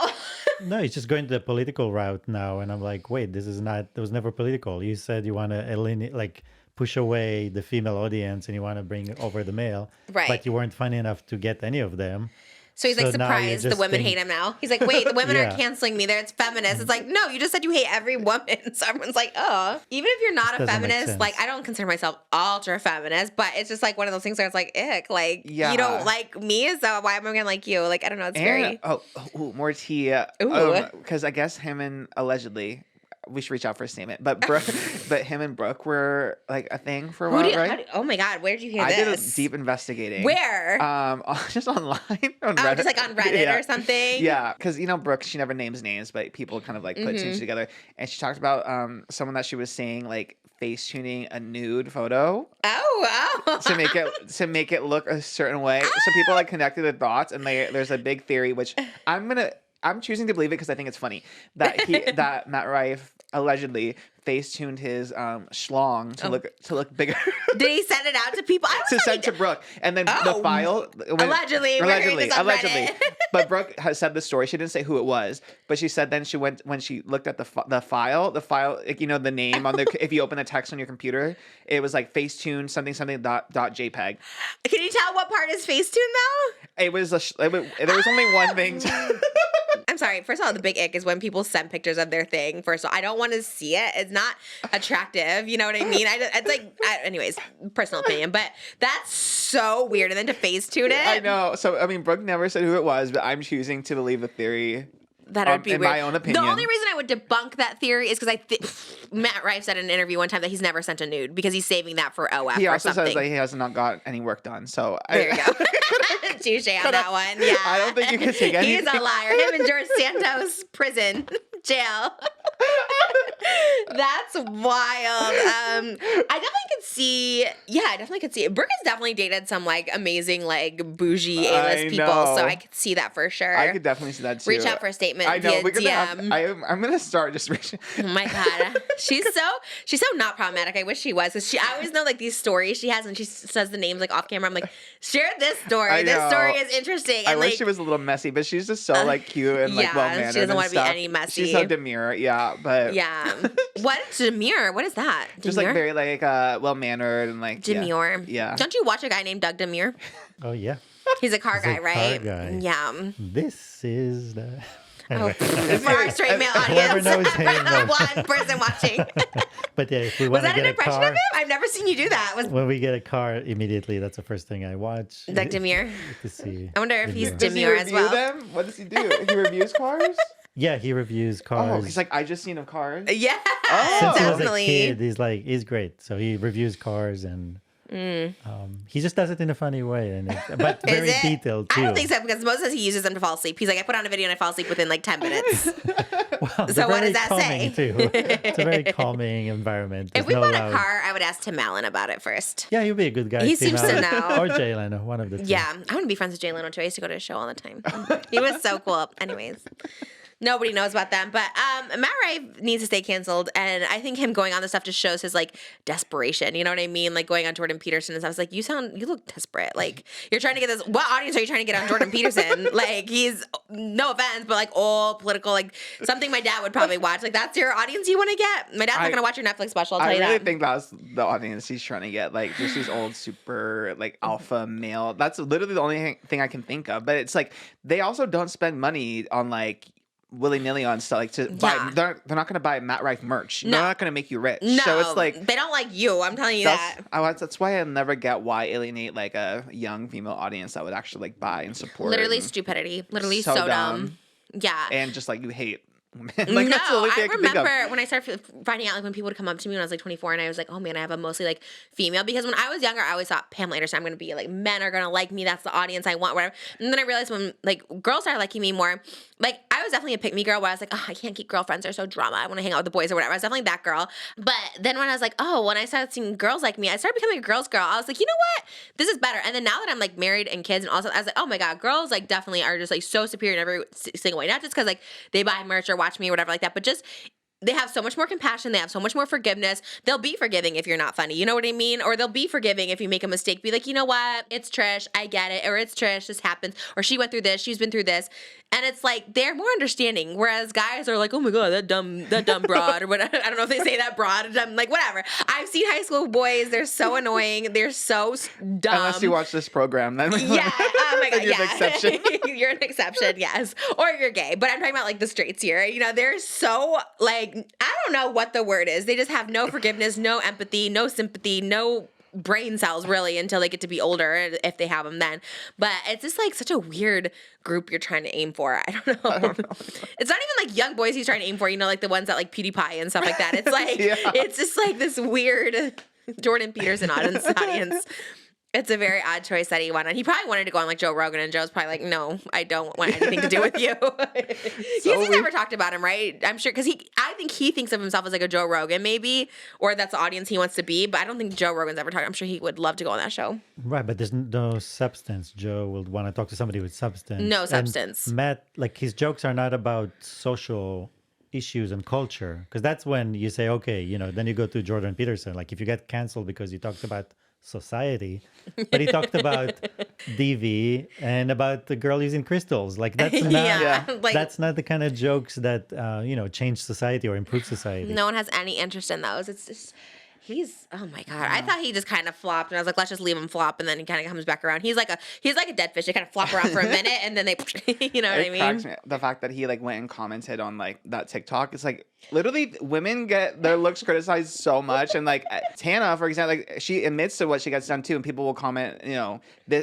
No, he's just going the political route now, and I'm like, wait, this is not. It was never political. You said you want to eliminate, like, push away the female audience, and you want to bring over the male, right? But you weren't funny enough to get any of them. So he's like surprised the women hate him now. He's like, wait, the women are canceling me. It's feminist. It's like, no, you just said you hate every woman. So everyone's like, oh. Even if you're not a feminist, like I don't consider myself ultra feminist, but it's just like one of those things where it's like, ick, like you don't like me, so why am I gonna like you? Like I don't know, it's very more tea. Because I guess him and allegedly. We should reach out for a statement, but him and Brooke were like a thing for a while, right? Oh my God, where did you hear this? I did a deep investigating. Where? Just online on Reddit. Just like on Reddit or something. Yeah, because you know Brooke, she never names names, but people kind of like put things together, and she talked about someone that she was saying like face tuning a nude photo. Oh. to make it look a certain way. So people like connected the dots, and there's a big theory which I'm choosing to believe it because I think it's funny that Matt Rife allegedly face-tuned his schlong to look bigger. Did he send it out to people? To send to Brooke, and then the file allegedly. But Brooke has said the story. She didn't say who it was, but she said then when she looked at the file, like, you know, the name on the if you open a text on your computer, it was like facetune something dot JPEG. Can you tell what part is facetune though? It was there was only one thing. I'm sorry. First of all, the big ick is when people send pictures of their thing. First of all, I don't want to see it. It's not attractive. You know what I mean? It's like, anyways, personal opinion, but that's so weird. And then to face tune it. I know. So, I mean, Brooke never said who it was, but I'm choosing to believe the theory. That would be in weird. My own opinion. The only reason I would debunk that theory is because Matt Rife said in an interview one time that he's never sent a nude because he's saving that for OF. He or also something. says that he has not got any work done. So there you go. Touche on that one. Yeah. I don't think you can take anything. He's a liar. Him and George Santos prison jail. That's wild. I definitely could see. Yeah, I definitely could see it. Brooke has definitely dated some like amazing like bougie A-list people, so I could see that for sure. I could definitely see that too. Reach out for a statement. I know. Via DM. I'm gonna start just reaching. Oh my God, she's so not problematic. I wish she was. Cause I always know like these stories she has, and she says the names like off camera. I'm like, share this story. This story is interesting. And, I wish she was a little messy, but she's just so like cute and like well mannered. She doesn't want to be any messy. She's so demure. Yeah, but yeah. What demure? What is that? Demure? Just like very like well mannered and like demure. Yeah. Don't you watch a guy named Doug Demure? Oh yeah. He's a car guy, right? Car guy. Yeah. This is the. Anyway. For our straight male audience, one person watching. But yeah, if we want to get a car, was that an impression of him? I've never seen you do that. When we get a car, immediately that's the first thing I watch. Doug Demure. To see. I wonder if he's does demure he as well. Them? What does he do? He reviews cars. Yeah, he reviews cars. Oh, he's like, I just seen a car. Yeah, Since definitely. he was a kid, he's great. So he reviews cars and He just does it in a funny way, but very Is it? detailed too. I don't think so because Mo says he uses them to fall asleep. He's like, I put on a video and I fall asleep within like 10 minutes. Wow, So they're what very does that calming say? too. It's a very calming environment. If There's we no bought loud- a car, I would ask Tim Allen about it first. Yeah, you'd be a good guy. He Tim seems to Allen. know. Or Jay Leno, one of the two. Yeah, I want to be friends with Jay Leno too. I used to go to his show all the time. He was so cool. Anyways. Nobody knows about them, but Matt Rife needs to stay canceled, and I think him going on this stuff just shows his like desperation. You know what I mean? Like going on Jordan Peterson and stuff. I was like, you look desperate. Like you're trying to get this. What audience are you trying to get on Jordan Peterson? Like he's no offense, but like all political, like something my dad would probably watch. Like that's your audience you want to get. My dad's not gonna watch your Netflix special. I'll tell I you really that. think that's the audience he's trying to get, like just these old super like alpha male. That's literally the only thing I can think of. But it's like they also don't spend money on like willy-nilly on stuff like to buy. Yeah. They're not going to buy Matt Rife merch. No. They're not going to make you rich. No, So it's like they don't like you. I'm telling you that. that's why I never get why alienate like a young female audience that would actually like buy and support. Literally and, stupidity. Literally So so dumb. dumb. Yeah. and just like you hate women. Like No, that's the only thing I I can think of. remember when I started finding out, like when people would come up to me when I was like 24, and I was like, oh man, I have a mostly like female. Because when I was younger, I always thought Pamela Anderson, I'm gonna be like men are gonna like me. That's the audience I want. Whatever. And then I realized when like girls started liking me more, like I was definitely a pick me girl where I was like, oh, I can't keep girlfriends. They're so drama. I want to hang out with the boys or whatever. I was definitely that girl. But then when I was like, oh, when I started seeing girls like me, I started becoming a girl's girl. I was like, you know what? This is better. And then now that I'm like married and kids and also, I was like, oh my god, girls like definitely are just like so superior in every single way. Not just because like they buy merch or watch me or whatever like that, but just they have so much more compassion. They have so much more forgiveness. They'll be forgiving if you're not funny. You know what I mean? Or they'll be forgiving if you make a mistake. Be like, you know what? It's Trish. I get it. Or it's Trish. This happens. Or she went through this. She's been through this. And it's like they're more understanding. Whereas guys are like, oh my god, that dumb broad or whatever. I don't know if they say that broad. I'm like, whatever. I've seen high school boys. They're so annoying. They're so dumb. Unless you watch this program, then Yeah. Oh my god. You're Yeah. an exception. You're an exception. Yes. Or you're gay. But I'm talking about like the straights here. You know, they're so like I don't know what the word is. They just have no forgiveness, no empathy, no sympathy, no brain cells really until they get to be older if they have them then. But it's just like such a weird group you're trying to aim for. I don't know. It's not even like young boys he's trying to aim for, you know, like the ones that like PewDiePie and stuff like that. It's like Yeah. it's just like this weird Jordan Peterson audience. It's a very odd choice that he went on. He probably wanted to go on like Joe Rogan, and Joe's probably like, no, I don't want anything to do with you. He's never talked about him, right? I'm sure, because I think he thinks of himself as like a Joe Rogan maybe, or that's the audience he wants to be, but I don't think Joe Rogan's ever talked. I'm sure he would love to go on that show. Right, but there's no substance. Joe will want to talk to somebody with substance. No And substance. Matt, like his jokes are not about social issues and culture, because that's when you say, okay, you know, then you go to Jordan Peterson. Like if you get canceled because you talked about society, but he talked about DV and about the girl using crystals. Like that's not, Yeah. Like, that's not the kind of jokes that you know, change society or improve society. no one has any interest in those. It's just oh my god. I thought he just kind of flopped, and I was like, let's just leave him flop, and then he kind of comes back around. He's like a dead fish. They kind of flop around for a minute, and then they, you know what I It mean? cracks me. The fact that he like went and commented on like that TikTok, it's like literally women get their looks criticized so much, and like Tana, for example, like she admits to what she gets done too, and people will comment, you know,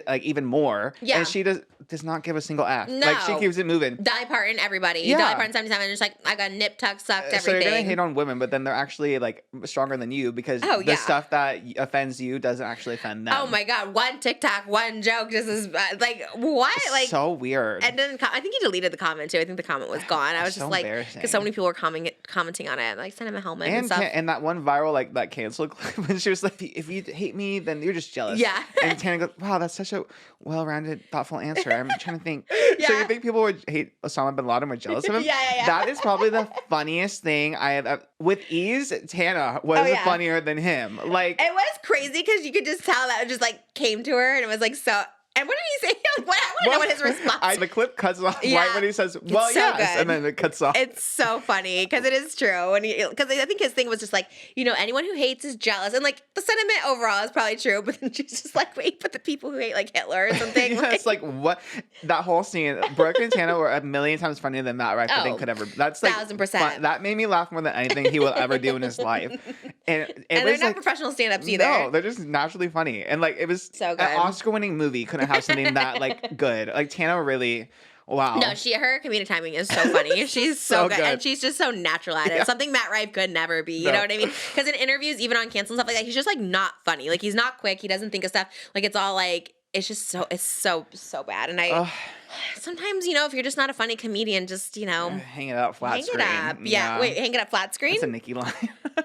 like even more. Yeah. And she does not give a single F. No. Like she keeps it moving. Dolly Parton, everybody. Yeah. Dolly Parton 77, just like I got nip, tuck, sucked, everything. So you're gonna hate on women, but then they're actually like stronger than you because Oh, the yeah. stuff that offends you doesn't actually offend them. Oh my god, one TikTok, one joke, just as like what? Like so weird. and then I think he deleted the comment too. I think the comment was gone. I was So just like, embarrassing. because so many people were commenting on it. Like send him a helmet and stuff. And that one viral like that cancel clip when she was like, if you hate me, then you're just jealous. Yeah. And Tana goes, wow, that's such a well-rounded, thoughtful answer. I'm trying to think. So Yeah. you think people would hate Osama bin Laden were jealous of him? Yeah. That is probably the funniest thing I have. With ease, Tana was Oh, yeah. funnier than him. Like It was crazy because you could just tell that it just like came to her and it was like so. And what did he say? Like, what, I want to know what his response was. the clip cuts off Yeah. right when he says, well, so yes. good. And then it cuts off. It's so funny because it is true. And because I think his thing was just like, you know, anyone who hates is jealous. And like the sentiment overall is probably true. But then she's just like, wait, but the people who hate like Hitler or something. Yeah, it's like what that whole scene. Brooke and Tana were a million times funnier than Matt Rife Oh, could ever. That's like 1000%. That made me laugh more than anything he will ever do in his life. And it and was they're not like, professional stand-ups either. no, they're just naturally funny. And like it was So good. an Oscar-winning movie couldn't have something that like good. Like Tana really Wow. No, her comedic timing is so funny. She's so good. And she's just so natural at it. Something Matt Rife could never be. You know what I mean? Because in interviews, even on Cancel and stuff like that, he's just like not funny. Like he's not quick. He doesn't think of stuff. Like it's all like, it's just so bad. And sometimes, you know, if you're just not a funny comedian, just, you know. Hang it up flat screen. Hang it up. Yeah. Wait, hang it up flat screen? That's a Nicki line.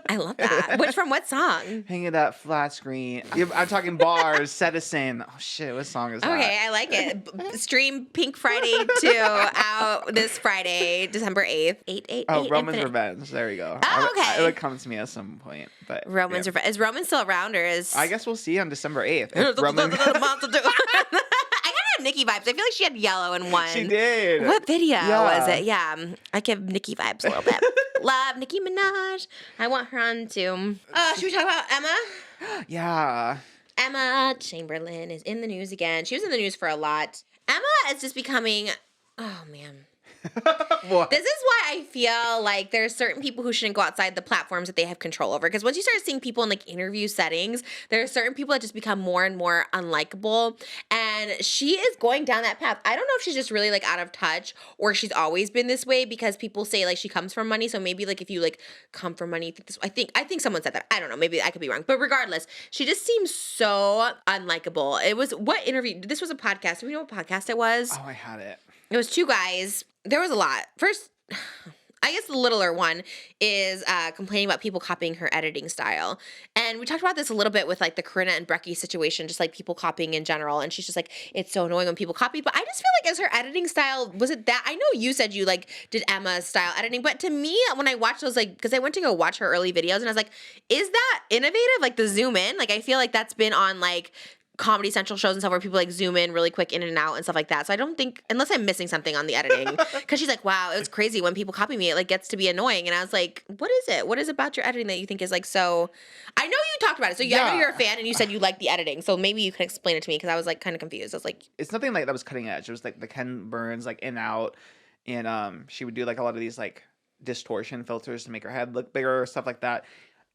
I love that. Which from what song? Hang it up flat screen. I'm talking bars, Citizen. Oh shit, what song is that? Okay, I like it. Stream Pink Friday 2 out this Friday, December 8th. 888. Oh, Roman's Infinite. Revenge. There we go. Oh, okay. It would come to me at some point. But Roman's Revenge. Is Roman still around or is... I guess we'll see on December 8th. If Roman... I kind of have Nicki vibes. I feel like she had yellow in one. She did. What video was it? Yeah, I give Nicki vibes a little bit. Love Nicki Minaj. I want her on too. Should we talk about Emma? Yeah. Emma Chamberlain is in the news again. She was in the news for a lot. Emma is just becoming, oh man. What? This is why I feel like there's certain people who shouldn't go outside the platforms that they have control over. Because once you start seeing people in like interview settings, there are certain people that just become more and more unlikable. And she is going down that path. I don't know if she's just really like out of touch or she's always been this way because people say like she comes from money. So maybe like if you like come from money, I think someone said that. I don't know. Maybe I could be wrong. But regardless, she just seems so unlikable. It was what interview? This was a podcast. Do we know what podcast it was? Oh, I had it. It was two guys. There was a lot. First, I guess the littler one is complaining about people copying her editing style. And we talked about this a little bit with like the Corinna and Breckie situation, just like people copying in general. And she's just like, it's so annoying when people copy. But I just feel like as her editing style, was it that? I know you said you like did Emma's style editing. But to me, when I watched those, like, because I went to go watch her early videos and I was like, is that innovative? Like the zoom in? Like I feel like that's been on like Comedy Central shows and stuff where people like zoom in really quick in and out and stuff like that. So I don't think, unless I'm missing something on the editing, because she's like, wow, it was crazy when people copy me. It like gets to be annoying. And I was like, what is it? What is it about your editing that you think is like so? I know you talked about it. So I know you're a fan and you said you like the editing. So maybe you can explain it to me because I was like kind of confused. I was like, it's nothing like that was cutting edge. It was like the Ken Burns like in out, and she would do like a lot of these like distortion filters to make her head look bigger or stuff like that.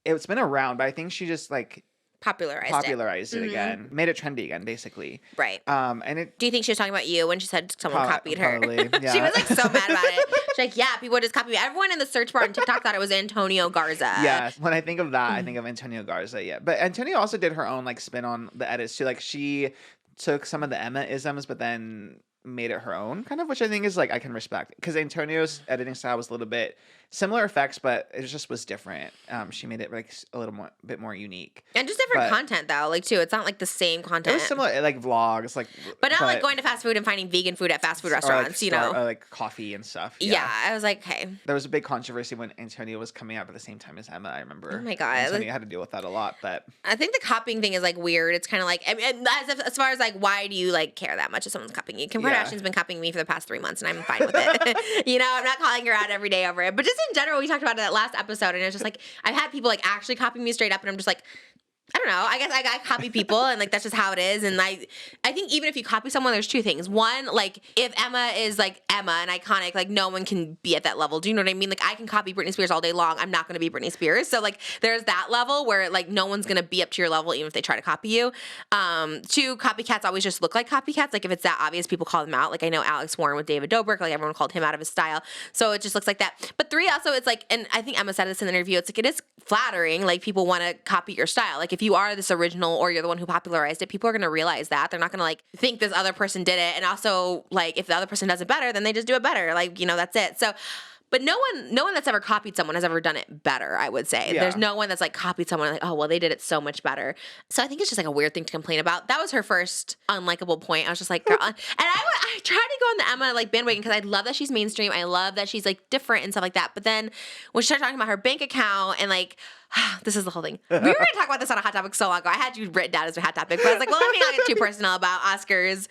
It's been around, but I think she just like popularized it again, made it trendy again, basically. Right. And it. Do you think she was talking about you when she said someone copied her? Probably, yeah. She was like so mad about it. She's like, yeah, people just copy me. Everyone in the search bar on TikTok thought it was Antonio Garza. Yeah. When I think of that, I think of Antonio Garza. Yeah. But Antonio also did her own like spin on the edits too. Like she took some of the Emma isms, but then made it her own kind of, which I think is like I can respect because Antonio's editing style was a little bit similar effects, but it just was different. She made it like a little more, bit more unique, and just different content though. Like too, it's not like the same content. It was similar, like vlogs, like, but not like going to fast food and finding vegan food at fast food restaurants. Like like coffee and stuff. Yeah, I was like, hey. There was a big controversy when Antonio was coming out at the same time as Emma. I remember. Oh my god, Antonio had to deal with that a lot. But I think the copying thing is like weird. It's kind of like, I mean, as far as like, why do you like care that much if someone's copying you? Kim Kardashian's been copying me for the past 3 months, and I'm fine with it. You know, I'm not calling her out every day over it. But just in general, we talked about that last episode, and it's just like I've had people like actually copy me straight up, and I'm just like, I don't know. I guess I copy people, and like that's just how it is. And I think even if you copy someone, there's two things. One, like if Emma is like Emma and iconic, like no one can be at that level. Do you know what I mean? Like I can copy Britney Spears all day long. I'm not going to be Britney Spears. So like there's that level where like no one's going to be up to your level even if they try to copy you. Two, copycats always just look like copycats. Like if it's that obvious, people call them out. Like I know Alex Warren with David Dobrik. Like everyone called him out of his style. So it just looks like that. But three, also it's like, and I think Emma said this in the interview. It's like it is flattering. Like people want to copy your style. Like if you are this original or you're the one who popularized it, people are going to realize that. They're not going to like think this other person did it. And also like if the other person does it better, then they just do it better. Like, you know, that's it. So, but no one that's ever copied someone has ever done it better, I would say. Yeah. There's no one that's like copied someone like, oh, well, they did it so much better. So I think it's just like a weird thing to complain about. That was her first unlikable point. I was just like, girl. And I tried to go on the Emma like bandwagon because I love that she's mainstream. I love that she's like different and stuff like that. But then when she started talking about her bank account and like, this is the whole thing. We were going to talk about this on a Hot Topic so long ago. I had you written down as a Hot Topic, but I was like, well, let me not get too personal about Oscar's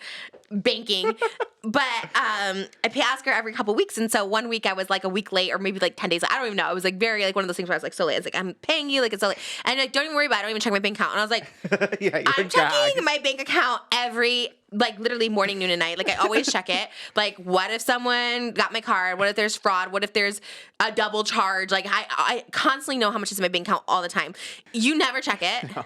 banking. But I pay Oscar every couple weeks, and so one week I was like a week late, or maybe like 10 days. I don't even know. It was like very like one of those things where I was like so late. It's like I'm paying you, like it's so late, and like don't even worry about it. I don't even check my bank account. And I was like, yeah, I'm checking my bank account every like literally morning, noon, and night. Like I always check it. Like what if someone got my card? What if there's fraud? What if there's a double charge? Like I constantly know how much is in my bank account all the time. You never check it. No.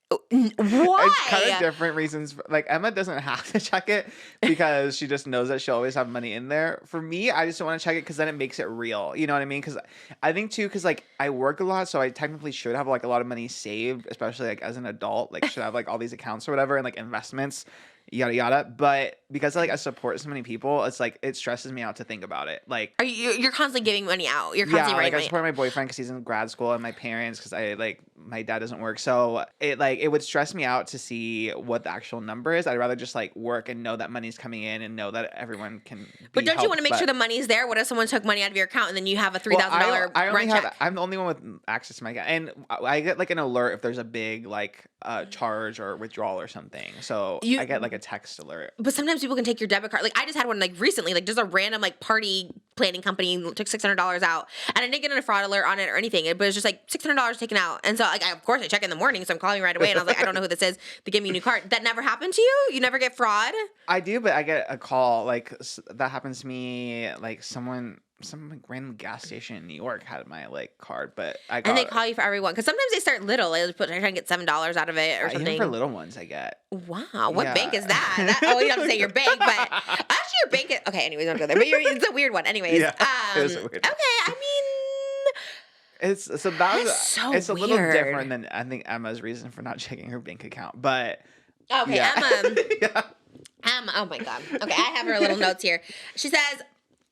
Why? It's kind of different reasons. Like Emma doesn't have to check it because she just knows that she'll always have money in there. For me, I just don't want to check it because then it makes it real. You know what I mean? Because I think too, because like I work a lot, so I technically should have like a lot of money saved, especially like as an adult. Like should have like all these accounts or whatever and like investments, yada yada. But because like I support so many people, it's like it stresses me out to think about it. Like you're constantly giving money out. You're yeah, constantly like I writing support my boyfriend because he's in grad school and my parents because I like my dad doesn't work. So it would stress me out to see what the actual number is. I'd rather just like work and know that money's coming in and know that everyone can. But don't you want to make but, sure the money's there? What if someone took money out of your account and then you have a $3,000 I only rent have. check? I'm the only one with access to my account, and I get like an alert if there's a big like charge or withdrawal or something. So I get like a text alert. But sometimes people can take your debit card. Like I just had one like recently, like just a random like party planning company took $600 out, and I didn't get a fraud alert on it or anything. But it was just like $600 taken out, and so like of course I check in the morning, so I'm calling right away, and I was like, I don't know who this is. They give me a new card. That never happened to you? You never get fraud? I do, but I get a call like that happens to me. Like some like random gas station in New York had my like card, but I got And they call you for everyone because sometimes they start little. They just try to get $7 out of it or something. Even for little ones, I get. Wow, what Yeah. bank is that? Oh, you don't have to say your bank, but actually your bank. Okay, anyways, don't go there. But it's a weird one, anyways. Yeah, it is a weird one. Okay, I mean, It's so that That's was so it's a little weird. different than I think Emma's reason for not checking her bank account, but okay, yeah. Emma. Yeah. Oh my God. Okay, I have her little notes here.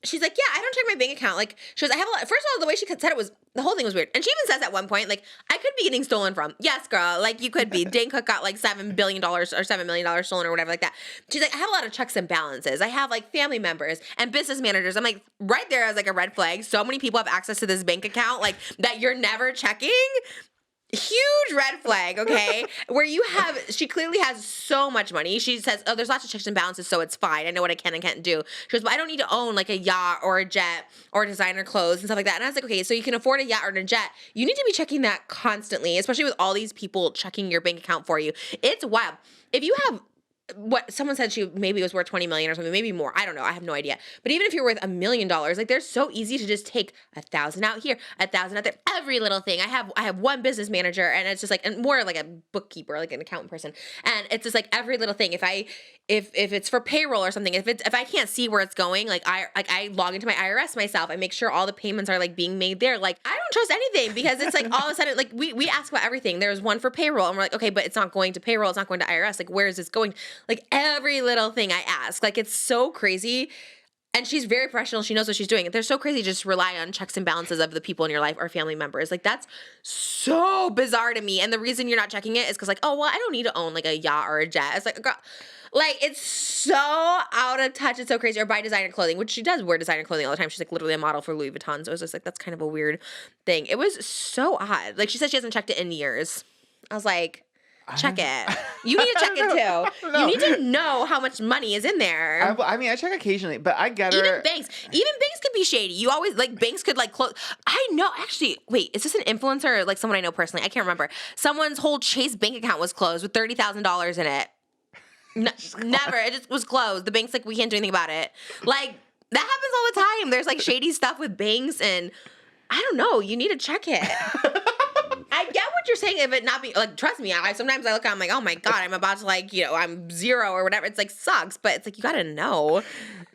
She's like, yeah, I don't check my bank account. Like, she goes, I have a lot. First of all, the way she said it was, the whole thing was weird. And she even says at one point, like, I could be getting stolen from. Yes, girl. Like, you could be. Dane Cook got like $7 billion or $7 million stolen or whatever like that. She's like, I have a lot of checks and balances. I have like family members and business managers. I'm like, right there as like a red flag. So many people have access to this bank account, like, that you're never checking. Huge red flag, okay? Where she clearly has so much money. She says, oh, there's lots of checks and balances, so it's fine. I know what I can and can't do. She goes, but I don't need to own like a yacht or a jet or designer clothes and stuff like that. And I was like, okay, so you can afford a yacht or a jet. You need to be checking that constantly, especially with all these people checking your bank account for you. It's wild. If you have what someone said she maybe was worth 20 million or something, maybe more. I don't know. I have no idea. But even if you're worth $1 million, like they're so easy to just take 1,000 out here, 1,000 out there. Every little thing. I have one business manager, and it's just like, and more like a bookkeeper, like an accountant person, and it's just like every little thing. If it's for payroll or something, if I can't see where it's going, like I log into my IRS myself. I make sure all the payments are like being made there. Like I don't trust anything because it's like all of a sudden like we ask about everything. There's one for payroll, and we're like, okay, but it's not going to payroll. It's not going to IRS. Like where is this going? Like every little thing I ask, like it's so crazy. And she's very professional. She knows what she's doing. They're so crazy to just rely on checks and balances of the people in your life or family members. Like that's so bizarre to me. And the reason you're not checking it is because like, oh, well, I don't need to own like a yacht or a jet. It's like, girl, like it's so out of touch. It's so crazy. Or buy designer clothing, which she does wear designer clothing all the time. She's like literally a model for Louis Vuitton. So it was just like, that's kind of a weird thing. It was so odd. Like she said she hasn't checked it in years. I was like, check it. You need to check it too. You need to know how much money is in there. I mean, I check occasionally, but I get her. Even banks could be shady. You always like banks could like close. I know. Actually, wait, is this an influencer or like someone I know personally? I can't remember. Someone's whole Chase bank account was closed with $30,000 in it. Never. It just was closed. The bank's like, we can't do anything about it. Like that happens all the time. There's like shady stuff with banks, and I don't know. You need to check it. I get what you're saying. If it not be like, trust me, sometimes I look, I'm like, oh my God, I'm about to like, I'm zero or whatever. It's like sucks, but it's like you gotta know.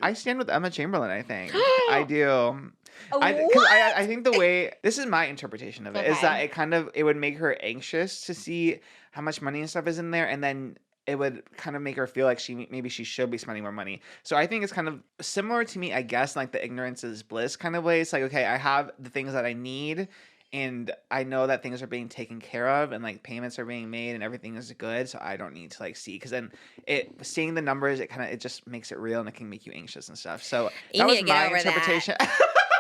I stand with Emma Chamberlain. I think I do. What? I think the way this is my interpretation of it is Okay. that it would make her anxious to see how much money and stuff is in there, and then it would kind of make her feel like maybe she should be spending more money. So I think it's kind of similar to me, I guess, like the ignorance is bliss kind of way. It's like, okay, I have the things that I need, and I know that things are being taken care of, and like payments are being made, and everything is good. So I don't need to like see, because then seeing the numbers, it just makes it real, and it can make you anxious and stuff. So You that need was to get my over that. interpretation.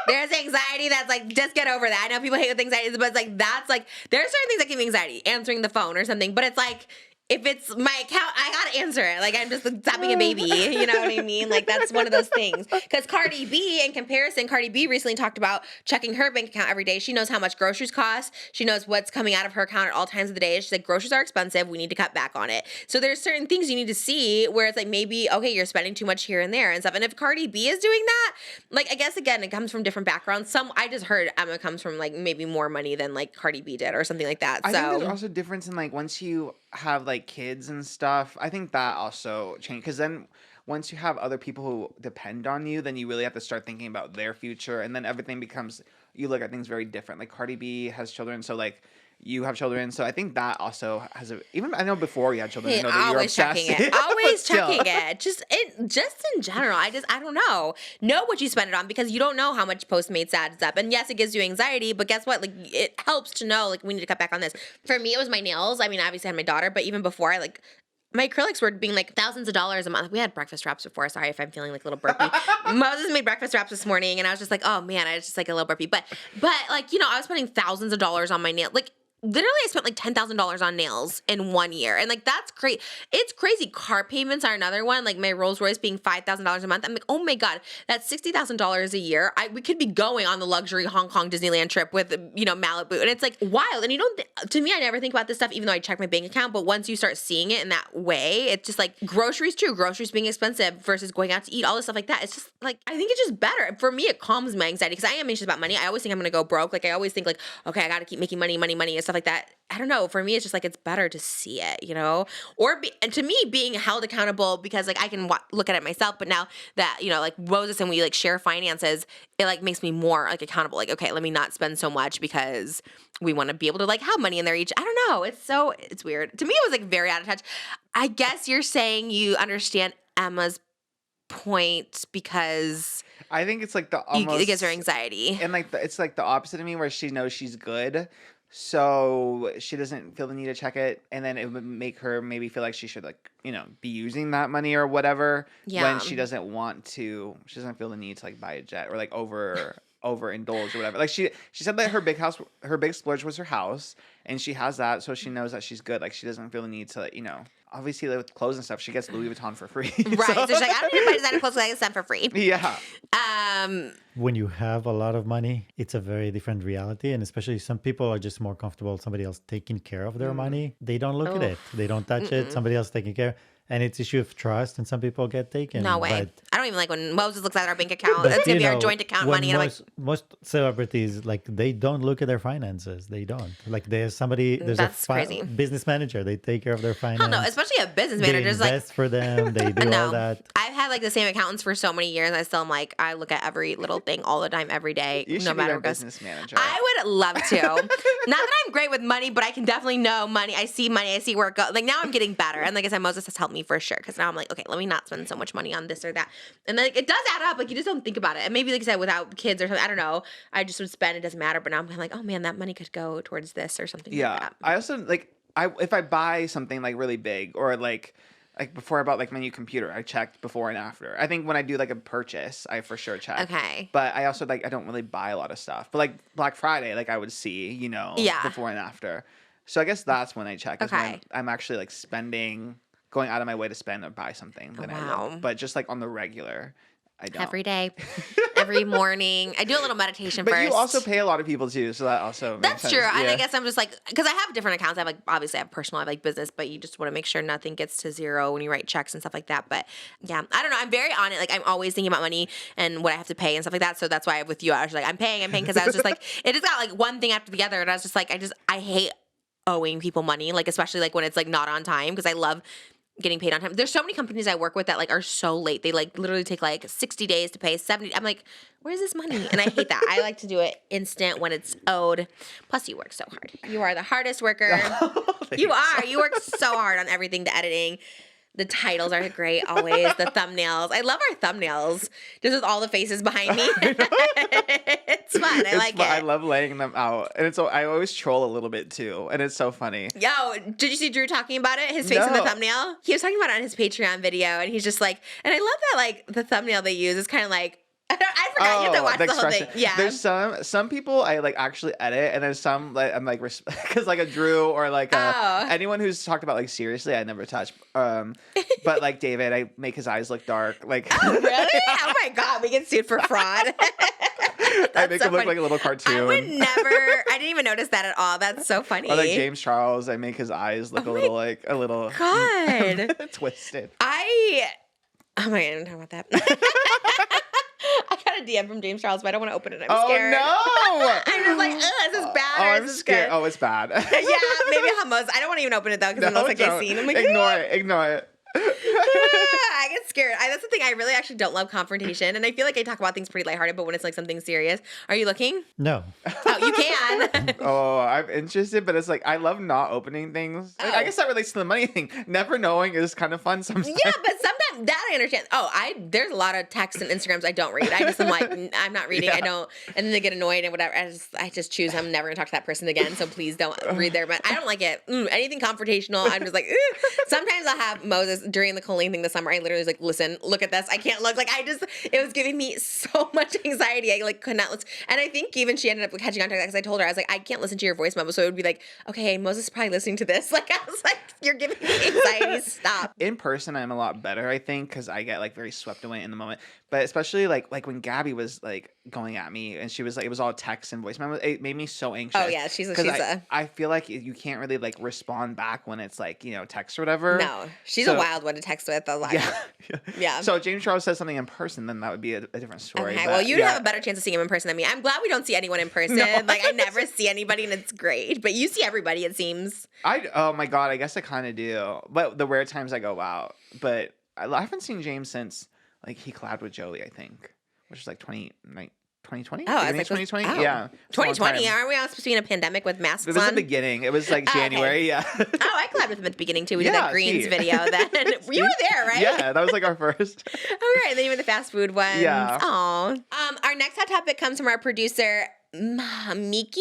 There's anxiety that's like, just get over that. I know people hate with anxiety, but it's like, that's like, there are certain things that give me anxiety, answering the phone or something, but it's like, if it's my account, I gotta answer it. Like I'm just like zapping a baby. You know what I mean? Like that's one of those things. Because Cardi B, in comparison, Cardi B recently talked about checking her bank account every day. She knows how much groceries cost. She knows what's coming out of her account at all times of the day. She's like, groceries are expensive. We need to cut back on it. So there's certain things you need to see where it's like maybe, okay, you're spending too much here and there and stuff. And if Cardi B is doing that, like I guess again, it comes from different backgrounds. I just heard Emma comes from like maybe more money than like Cardi B did or something like that. I think So there's also a difference in like once you have like kids and stuff, I think that also changed, because then once you have other people who depend on you, then you really have to start thinking about their future, and then everything becomes, you look at things very different. Like Cardi B has children, so like you have children, so I think that also has a, even I know before you had children, I know that you're Always obsessed. checking it. Always Still. checking it. Just in general. I don't know. Know what you spend it on, because you don't know how much Postmates adds up. And yes, it gives you anxiety, but guess what? Like, it helps to know, like, we need to cut back on this. For me, it was my nails. I mean, obviously I had my daughter, but even before, my acrylics were being like thousands of dollars a month. We had breakfast wraps before. Sorry if I'm feeling like a little burpy. Moses made breakfast wraps this morning, and I was just like, oh man, I was just like a little burpy. But like, you know, I was spending thousands of dollars on my nails. Like, literally, I spent like $10,000 on nails in 1 year. And like, that's crazy. It's crazy. Car payments are another one. Like my Rolls Royce being $5,000 a month. I'm like, oh my God, that's $60,000 a year. We could be going on the luxury Hong Kong Disneyland trip with, you know, Malibu. And it's like wild. And you don't, to me, I never think about this stuff, even though I check my bank account. But once you start seeing it in that way, it's just like groceries too. Groceries being expensive versus going out to eat, all this stuff like that. It's just like, I think it's just better. For me, it calms my anxiety, because I am anxious about money. I always think I'm going to go broke. Like I always think like, okay, I got to keep making money and stuff like that. I don't know. For me, it's just like, it's better to see it, you know, and to me, being held accountable, because like I can look at it myself, but now that, you know, like Moses and we like share finances, it like makes me more like accountable. Like, okay, let me not spend so much, because we want to be able to like have money in there each. I don't know. It's weird. To me, it was like very out of touch. I guess you're saying you understand Emma's point, because I think it's like the almost, it gives her anxiety. and like it's like the opposite of me, where she knows she's good, so she doesn't feel the need to check it, and then it would make her maybe feel like she should, like, you know, be using that money or whatever, when she doesn't want to. She doesn't feel the need to like buy a jet or like overindulge or whatever. Like she said that her big splurge was her house, and she has that, so she knows that she's good. Like she doesn't feel the need to, like, you know, obviously with clothes and stuff, she gets Louis Vuitton for free. Right. So she's like, I don't need to buy designer clothes, because I get them for free. Yeah. When you have a lot of money, it's a very different reality. And especially some people are just more comfortable somebody else taking care of their money. They don't look at it. They don't touch it. Somebody else taking care. And it's issue of trust, and some people get taken. No way. But, I don't even like when Moses looks at our bank account. That's going to be our joint account money. And I'm like, most celebrities, like, they don't look at their finances. They don't. Like, there's That's crazy. business manager. They take care of their finances. I don't know, especially a business They manager. invest for them. They do all that. I've had like the same accountants for so many years, and I still am like, I look at every little thing all the time, every day, You should no be matter our what goes. business manager. I would love to. Not that I'm great with money, but I can definitely know money. I see money. I see where it goes. Like now I'm getting better. And like I said, Moses has helped me for sure. Because now I'm like, okay, let me not spend so much money on this or that. And then like, it does add up. Like you just don't think about it. And maybe like I said, without kids or something, I don't know. I just would spend. It doesn't matter. But now I'm like, oh man, that money could go towards this or something like that. I also like, if I buy something like really big, or like before I bought like my new computer, I checked before and after. I think when I do like a purchase, I for sure check. Okay. But I also like, I don't really buy a lot of stuff. But like Black Friday, like I would see, you know, before and after. So I guess that's when I check. Is when I'm actually like going out of my way to spend or buy something. Then I will. But just like on the regular, I don't. Every day, every morning. I do a little meditation but first. You also pay a lot of people too, so that also makes That's sense. true. Yeah. And I guess I'm just like, because I have different accounts. I have like, obviously I have personal, I have like business, but you just want to make sure nothing gets to zero when you write checks and stuff like that. But yeah, I don't know. I'm very on it. Like I'm always thinking about money and what I have to pay and stuff like that. So that's why with you, I was like, I'm paying. Because I was just like, it just got like one thing after the other. And I was just like, I hate owing people money. Like, especially like when it's like not on time, because I love getting paid on time. There's so many companies I work with that like are so late. They like literally take like 60 days to pay, 70. I'm like, where's this money? And I hate that. I like to do it instant when it's owed. Plus you work so hard. You are the hardest worker. You are. You work so hard on everything, the editing. The titles are great always. The thumbnails. I love our thumbnails. Just with all the faces behind me. It's fun. I like it. I love laying them out. And I always troll a little bit too. And it's so funny. Yo, did you see Drew talking about it? His face in the thumbnail? He was talking about it on his Patreon video. And he's just like, and I love that like the thumbnail they use is kind of like, I forgot. You have to watch the whole thing. Yeah. There's some people I like actually edit, and there's some like I'm like because like a Drew or like anyone who's talked about like seriously I never touch. But like David, I make his eyes look dark. Like oh really? Oh my god, we get sued for fraud. I make him look like a little cartoon. I would never. I didn't even notice that at all. That's so funny. Or like James Charles, I make his eyes look a little God twisted. Oh my god, I don't talk about that. I gotta got a DM from James Charles, but I don't want to open it. I'm Oh scared. no! I'm just like, ugh, is this bad Oh, or I'm is this scared. good? Oh, it's bad. Yeah, maybe hummus. I don't want to even open it though because it looks like a scene. I'm like, ignore it. Ignore it. I get scared. That's the thing. I really actually don't love confrontation, and I feel like I talk about things pretty lighthearted, but when it's like something serious, are you looking? No. Oh, you can. Oh, I'm interested, but it's like I love not opening things. Oh. I guess that relates to the money thing. Never knowing is kind of fun sometimes. Yeah, but sometimes that I understand. Oh, there's a lot of texts and Instagrams I don't read. I just am like, I'm not reading. Yeah. I don't, and then they get annoyed and whatever. I just choose I'm never gonna talk to that person again. So please don't read their. But I don't like it. Anything confrontational, I'm just like. Sometimes I'll have Moses during the Colleen thing this summer. I literally was like, listen, look at this. I can't look. Like it was giving me so much anxiety. I like could not listen. And I think even she ended up catching on to that because I told her I was like, I can't listen to your voice memo. So it would be like, okay, hey, Moses is probably listening to this. Like I was like, you're giving me anxiety. Stop. In person, I'm a lot better, I think, because I get like very swept away in the moment. But especially like when Gabby was like going at me and she was like, it was all text and voice memo. It made me so anxious. Oh yeah, she's I feel like you can't really like respond back when it's like, you know, text or whatever. No, she's a wild one to text with. A lot. Yeah. So if James Charles says something in person, then that would be a different story. Okay, but, well, you'd yeah. have a better chance of seeing him in person than me. I'm glad we don't see anyone in person. No. Like, I never see anybody, and it's great. But you see everybody, it seems. Oh my God, I guess I kind of do. But the rare times I go out. But I haven't seen James since like he collabed with Jolie, I think, which is like 2020? Oh, I was like, 2020? oh. Yeah. 2020? Aren't we all supposed to be in a pandemic with masks It was on? the beginning. It was like Oh, okay. January, yeah. Oh, I collabed with him at the beginning, too. We did Yeah, that Greens see. video then. You were there, right? Yeah, that was like our first. All right, and then even the fast food ones. Yeah. Aw. Our next hot topic comes from our producer, Mikey,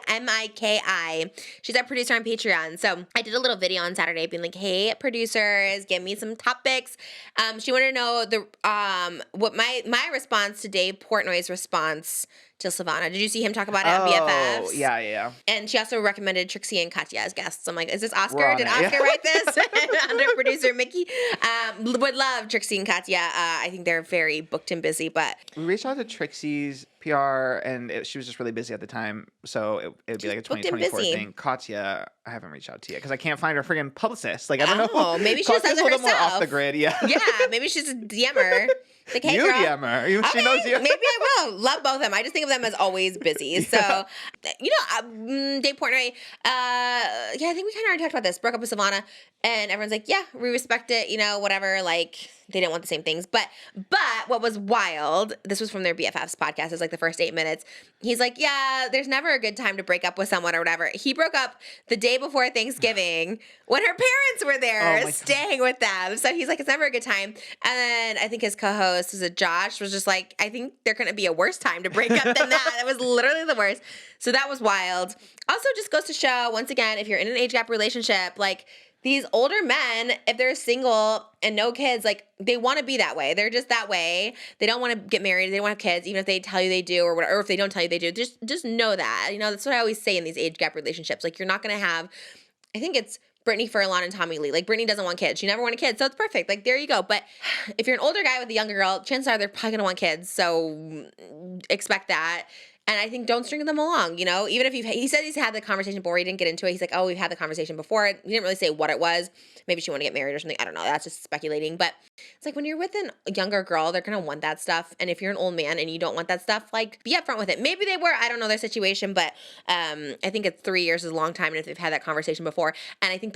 M-I-K-I. She's our producer on Patreon. So I did a little video on Saturday being like, hey, producers, give me some topics. She wanted to know what my response to Dave Portnoy's response to Savannah. Did you see him talk about it on BFFs? Oh, yeah. And she also recommended Trixie and Katya as guests. I'm like, is this Oscar? We're on Did it, Oscar yeah. write this? Under producer Mickey. Would love Trixie and Katya. I think they're very booked and busy, but We reached out to Trixie's PR, and she was just really busy at the time, so it would be like a booked and 2024 busy. thing. Katya, I haven't reached out to yet because I can't find her friggin' publicist. Like, I don't know. Oh, maybe she just Katya's does it a little more off herself. the grid, yeah. yeah, maybe she's a DMer. Like, hey, You girl. DM her. She knows you. Maybe I will. Love both of them. I just think of them as always busy. So, you know, Dave Portnoy, I think we kind of already talked about this. Broke up with Savannah, and everyone's like, yeah, we respect it, you know, whatever. Like, they didn't want the same things. But what was wild, this was from their BFFs podcast. It was like the first 8 minutes. He's like, yeah, there's never a good time to break up with someone or whatever. He broke up the day before Thanksgiving when her parents were there Oh my staying with them. So he's like, it's never a good time. And then I think his co-host, was it Josh, was just like, I think there couldn't be a worse time to break up than that. That was literally the worst. So that was wild. Also, just goes to show, once again, if you're in an age gap relationship, like, these older men, if they're single and no kids, like, they want to be that way. They're just that way. They don't want to get married. They don't have kids, even if they tell you they do or whatever. Or if they don't tell you they do, just know that. You know, that's what I always say in these age gap relationships. Like, you're not going to have, I think it's Brittany Furlan and Tommy Lee. Like, Brittany doesn't want kids. She never wanted kids. So it's perfect. Like, there you go. But if you're an older guy with a younger girl, chances are they're probably going to want kids. So expect that. And I think don't string them along, you know, even if he said he's had the conversation before, he didn't get into it. He's like, oh, we've had the conversation before. He didn't really say what it was. Maybe she wanted to get married or something. I don't know. That's just speculating. But it's like when you're with a younger girl, they're going to want that stuff. And if you're an old man and you don't want that stuff, like, be upfront with it. Maybe they were. I don't know their situation, but I think it's 3 years is a long time if they've had that conversation before. And I think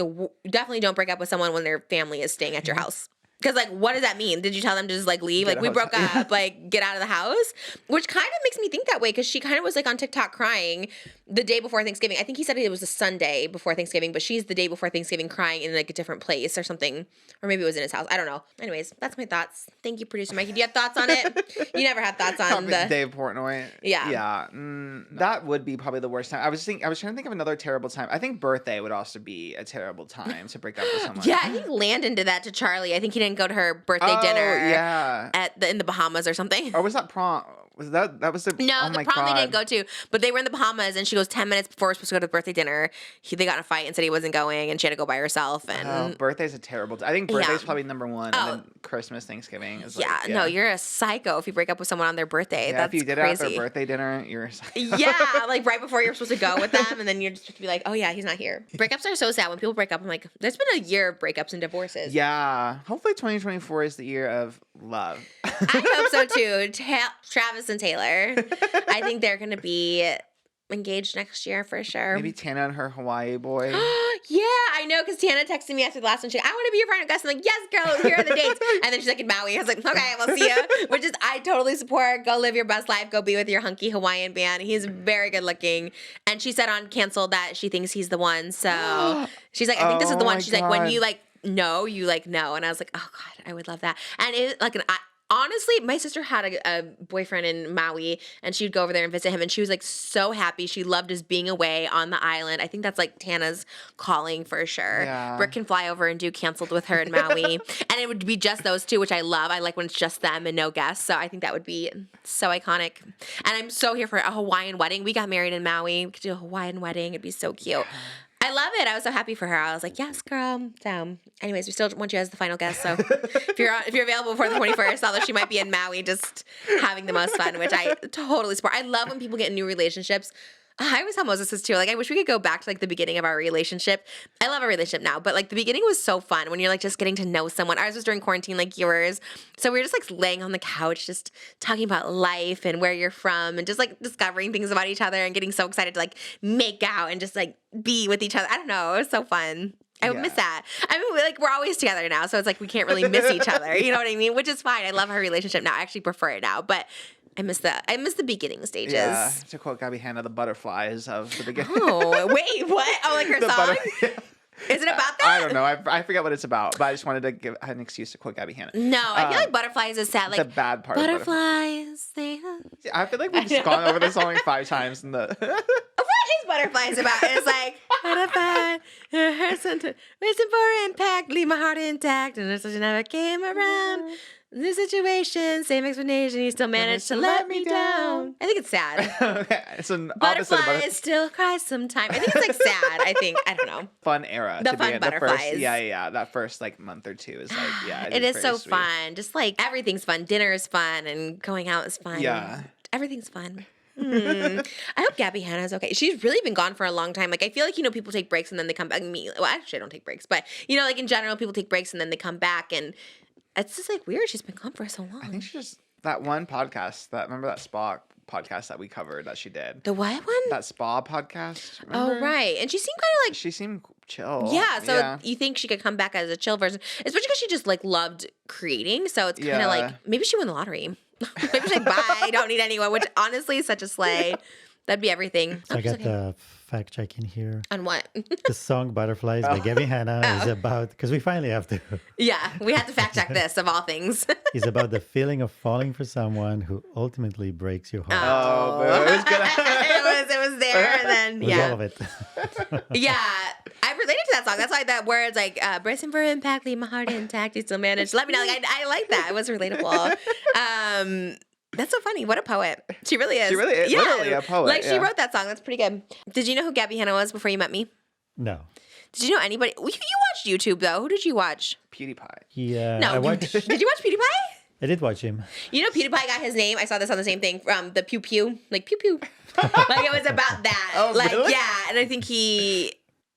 definitely don't break up with someone when their family is staying at your house. Because, like, what does that mean? Did you tell them to just, like, leave? Like, we broke up, like, get out of the house? Which kind of makes me think that way because she kind of was, like, on TikTok crying the day before Thanksgiving. I think he said it was a Sunday before Thanksgiving, but she's the day before Thanksgiving crying in, like, a different place or something. Or maybe it was in his house. I don't know. Anyways, that's my thoughts. Thank you, producer Mikey. Do you have thoughts on it? You never have thoughts on the... Dave Portnoy. Yeah. Yeah. That would be probably the worst time. I was trying to think of another terrible time. I think birthday would also be a terrible time to break up with someone. Yeah, I think Landon did that to Charlie. I think he didn't go to her birthday dinner yeah. in the Bahamas or something. Or was that prom? Was that was the No, oh the my prom God. they didn't go to, but they were in the Bahamas, and she goes 10 minutes before we're supposed to go to the birthday dinner. They got in a fight and said he wasn't going, and she had to go by herself. And birthday's a terrible I think birthday's Yeah. probably number one, and then Christmas, Thanksgiving is like, no, you're a psycho if you break up with someone on their birthday. yeah, That's if you did crazy. it at their birthday dinner, you're a psycho. Yeah, like right before you're supposed to go with them, and then you're just supposed to be like, oh yeah, he's not here. Breakups are so sad. When people break up, I'm like, there's been a year of breakups and divorces. Yeah. Hopefully 2024 is the year of love. I hope so too. Travis and Taylor. I think they're going to be engaged next year for sure. Maybe Tana and her Hawaii boy. Yeah, I know, because Tana texted me after the last one. She's like, I want to be your friend guest. I'm like, yes, girl, here are the dates. And then she's like, in Maui. I was like, okay, we'll see you. Which is, I totally support. Go live your best life. Go be with your hunky Hawaiian man. He's very good looking. And she said on Cancel that she thinks he's the one. So she's like, I think this is the one. She's like, when you like know, you like know. And I was like, oh God, I would love that. And it like honestly, my sister had a boyfriend in Maui, and she'd go over there and visit him, and she was like so happy. She loved just being away on the island. I think that's like Tana's calling for sure. Yeah. Brooke can fly over and do Canceled with her in Maui, and it would be just those two, which I love. I like when it's just them and no guests. So I think that would be so iconic. And I'm so here for a Hawaiian wedding. We got married in Maui. We could do a Hawaiian wedding. It'd be so cute. I love it. I was so happy for her. I was like, yes, girl. So, anyways, we still want you as the final guest. So, if you're available before the 21st, although she might be in Maui, just having the most fun, which I totally support. I love when people get in new relationships. I always tell Moses this too. Like, I wish we could go back to like the beginning of our relationship. I love our relationship now, but like the beginning was so fun when you're like just getting to know someone. Ours was during quarantine, like yours. So we were just like laying on the couch, just talking about life and where you're from, and just like discovering things about each other and getting so excited to like make out and just like be with each other. I don't know. It was so fun. I would miss that. I mean, we're always together now, so it's like we can't really miss each other. You know what I mean? Which is fine. I love our relationship now. I actually prefer it now, but I miss the beginning stages. Yeah, to quote Gabby Hanna, the butterflies of the beginning. Oh, wait, what? Oh, like her song? Is it about that? I don't know. I forget what it's about, but I just wanted to give an excuse to quote Gabby Hanna. No, I feel like Butterflies is sad. Like the bad part. Butterflies. I feel like we've just gone over this song like 5 times in the. What is Butterflies about? It's like butterfly, waiting for impact, leave my heart intact, and such never came around. New situation, same explanation, you still managed to let me down. I think it's sad. Okay, it's an opposite of Butterflies still cry sometimes. I think it's like sad. I don't know. Fun era. The to fun be in. butterflies. The first, yeah. That first like month or two is like, yeah. It is so sweet. fun. Just like everything's fun. Dinner is fun, and going out is fun. Yeah. Everything's fun. I hope Gabby Hanna's okay. She's really been gone for a long time. Like, I feel like, people take breaks and then they come back. Well, actually, I don't take breaks. But, like, in general, people take breaks and then they come back. And it's just, like, weird. She's been gone for so long. I think she just, that one podcast, remember that spa podcast that we covered that she did? The what one? That spa podcast. Remember? Oh, right. And she seemed kind of like... She seemed chill. Yeah, so you think she could come back as a chill version. Especially because she just, like, loved creating. So it's kind of like, maybe she won the lottery. Maybe she's like, bye, I don't need anyone, which honestly is such a slay. That'd be everything. So I got the fact check in here. On what? The song Butterflies by Gabby Hanna is about, because we finally have to. Yeah, we had to fact check this of all things. It's about the feeling of falling for someone who ultimately breaks your heart. Oh, but it was good. it was there, and then, It was all of it. Yeah, I related to that song. That's why that word's like, bracing for impact, leave my heart intact, you still managed. Let me know. Like, I like that. It was relatable. That's so funny. What a poet. She really is. She really is. Literally a poet. Like, she wrote that song. That's pretty good. Did you know who Gabby Hanna was before you met me? No. Did you know anybody? You watched YouTube, though. Who did you watch? PewDiePie. Yeah. No. I watched, Did you watch PewDiePie? I did watch him. You know, PewDiePie got his name. I saw this on the same thing from the Pew Pew. Like, Pew Pew. Like, it was about that. Oh, like, really? yeah. And I think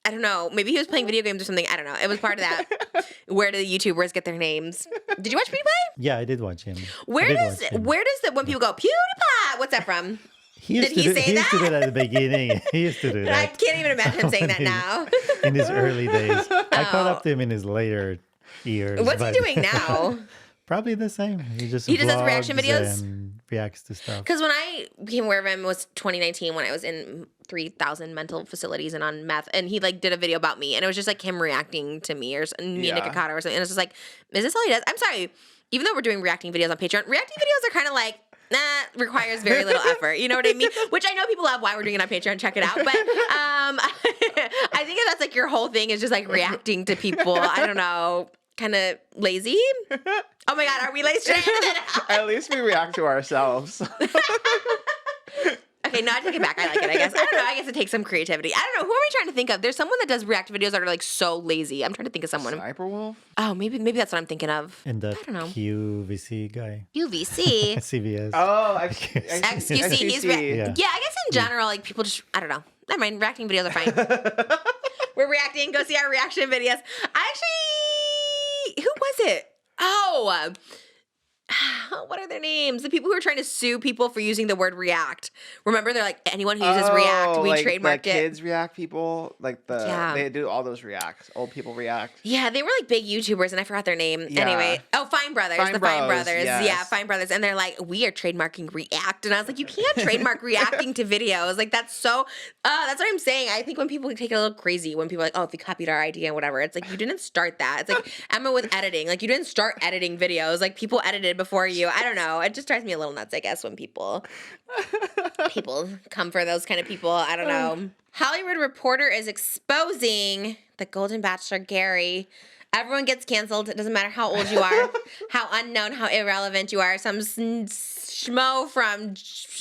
I don't know. Maybe he was playing video games or something. I don't know. It was part of that. Where do the YouTubers get their names? Did you watch PewDiePie? Yeah, I did watch him. Where does when people go, PewDiePie, what's that from? Did he say He used to that? do that at the beginning. He used to do I that can't even imagine him saying that now. in his early days. I caught up to him in his later years. What's he but doing now? Probably the same. He just does reaction vlogs videos? and reacts to stuff. Because when I became aware of him was 2019 when I was in 3,000 mental facilities and on meth, and he like did a video about me, and it was just like him reacting to me or me and Nikocado or something, and it's just like, is this all he does? I'm sorry, even though we're doing reacting videos on Patreon, reacting videos are kind of like, requires very little effort. You know what I mean? Which I know people love why we're doing it on Patreon. Check it out. But I think if that's like your whole thing is just like reacting to people. I don't know. Kind of lazy. Oh my God, are we lazy? At least we react to ourselves. Okay, no, I take it back. I like it, I guess. I don't know. I guess it takes some creativity. I don't know. Who are we trying to think of? There's someone that does react videos that are like so lazy. I'm trying to think of someone. Sniper Wolf? Oh, maybe that's what I'm thinking of. And the I don't know. QVC guy. UVC. CVS. Oh, XQC. He's Yeah. I guess in general, like people just, I don't know. Never mind. Reacting videos are fine. We're reacting. Go see our reaction videos. Who was it? Oh, what are their names? The people who are trying to sue people for using the word react. Remember, they're like, anyone who uses react, we like trademarked the it. kids react people, like they do all those reacts. Old people react. Yeah, they were like big YouTubers, and I forgot their name. Yeah. Anyway, Fine Brothers, Fine the Fine Bros, Brothers. yes. Yeah, Fine Brothers, and they're like, we are trademarking react, and I was like, you can't trademark reacting to videos. Like that's so. That's what I'm saying. I think when people take it a little crazy, when people are like, oh, they copied our idea and whatever. It's like you didn't start that. It's like Emma with editing. Like you didn't start editing videos. Like people edited before you. I don't know. It just drives me a little nuts, I guess, when people come for those kind of people. I don't know. Hollywood Reporter is exposing the Golden Bachelor Gary. Everyone gets canceled. It doesn't matter how old you are, how unknown, how irrelevant you are. Some schmo from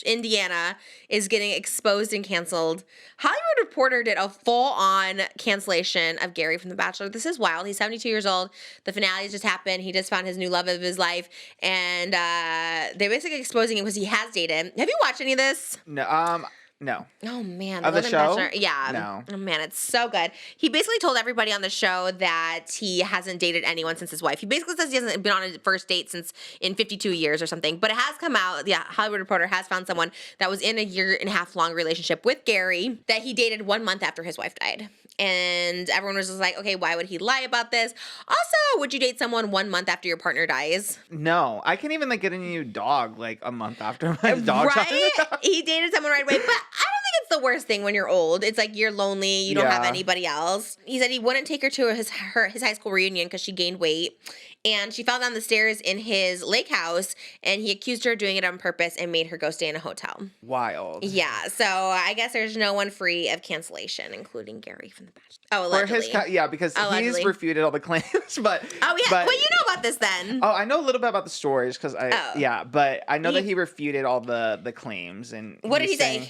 Indiana is getting exposed and canceled. Hollywood Reporter did a full-on cancellation of Gary from The Bachelor. This is wild. He's 72 years old. The finale just happened. He just found his new love of his life. And they're basically exposing him because he has dated. Have you watched any of this? No. Oh man, Of the Golden show? Bachelor. Yeah. No. Oh man, it's so good. He basically told everybody on the show that he hasn't dated anyone since his wife. He basically says he hasn't been on a first date since in 52 years or something. But it has come out. Yeah, Hollywood Reporter has found someone that was in a 1.5 year long relationship with Gary that he dated 1 month after his wife died. And everyone was just like, okay, why would he lie about this? Also, would you date someone 1 month after your partner dies? No. I can't even like get a new dog like a month after my dog died. Right? He dated someone right away. But I don't think it's the worst thing when you're old. It's like you're lonely. You don't have Yeah. anybody else. He said he wouldn't take her to his high school reunion because she gained weight. And she fell down the stairs in his lake house, and he accused her of doing it on purpose and made her go stay in a hotel. Wild. Yeah, so I guess there's no one free of cancellation, including Gary from The Bachelor. Oh, Or allegedly. because Allegedly. he's refuted all the claims, but Oh, yeah. but, Well, you know about this then. Oh, I know a little bit about the stories because but I know that He- he refuted all the claims and What did he's he say? saying-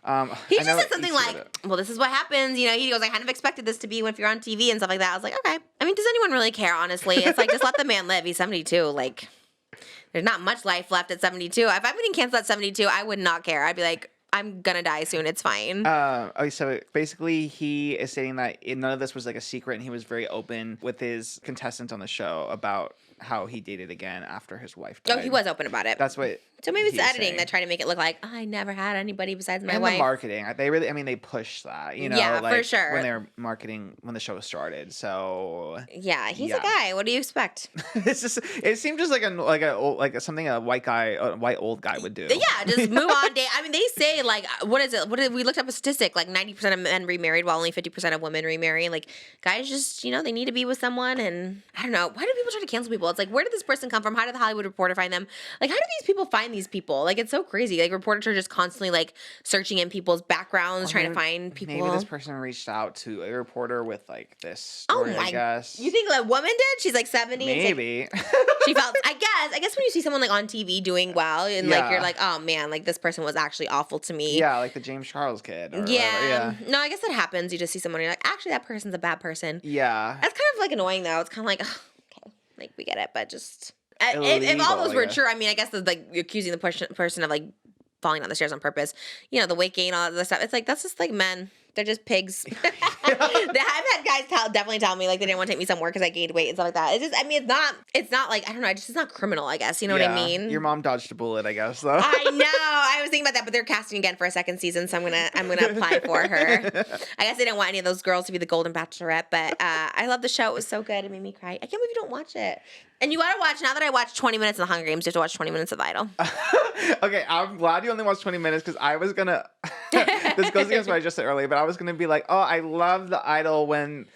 He I just know said something he said like, it. well, this is what happens. You know, he goes, I kind of expected this to be if you're on TV and stuff like that. I was like, okay. I mean, does anyone really care, honestly? It's like, just let the man live. He's 72. Like, there's not much life left at 72. If I'm getting canceled at 72, I would not care. I'd be like, I'm gonna die soon. It's fine. Okay, so basically, he is saying that none of this was like a secret, and he was very open with his contestants on the show about how he dated again after his wife died. Oh, he was open about it. That's what. So maybe it's the he's editing saying. that tried to make it look like, I never had anybody besides my And wife. the marketing, they really, they push that, you know, Yeah, for like sure. when they're marketing when the show started. So Yeah, he's Yeah. a guy. What do you expect? it seemed just like something a white old guy would do. Yeah, just move on. I mean, they say like, what is it? We looked up a statistic, like 90% of men remarried while only 50% of women remarry. Like guys just, they need to be with someone. And I don't know. Why do people try to cancel people? It's like, where did this person come from? How did the Hollywood Reporter find them? Like, how do these people find these people? Like, it's so crazy. Like reporters are just constantly like searching in people's backgrounds, trying to find people. Maybe this person reached out to a reporter with like this Oh story, my! I guess. You think a woman did? She's like 70. Maybe. She felt. I guess when you see someone like on TV doing well, and like Yeah. you're like, oh man, like this person was actually awful to me. Yeah, like the James Charles kid. Or Yeah. whatever. Yeah. No, I guess that happens. You just see someone, and you're like, actually, that person's a bad person. Yeah. That's kind of like annoying though. It's kind of like, ugh, okay, like we get it, but just if all those Illegal, were yeah. true, I mean, I guess like accusing the person of like falling down the stairs on purpose, the weight gain, all that stuff. It's like that's just like men. They're just pigs. I've had guys definitely tell me like they didn't want to take me somewhere because I gained weight and stuff like that. It's just, I mean, it's not like I don't know. It's just not criminal. I guess you know what I mean. Your mom dodged a bullet, I guess, though. I know. I was thinking about that, but they're casting again for a second season, so I'm gonna apply for her. I guess they didn't want any of those girls to be the Golden Bachelorette, but I love the show. It was so good. It made me cry. I can't believe you don't watch it. And you gotta watch, now that I watched 20 minutes of the Hunger Games, you have to watch 20 minutes of Idol. Okay, I'm glad you only watched 20 minutes because I was gonna. This goes against what I just said earlier, but I was gonna be like, oh, I love the Idol when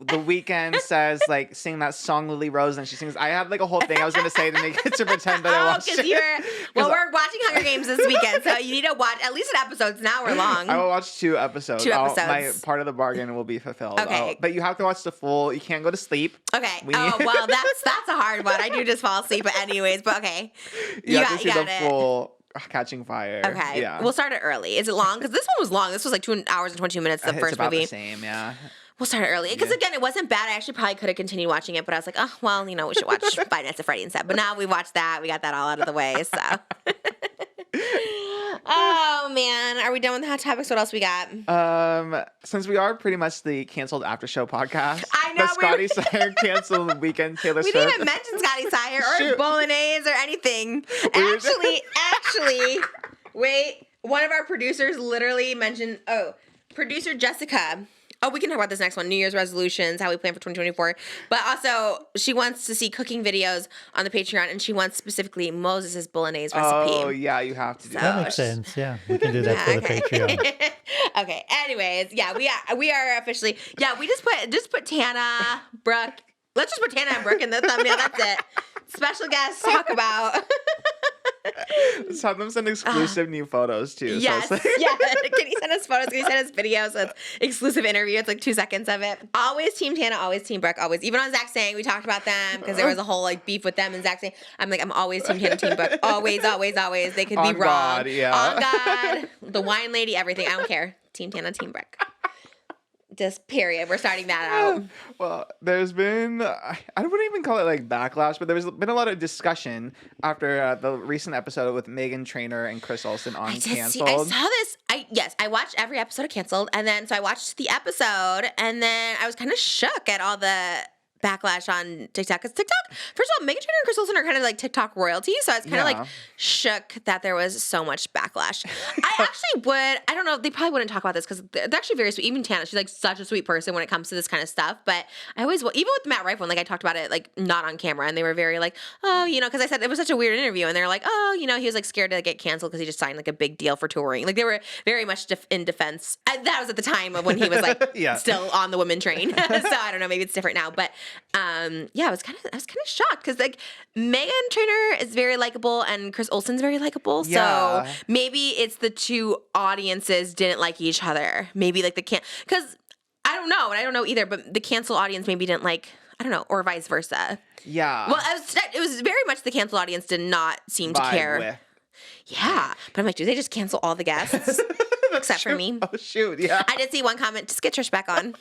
the Weeknd says like sing that song Lily Rose and she sings. I had like a whole thing I was gonna say to make it to pretend that I watched because it. we're watching Hunger Games this weekend, so you need to watch at least an episode. It's an hour long. I will watch 2 episodes. 2 My episodes. part of the bargain will be fulfilled. Okay. But you have to watch the full. You can't go to sleep. Okay. We- Oh well, that's a hard one. I do just fall asleep, anyways. But okay, You have to see got the it. full Catching Fire. Okay. Yeah. We'll start it early. Is it long? Because this one was long. This was like 2 hours and 22 minutes. The It's first about movie. the same. Yeah. We'll start it early. Because again, it wasn't bad. I actually probably could have continued watching it, but I was like, oh, well, we should watch Five Nights at Freddy instead. But now we watched that. We got that all out of the way. So, Oh man, are we done with the hot topics? What else we got? Since we are pretty much the canceled after show podcast, I know, the Scotty Sire canceled weekend Taylor We Swift. didn't even mention Scotty Sire or Shoot. Bolognese or anything. Actually, wait. One of our producers literally mentioned, producer Jessica. Oh, we can talk about this next one, New Year's resolutions, how we plan for 2024. But also, she wants to see cooking videos on the Patreon, and she wants specifically Moses' Bolognese recipe. Oh, yeah, you have to do That that. makes sense. Yeah, we can do that for the Patreon. Okay. Anyways, yeah, we are officially. Yeah, we just put Tana, Brooke. Let's just put Tana and Brooke in the thumbnail. That's it. Special guests talk about. Let's have them send exclusive new photos too. Yes, So it's yeah. Can you send us photos? Can you send us videos? So it's exclusive interview. It's like 2 seconds of it. Always Team Tana, always Team Brooke, always. Even on Zach saying, we talked about them because there was a whole like beef with them and Zach saying, I'm always Team Tana, Team Brooke. Always, always, always. They could be On wrong. God, yeah. On God, the wine lady, everything. I don't care. Team Tana, Team Brooke. Just period. We're starting that out. Well, there's been, I wouldn't even call it like backlash, but there's been a lot of discussion after the recent episode with Meghan Trainor and Chris Olsen on Canceled. I saw this. I watched every episode of Canceled, and then so I watched the episode, and then I was kind of shook at all the backlash on TikTok. Because TikTok, first of all, Meghan Trainor and Chris Olsen are kind of like TikTok royalty, so I was kind of like shook that there was so much backlash. I don't know, they probably wouldn't talk about this because they're actually very sweet. Even Tana, she's like such a sweet person when it comes to this kind of stuff. But I always, even with the Matt Rife one, like I talked about it like not on camera, and they were very like, oh, because I said it was such a weird interview, and they're like, oh, he was like scared to get canceled because he just signed like a big deal for touring. Like they were very much in defense. And that was at the time of when he was like still on the women train. So I don't know, maybe it's different now, but yeah, I was kind of shocked because like Meghan Trainor is very likable and Chris Olsen's very likable. Yeah. So maybe it's the two audiences didn't like each other. Maybe like because I don't know, and I don't know either, but the cancel audience maybe didn't like, I don't know, or vice versa. Yeah. Well, it was very much the cancel audience did not seem to care. Yeah, but I'm like, do they just cancel all the guests except for me? Oh shoot, yeah. I did see one comment, just get Trish back on.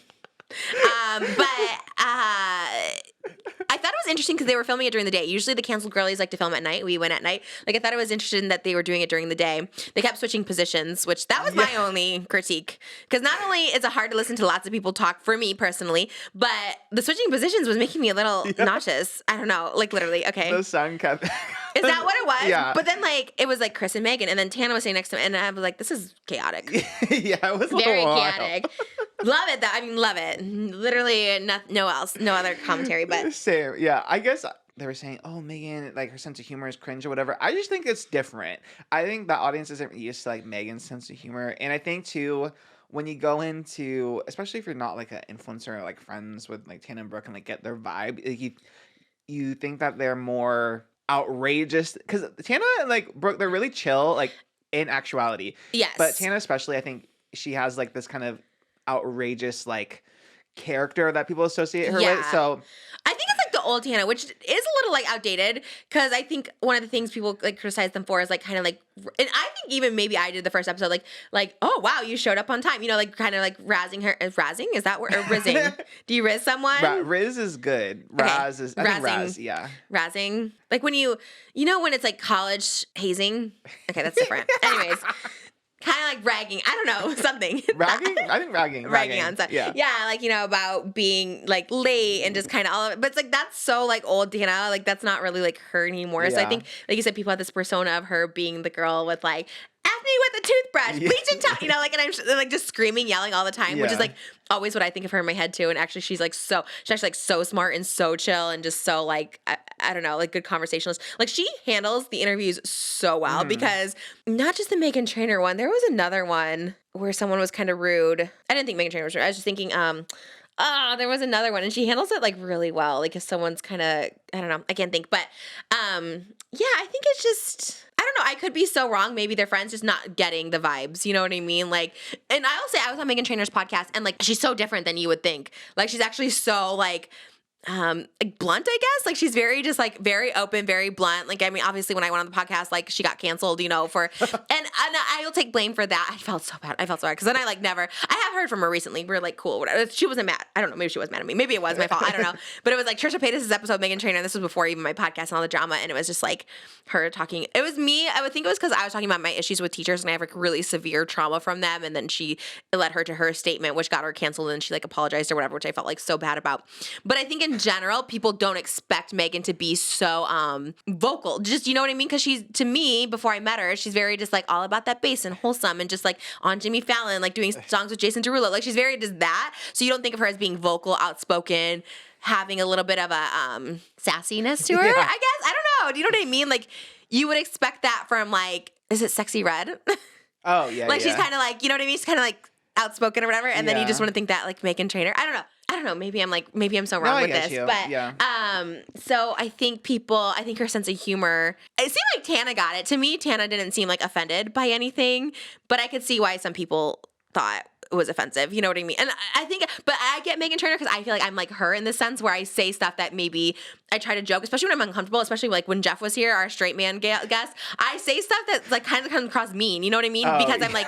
I thought it was interesting because they were filming it during the day. Usually the canceled girlies like to film at night. We went at night. Like I thought it was interesting that they were doing it during the day. They kept switching positions, which that was my only critique. Because not only is it hard to listen to lots of people talk, for me personally, but the switching positions was making me a little nauseous. I don't know, like literally. Okay, The sun kept. is that what it was? Yeah. But then like it was like Chris and Meghan, and then Tana was sitting next to me, and I was like, this is chaotic. Yeah, it was Very a little chaotic. Love it though. I mean, love it. Literally, no other commentary. But Same. Yeah, I guess they were saying, "Oh, Meghan, like her sense of humor is cringe or whatever." I just think it's different. I think the audience isn't used to like Meghan's sense of humor, and I think too, when you go into, especially if you're not like an influencer or like friends with like Tana and Brooke and like get their vibe, like, you think that they're more outrageous because Tana and like Brooke, they're really chill, like in actuality. yes, But Tana especially, I think she has like this kind of outrageous like character that people associate her with. So I think it's like the old Tana, which is a little like outdated because I think one of the things people like criticize them for is like kind of like, and I think even maybe I did the first episode like oh wow, you showed up on time, like kind of like razzing her. Razzing, is that word, or rizzing? Do you rizz someone? Riz is good. Raz is, I think Raz, yeah. Razzing, like when when it's like college hazing. Okay, that's different. Anyways. Kind of like ragging. I don't know, something. Ragging? I think ragging. Ragging on stuff. Yeah. Yeah, like, about being like late and just kind of all of it. But it's like, that's so like old Tana. Like, that's not really like her anymore. So I think, like you said, people have this persona of her being the girl with like, F me with a toothbrush, bleach and tongue, like, and I'm like just screaming, yelling all the time, which is like always what I think of her in my head too. And actually, she's actually like so smart and so chill and just so like, I don't know, like good conversationalist. Like she handles the interviews so well because not just the Meghan Trainor one, there was another one where someone was kind of rude. I didn't think Meghan Trainor was rude. I was just thinking, there was another one and she handles it like really well. Like if someone's kind of, I don't know, I can't think, but yeah, I think it's just, I don't know, I could be so wrong. Maybe they're friends just not getting the vibes. You know what I mean? Like, and I'll say I was on Meghan Trainor's podcast and like she's so different than you would think. Like she's actually so like like blunt, I guess. Like she's very just like very open, very blunt. Like, I mean, obviously when I went on the podcast, like she got canceled, for, and I'll take blame for that. I felt so bad. Cause then I have heard from her recently. We're like, cool, whatever. She wasn't mad. I don't know. Maybe she was mad at me. Maybe it was my fault. I don't know. But it was like Trisha Paytas' episode, Meghan Trainor. And this was before even my podcast and all the drama. And it was just like her talking. It was me. I would think it was cause I was talking about my issues with teachers and I have like really severe trauma from them. And then it led her to her statement, which got her canceled and she like apologized or whatever, which I felt like so bad about. But I think in general, people don't expect Meghan to be so vocal. Just, you know what I mean? Because she's, to me, before I met her, she's very just like all about that bass and wholesome and just like on Jimmy Fallon, like doing songs with Jason Derulo. Like she's very just that. So you don't think of her as being vocal, outspoken, having a little bit of a sassiness to her, I guess. I don't know. Do you know what I mean? Like you would expect that from like, is it Sexy Red? Oh, yeah. Like she's kind of like, you know what I mean? She's kind of like outspoken or whatever. And then you just want to think that like Meghan Trainor. I don't know. Maybe I'm so wrong with this, but so I think her sense of humor, it seemed like Tana got it. To me, Tana didn't seem like offended by anything, but I could see why some people thought it was offensive. You know what I mean? And I think, but I get Meghan Trainor because I feel like I'm like her in the sense where I say stuff that maybe I try to joke, especially when I'm uncomfortable, especially like when Jeff was here, our straight man guest, I say stuff that like kind of comes across mean, you know what I mean? Because I'm like,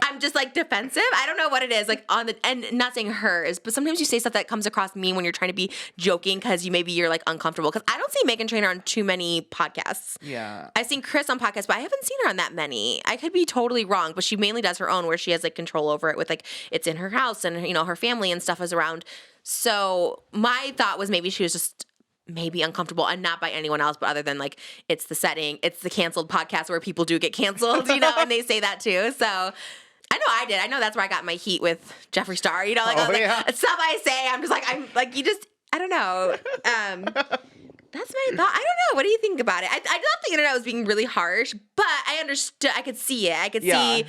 I'm just like defensive. I don't know what it is, like and not saying hers, but sometimes you say stuff that comes across mean when you're trying to be joking because you're like uncomfortable. Because I don't see Meghan Trainor on too many podcasts. Yeah. I've seen Chris on podcasts, but I haven't seen her on that many. I could be totally wrong, but she mainly does her own where she has like control over it with like, it's in her house and, her family and stuff is around. So my thought was maybe she was just maybe uncomfortable and not by anyone else, but other than like, it's the setting, it's the canceled podcast where people do get canceled, and they say that too. So I know I did. I know that's where I got my heat with Jeffree Star, stuff I say, I'm like, I don't know. That's my thought. I don't know. What do you think about it? I don't think the internet was being really harsh, but I understood. I could see it. I could see.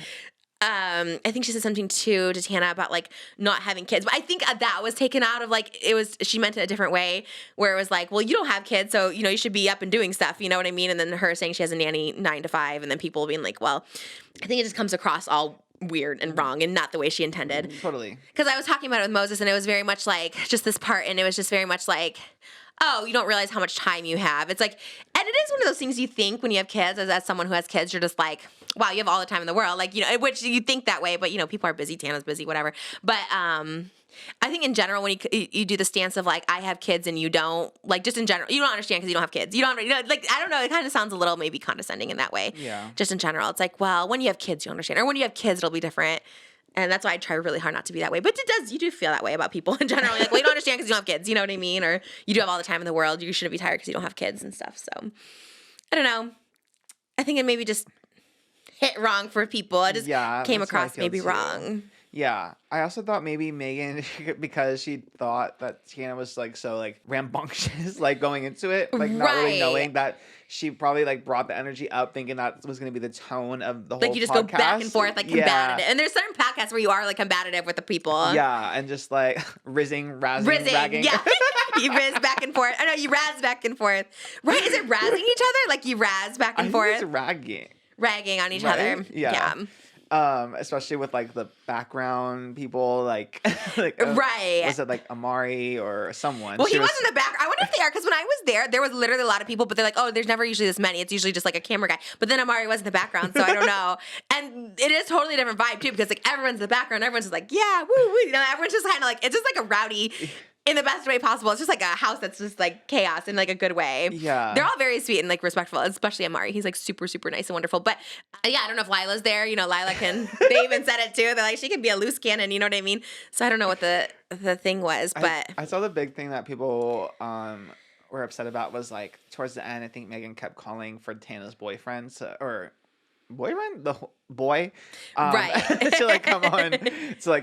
I think she said something too to Tana about like not having kids, but I think that was taken out of like she meant it a different way where it was like, well, you don't have kids, so you should be up and doing stuff, you know what I mean? And then her saying she has a nanny 9 to 5, and then people being like, well, I think it just comes across all weird and wrong and not the way she intended. Totally. Because I was talking about it with Moses, and it was very much like just this part, and it was just very much like, oh, you don't realize how much time you have. It's like, and it is one of those things you think when you have kids, as someone who has kids, you're just like, wow, you have all the time in the world. Like, which you think that way, but people are busy, Tana's busy, whatever. But I think in general, when you do the stance of like, I have kids and you don't, like just in general, you don't understand because you don't have kids. You don't, like, I don't know, it kind of sounds a little maybe condescending in that way. Yeah. Just in general. It's like, well, when you have kids, you understand. Or when you have kids, it'll be different. And that's why I try really hard not to be that way. But you do feel that way about people in general. Like, well, you don't understand because you don't have kids. You know what I mean? Or you do have all the time in the world. You shouldn't be tired because you don't have kids and stuff. So, I don't know. I think it maybe just hit wrong for people. It just came across maybe wrong. Yeah. I also thought maybe Meghan, because she thought that Tana was like so like rambunctious, like going into it, like not really knowing that she probably like brought the energy up thinking that was going to be the tone of the whole podcast. Like you just go back and forth, like combative. And there's certain podcasts where you are like combative with the people. Yeah. And just like razzing, ragging. Yeah. You razz back and forth. I know you razz back and forth. Right? Is it razzing each other? Like you razz back and forth? I think it's ragging. Ragging on each other. Yeah. Especially with like the background people, like right. Was it like Amari or someone? Well, he was in the back. I wonder if they are, because when I was there was literally a lot of people, but they're like, oh, there's never usually this many. It's usually just like a camera guy. But then Amari was in the background, so I don't know. And it is totally different vibe too, because like everyone's in the background, everyone's just like, yeah, woo, woo. Everyone's just kind of like, it's just like a rowdy. In the best way possible. It's just like a house that's just like chaos in like a good way. Yeah. They're all very sweet and like respectful, especially Amari. He's like super, super nice and wonderful. But yeah, I don't know if Lila's there. Lila they even said it too. They're like, she could be a loose cannon, you know what I mean? So I don't know what the thing was, but. I saw the big thing that people were upset about was like towards the end, I think Meghan kept calling for Tana's boyfriend the boy right to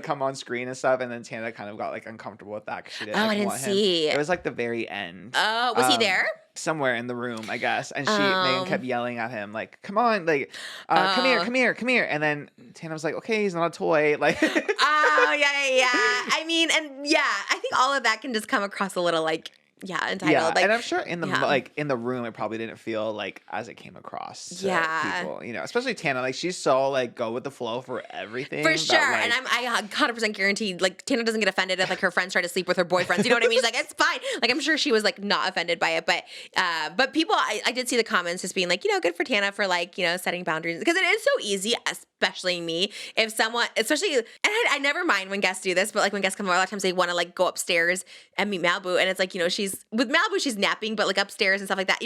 come on screen and stuff, and then Tana kind of got like uncomfortable with that because she didn't I didn't see him. It was like the very end. Was he there somewhere in the room, I guess? And Meghan kept yelling at him like, come on, like come here, and then Tana was like, okay, he's not a toy, like oh yeah I mean, and yeah, I think all of that can just come across a little like entitled. Yeah, Like, and I'm sure in the yeah. like in the room, it probably didn't feel like as it came across to Yeah. people, especially Tana. Like she's so like go with the flow for everything. For that, sure. like, And I 100% guaranteed, like, Tana doesn't get offended if, like, her friends try to sleep with her boyfriends. You know what I mean? She's like, it's fine. Like, I'm sure she was, like, not offended by it. But people, I did see the comments just being like, good for Tana for, like, setting boundaries. Because it is so easy, especially me, if someone, especially, and I never mind when guests do this, but, like, when guests come over, a lot of times they want to, like, go upstairs and meet Malibu. And it's like, with Malibu, she's napping, but, like, upstairs and stuff like that.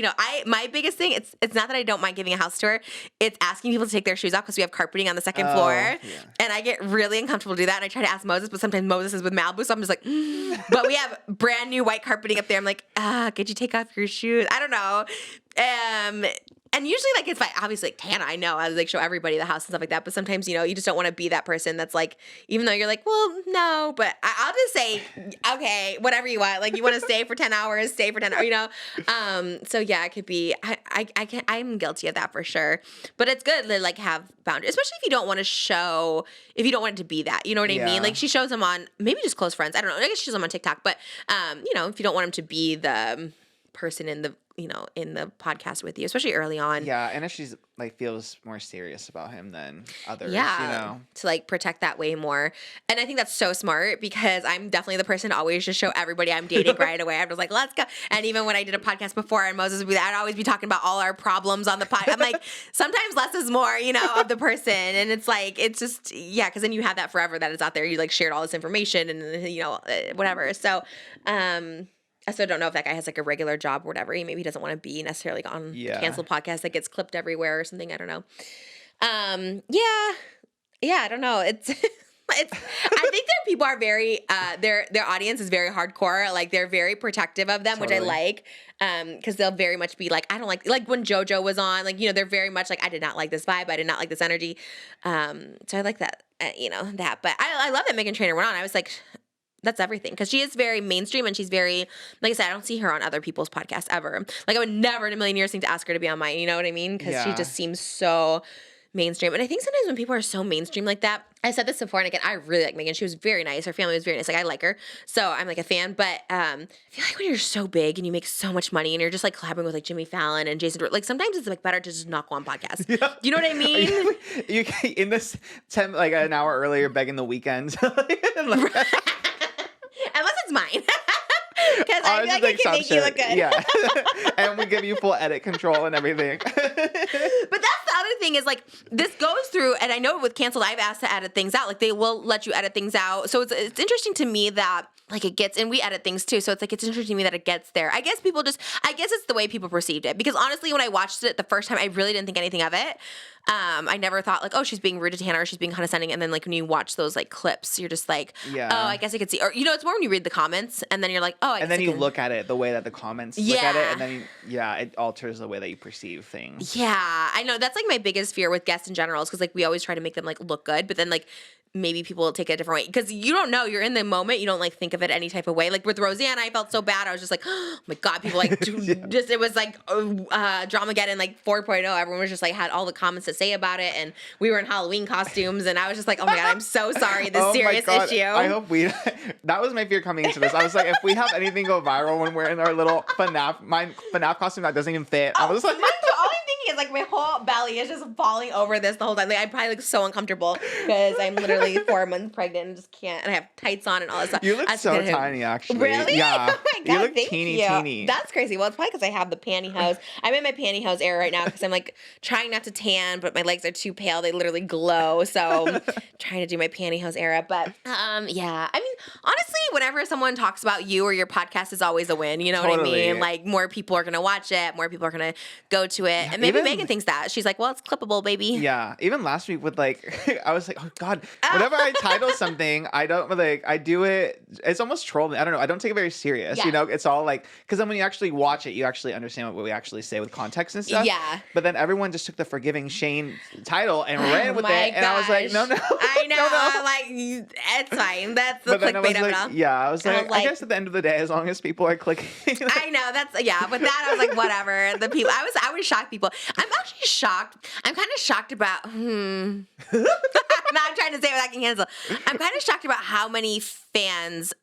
My biggest thing, it's not that I don't mind giving a house tour. It's asking people to take their shoes off because we have carpeting on the second floor. yeah. And I get really uncomfortable to do that. And I try to ask Moses, but sometimes Moses is with Malibu. So I'm just like, But we have brand new white carpeting up there. I'm like, could you take off your shoes? I don't know. And usually, like, it's fine. Obviously, like, Tana, I know, I like show everybody the house and stuff like that. But sometimes, you just don't want to be that person that's like, even though you're like, well, no. But I'll just say, okay, whatever you want. Like, you want to stay for 10 hours, stay for 10 hours, So, yeah, it could be, I'm guilty of that for sure. But it's good to, like, have boundaries, especially if you don't want to show, if you don't want it to be that. You know what I mean? Like, she shows them on, maybe just close friends. I don't know. I guess she shows them on TikTok. But, if you don't want them to be the person in the in the podcast with you, especially early on. Yeah, and if she's like feels more serious about him than others, to like protect that way more. And I think that's so smart because I'm definitely the person to always just show everybody I'm dating right away. I'm just like, let's go. And even when I did a podcast before and Moses would be there, I'd always be talking about all our problems on the podcast. I'm like, sometimes less is more, of the person. And it's like, it's just, because then you have that forever that is out there. You like shared all this information and, whatever. So, I still don't know if that guy has like a regular job or whatever. Maybe he doesn't want to be necessarily on canceled podcast that gets clipped everywhere or something. I don't know. I don't know. It's I think that people are very their audience is very hardcore. Like they're very protective of them, which I like. Because they'll very much be like, I don't like when JoJo was on, like, they're very much like, I did not like this vibe. I did not like this energy. So I like that, that. But I love that Meghan Trainor went on. I was like, that's everything. Because she is very mainstream and she's very, like I said, I don't see her on other people's podcasts ever. Like I would never in a million years think to ask her to be on mine. You know what I mean? Because she just seems so mainstream. And I think sometimes when people are so mainstream like that, I said this before, and again, I really like Meghan. She was very nice. Her family was very nice. Like, I like her. So I'm like a fan. But I feel like when you're so big and you make so much money and you're just like collaborating with like Jimmy Fallon and Jason, like sometimes it's like better to just not go on podcasts. Yeah. You know what I mean? you in this 10, like an hour earlier begging the weekend. Unless it's mine. Because I feel like I can make you look good. Yeah. And we give you full edit control and everything. But that's the other thing is like this goes through, and I know with Canceled, I've asked to edit things out. Like they will let you edit things out. So it's interesting to me that like it gets, and we edit things too. So it's like, it's interesting to me that it gets there. I guess it's the way people perceived it. Because honestly, when I watched it the first time, I really didn't think anything of it. I never thought like, oh, she's being rude to Tana or she's being condescending. And then like when you watch those like clips, you're just like, oh, I guess I could see. Or, it's more when you read the comments and then you're like, oh, I guess and then you look at it the way that the comments look at it. And then, it alters the way that you perceive things. Yeah, I know. That's like my biggest fear with guests in general is because like we always try to make them like look good. But then like maybe people will take it a different way because you don't know. You're in the moment. You don't like think of it any type of way. Like with Roseanne, I felt so bad. I was just like, oh my God, people like just, it was like Dramageddon like 4.0. Everyone was just like had all the comments to say about it. And we were in Halloween costumes. And I was just like, oh my God, I'm so sorry. This serious issue. I hope that was my fear coming into this. I was like, if we have anything go viral when we're in our little FNAF costume that doesn't even fit, I was like, all I'm thinking is like my whole belly is just falling over this the whole time. Like I'm probably like so uncomfortable because I'm literally 4 months pregnant and just can't, and I have tights on and all this stuff. You look so tiny, actually. Really? Yeah. Oh my God, you look thank teeny. That's crazy. Well, it's probably because I have the pantyhose. I'm in my pantyhose era right now because I'm like trying not to tan, but my legs are too pale. They literally glow. So I'm trying to do my pantyhose era. But yeah, I mean, honestly, whenever someone talks about you or your podcast is always a win. You know what I mean? Like more people are going to watch it. More people are going to go to it. And maybe Megan thinks that. She's like, well, it's clippable, baby. Yeah. Even last week with like, I was like, oh God, whenever I title something, I don't like, I do it. It's almost trolling. I don't know. I don't take it very serious. Yeah. It's all like, because then when you actually watch it, you actually understand what we actually say with context and stuff. Yeah. But then everyone just took the Forgiving Shane title and ran with it. And I was like, no. I know. No. I'm like, it's fine. That's the clickbait of it all. Yeah. I was like, I guess at the end of the day, as long as people are clicking. I know. With that, I was like, whatever. The people, I was shocked people. I'm actually shocked. I'm kind of shocked about, now I'm trying to say what I can cancel. I'm kind of shocked about how many fans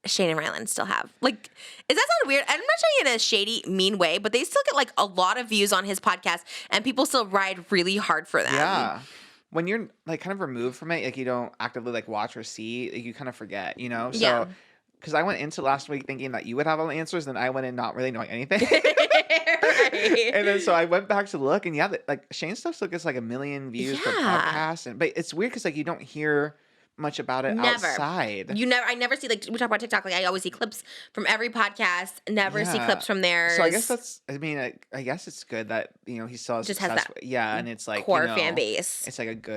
Shane and Ryland still have. Like, is that sound weird? I'm not saying it in a shady, mean way, but they still get like a lot of views on his podcast, and people still ride really hard for them. Yeah. When you're like kind of removed from it, like you don't actively like watch or see, like, you kind of forget, you know? So, Yeah. because I went into last week thinking that you would have all the answers, and I went in not really knowing anything. Right. And then so I went back to look, and yeah, like Shane's stuff still gets like 1 million views per Yeah. podcast, but it's weird because like you don't hear much about it Never. outside. I never see, like, we talk about TikTok, like, I always see clips from every podcast, never see Yeah. clips from theirs. So I guess that's, I mean, I guess it's good that, you know, he still has Just has success. that Yeah, and it's like, core you know, fan base. it's like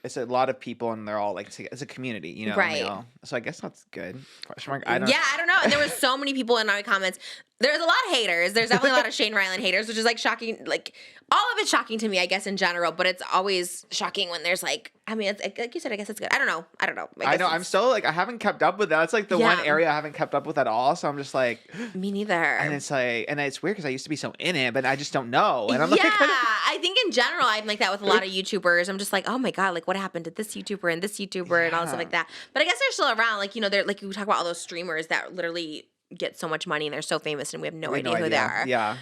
it's a lot of people, and they're all like, it's a community, you know? Right. And so I guess that's good. Question mark? I don't Yeah, I don't know. And there was so many people in my comments. There's a lot of haters. There's definitely a lot of Shane Ryland haters, which is like shocking. Like, all of it's shocking to me, I guess, in general, but it's always shocking when there's like, I mean, it's, like you said, I guess it's good. I don't know. I guess know. I'm still like, I haven't kept up with that. It's like the one Yeah. area I haven't kept up with at all. So I'm just like, Me neither. and it's like, and it's weird because I used to be so in it, but I just don't know. And I'm yeah, like, I think in general, I'm like that with a lot of YouTubers. I'm just like, oh my God, like what happened to this YouTuber and this YouTuber and all stuff Yeah. like that. But I guess they're still around. Like, you know, they're like, we talk about all those streamers that literally get so much money and they're so famous and we have no idea who they are. Yeah.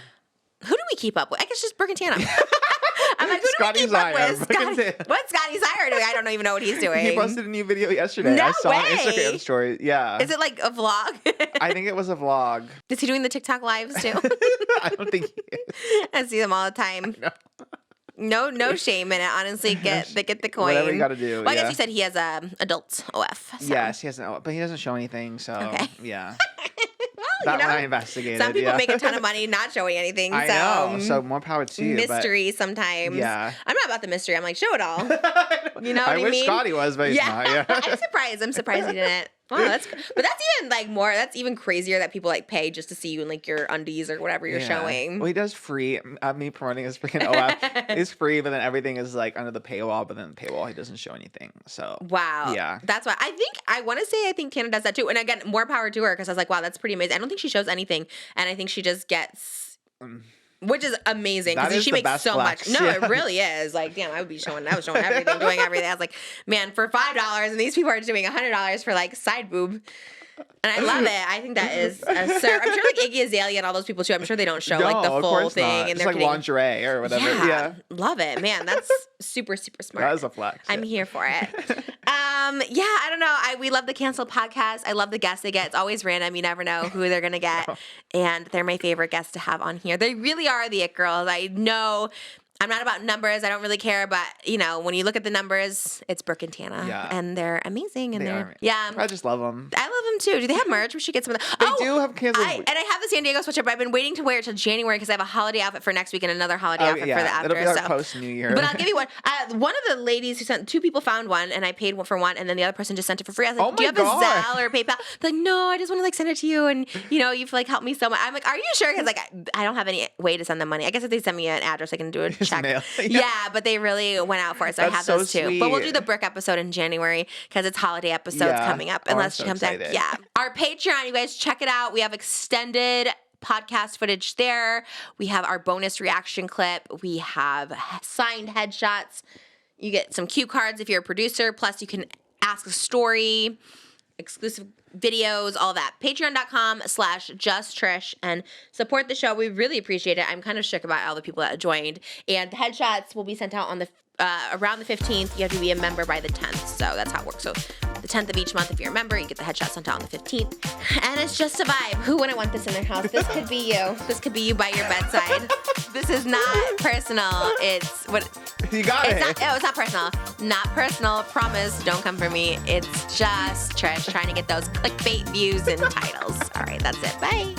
Who do we keep up with? I guess just Brooke and Tana. I'm like, who Scotty do we keep up Zire, with? Brooke and Tana. What's Scotty Zire doing? I don't even know what he's doing. He posted a new video yesterday. No I saw on way. Instagram story. Yeah. Is it like a vlog? I think it was a vlog. Is he doing the TikTok lives too? I don't think he is. I see them all the time. No shame in it. Honestly, they get the coin. Whatever you gotta do. Well, I guess yeah. he said he has adult OF. So. Yes, he hasn't, but he doesn't show anything. So Okay. yeah, Well, that you one know, I investigated. some people yeah. make a ton of money not showing anything. I so know. So more power to you. mystery sometimes. Yeah. I'm not about the mystery. I'm like, show it all. But You know what I I wish mean? Scotty was, but he's not. Yeah. I'm surprised he didn't. Wow, that's but that's even like more. That's even crazier that people like pay just to see you in like your undies or whatever you're Yeah. showing. Well, he does free. Me promoting his freaking OF is free, but then everything is like under the paywall. But then the paywall, he doesn't show anything. So Wow. Yeah. That's why I think Tana does that too. And again, more power to her because I was like, wow, that's pretty amazing. I don't think she shows anything. And I think she just gets, which is amazing That because is she the makes best so flex. much. No, Yeah. it really is. Like, damn, I was showing everything, doing everything. I was like, man, for $5 and these people are doing $100 for like side boob. And I love it. I think that is I'm sure like Iggy Azalea and all those people too. I'm sure they don't show like the No, of full course thing. not. And Just they're like getting, lingerie or whatever. Yeah. love it, man. That's super, super smart. That is a flex. I'm yeah. here for it. Yeah, I don't know. We love the canceled podcast. I love the guests they get. It's always random. You never know who they're gonna get, and they're my favorite guests to have on here. They really are the it girls. I know. I'm not about numbers. I don't really care, but you know, when you look at the numbers, it's Brooke and Tana, Yeah. and they're amazing. And They they're are. yeah. I just love them. I love them too. Do they have merch? We should get some of that. They do have canceled. And I have the San Diego sweatshirt, but I've been waiting to wear it till January because I have a holiday outfit for next week and another holiday outfit for the after. It'll be our so. post New Year. But I'll give you one. One of the ladies who sent, 2 people found one, and I paid one for one, and then the other person just sent it for free. I was like, Oh do you my have God. a Zelle or PayPal? They're like, no, I just want to like send it to you, and you know, you've like helped me so much. I'm like, are you sure? Because like I don't have any way to send them money. I guess if they send me an address, I can do a check. mail. Yeah, but they really went out for it, so I That's have so those too. But we'll do sweet. the Brick episode in January because it's holiday episodes Yeah. coming up, Oh, I'm unless so she comes back. excited. Yeah, our Patreon, you guys check it out. We have extended podcast footage there. We have our bonus reaction clip. We have signed headshots. You get some cue cards if you're a producer. Plus, you can ask a story, exclusive videos, all that. Patreon.com/JustTrish and support the show. We really appreciate it. I'm kind of shook about all the people that joined. And the headshots will be sent out on the around the 15th. You have to be a member by the 10th. So that's how it works. So the 10th of each month, if you're a member, you get the headshot sent out on the 15th. And it's just a vibe. Who wouldn't want this in their house? This could be you. This could be you by your bedside. This is not personal. It's what You got it. it's not personal. Not personal. Promise. Don't come for me. It's just Trish trying to get those clickbait views and titles. All right, that's it. Bye.